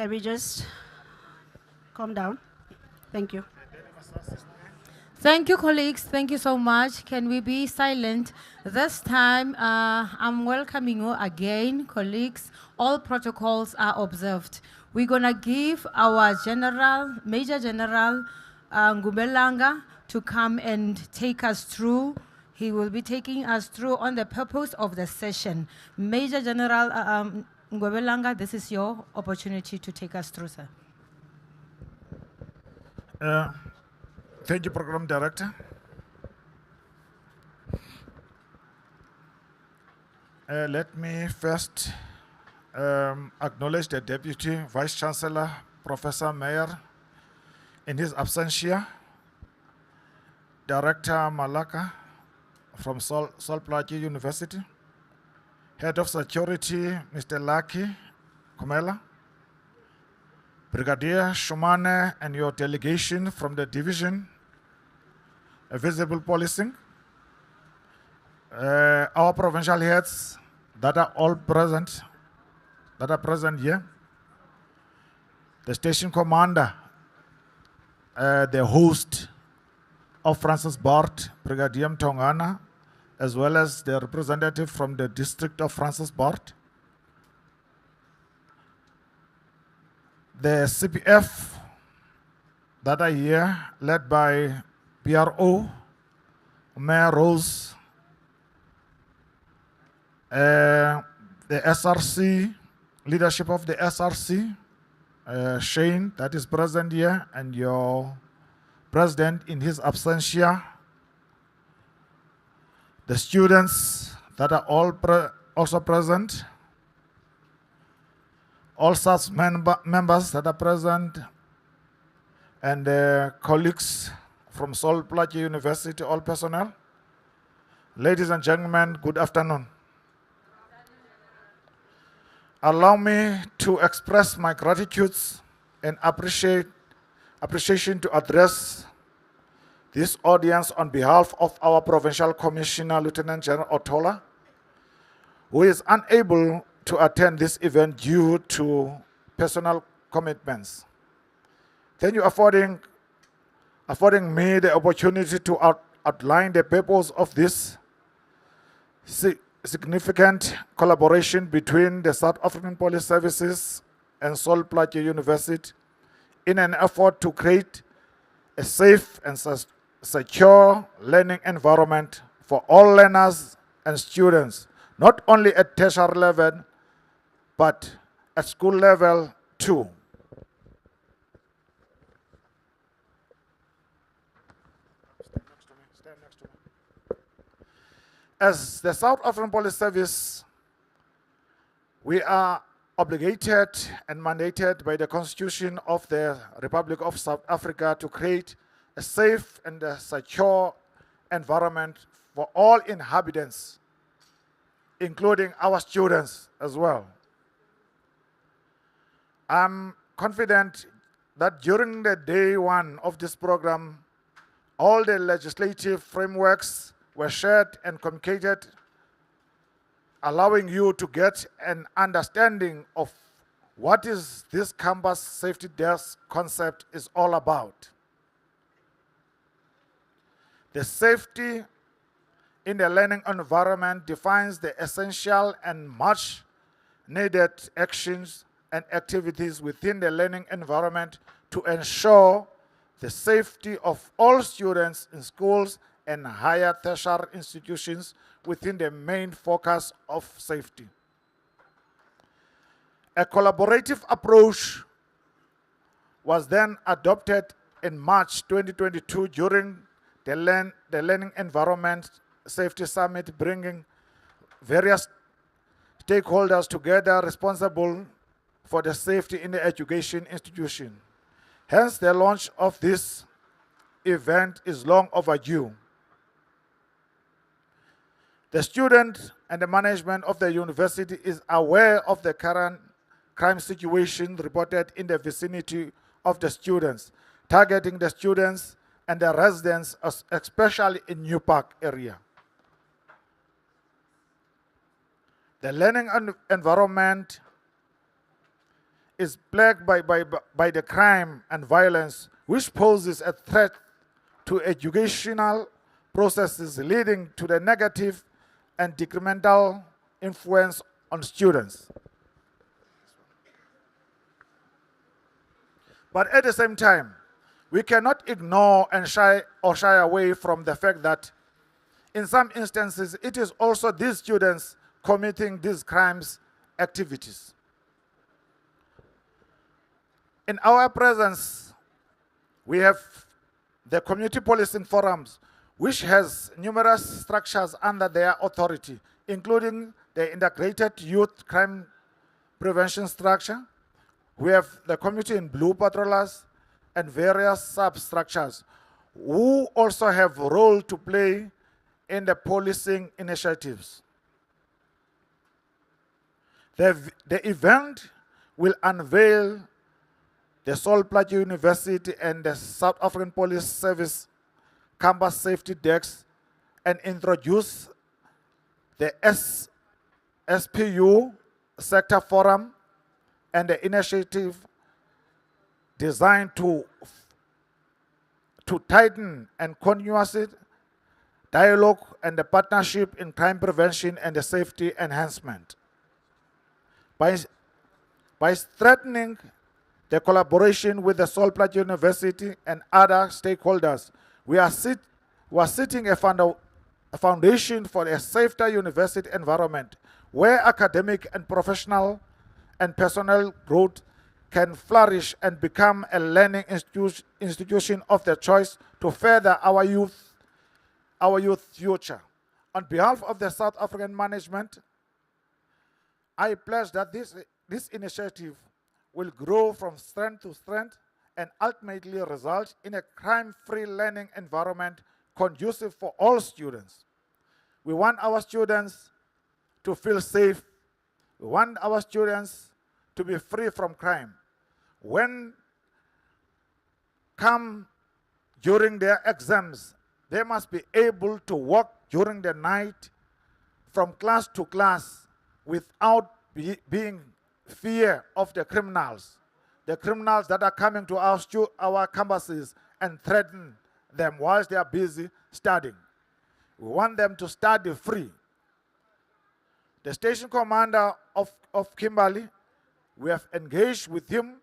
A: Can we just calm down? Thank you.
B: Thank you, colleagues. Thank you so much. Can we be silent? This time, I'm welcoming you again, colleagues. All protocols are observed. We're going to give our General, Major General Ngubelanga to come and take us through. He will be taking us through on the purpose of the session. Major General Ngubelanga, this is your opportunity to take us through, sir.
Q: Thank you, Program Director. Let me first acknowledge the Deputy Vice Chancellor, Professor Meyer, in his absentia, Director Malaka from Sol Plaatje University, Head of Security, Mr. Lucky Komela, Brigadier Shumane and your delegation from the Division Visible Policing, our provincial heads that are all present, here, the station commander, the host of Francis Bart, Brigadier Mtongana, as well as the representative from the district of Francis Bart, the CPF that are here, led by PRO, Mayor Rose, the SRC, leadership of the SRC, Shane, that is present here, and your president in his absentia, the students that are all also present, all SAPS members that are present, and colleagues from Sol Plaatje University, all personnel. Ladies and gentlemen, good afternoon. Allow me to express my gratitude and appreciation to address this audience on behalf of our Provincial Commissioner, Lieutenant General Otola, who is unable to attend this event due to personal commitments. Thank you affording me the opportunity to outline the purpose of this significant collaboration between the South African Police Services and Sol Plaatje University in an effort to create a safe and secure learning environment for all learners and students, not only at tertiary level, but at school level too. As the South African Police Service, we are obligated and mandated by the Constitution of the Republic of South Africa to create a safe and a secure environment for all inhabitants, including our students as well. I'm confident that during the day one of this program, all the legislative frameworks were shared and communicated, allowing you to get an understanding of what is this campus safety desk concept is all about. The safety in the learning environment defines the essential and much needed actions and activities within the learning environment to ensure the safety of all students in schools and higher tertiary institutions within the main focus of safety. A collaborative approach was then adopted in March 2022 during the Learning Environment Safety Summit, bringing various stakeholders together responsible for the safety in the education institution. Hence, the launch of this event is long overdue. The student and the management of the university is aware of the current crime situation reported in the vicinity of the students, targeting the students and the residents, especially in New Park area. The learning environment is plagued by the crime and violence, which poses a threat to educational processes, leading to the negative and detrimental influence on students. But at the same time, we cannot ignore and shy away from the fact that in some instances, it is also these students committing these crimes activities. In our presence, we have the community policing forums, which has numerous structures under their authority, including the integrated youth crime prevention structure. We have the community in blue patrollers and various substructures who also have a role to play in the policing initiatives. The event will unveil the Sol Plaatje University and the South African Police Service Campus Safety Desk and introduce the SPU Sector Forum and the initiative designed to tighten and continuous dialogue and the partnership in crime prevention and the safety enhancement. By strengthening the collaboration with the Sol Plaatje University and other stakeholders, we are setting a foundation for a safer university environment where academic and professional and personal growth can flourish and become a learning institution of the choice to further our youth future. On behalf of the South African management, I pledge that this initiative will grow from strength to strength and ultimately result in a crime-free learning environment conducive for all students. We want our students to feel safe. We want our students to be free from crime. When come during their exams, they must be able to walk during the night from class to class without being fear of the criminals that are coming to our campuses and threaten them whilst they are busy studying. We want them to study free. The station commander of Kimberley, we have engaged with him,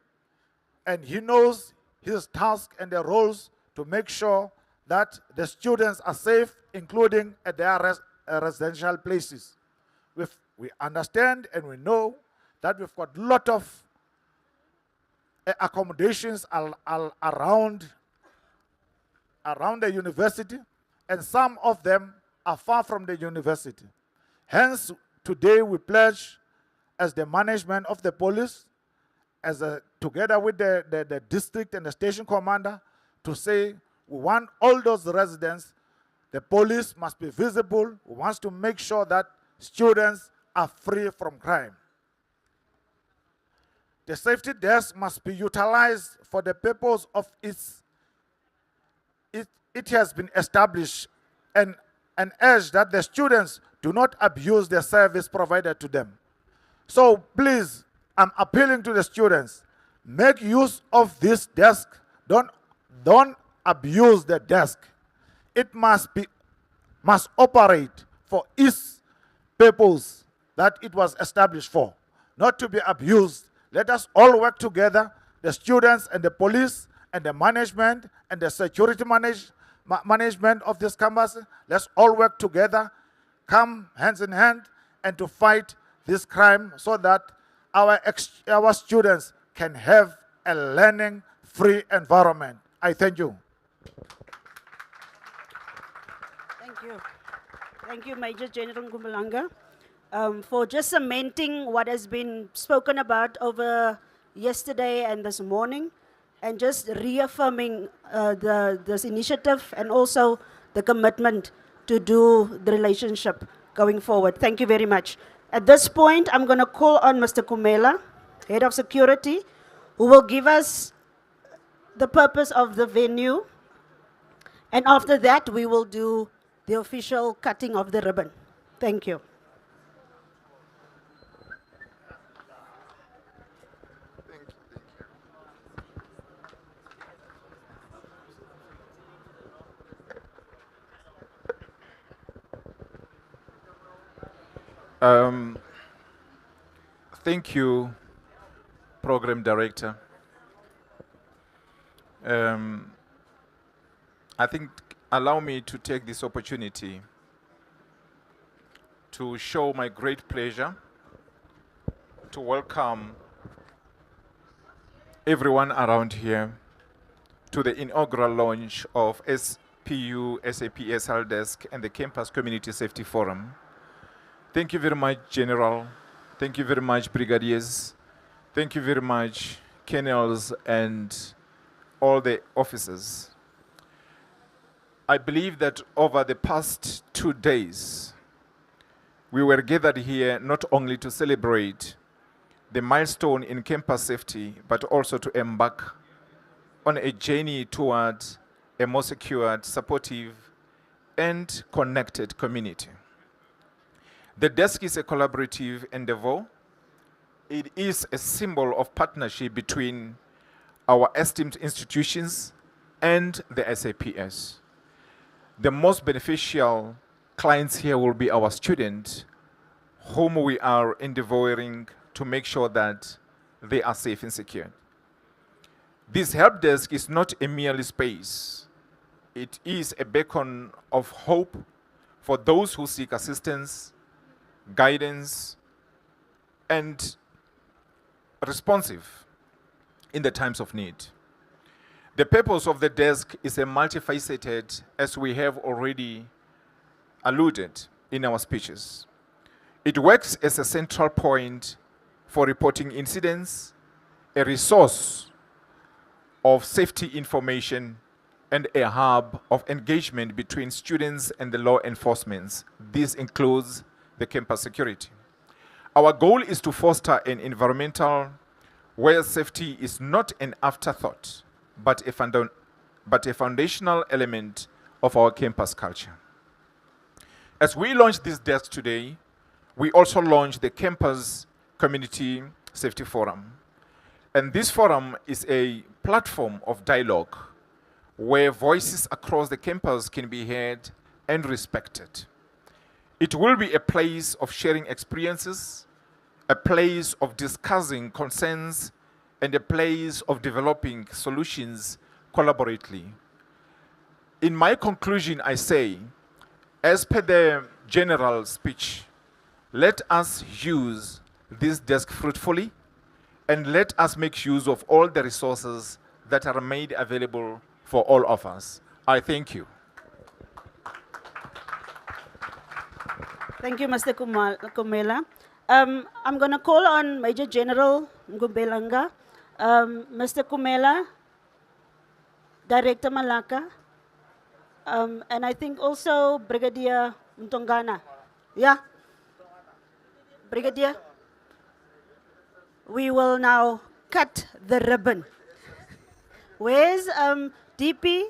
Q: and he knows his task and the roles to make sure that the students are safe, including at their residential places. We understand and we know that we've got a lot of accommodations around the university, and some of them are far from the university. Hence, today we pledge as the management of the police, together with the district and the station commander, to say we want all those residents, the police must be visible. We want to make sure that students are free from crime. The safety desk must be utilized for the purpose of it has been established, and urge that the students do not abuse the service provided to them. So please, I'm appealing to the students, make use of this desk. Don't abuse the desk. It must operate for its purpose that it was established for, not to be abused. Let us all work together, the students and the police and the management and the security management of this campus. Let's all work together, come hands in hand, and to fight this crime so that our students can have a learning-free environment. I thank you.
A: Thank you. Thank you, Major General Ngumbalanga, for just cementing what has been spoken about over yesterday and this morning, and just reaffirming this initiative and also the commitment to do the relationship going forward. Thank you very much. At this point, I'm going to call on Mr. Kumela, Head of Security, who will give us the purpose of the venue. And after that, we will do the official cutting of the ribbon. Thank you.
H: Thank
F: Um, Thank you, Program Director. I think allow me to take this opportunity to show my great pleasure to welcome everyone around here to the inaugural launch of SPU-SAPS Desk and the Campus Community Safety Forum. Thank you very much, General. Thank you very much, Brigadiers. Thank you very much, Colonels and all the officers. I believe that over the past 2 days, we were gathered here not only to celebrate the milestone in campus safety, but also to embark on a journey toward a more secured, supportive, and connected community. The desk is a collaborative endeavor. It is a symbol of partnership between our esteemed institutions and the SAPS. The most beneficial clients here will be our students, whom we are endeavoring to make sure that they are safe and secure. This help desk is not a merely space. It is a beacon of hope for those who seek assistance, guidance, and responsive in the times of need. The purpose of the desk is a multifaceted, as we have already alluded in our speeches. It works as a central point for reporting incidents, a resource of safety information, and a hub of engagement between students and the law enforcement. This includes the campus security. Our goal is to foster an environmental where safety is not an afterthought, but a foundational element of our campus culture. As we launch this desk today, we also launched the Campus Community Safety Forum. And this forum is a platform of dialogue where voices across the campus can be heard and respected. It will be a place of sharing experiences, a place of discussing concerns, and a place of developing solutions collaboratively. In my conclusion, I say, as per the general speech, let us use this desk fruitfully, and let us make use of all the resources that are made available for all of us. I thank you.
A: Thank you, Mr. Kumela. I'm going to call on Major General Ngubelanga, Mr. Kumela, Director Malaka, and I think also Brigadier Mtongana. Yeah? Brigadier? We will now cut the ribbon. Where's DP?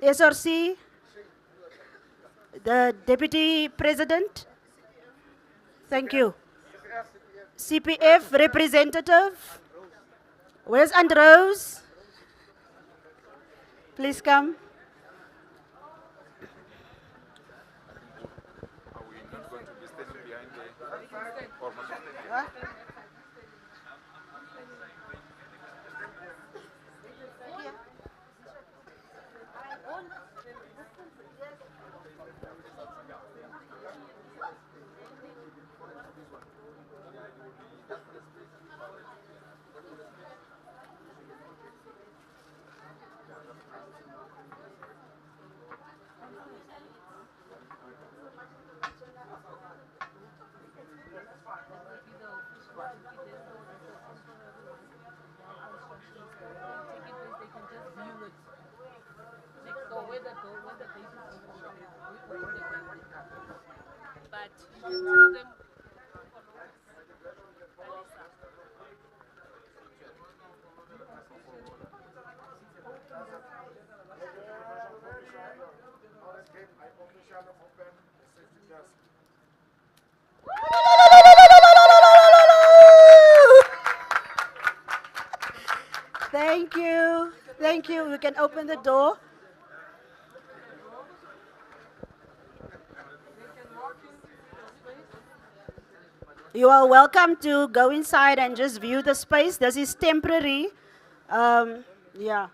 A: SRC? The Deputy President? Thank you. CPF representative? Where's Andros? Please come. Thank you. Thank you. We can open the door. You are welcome to go inside and just view the space. This is temporary. Yeah.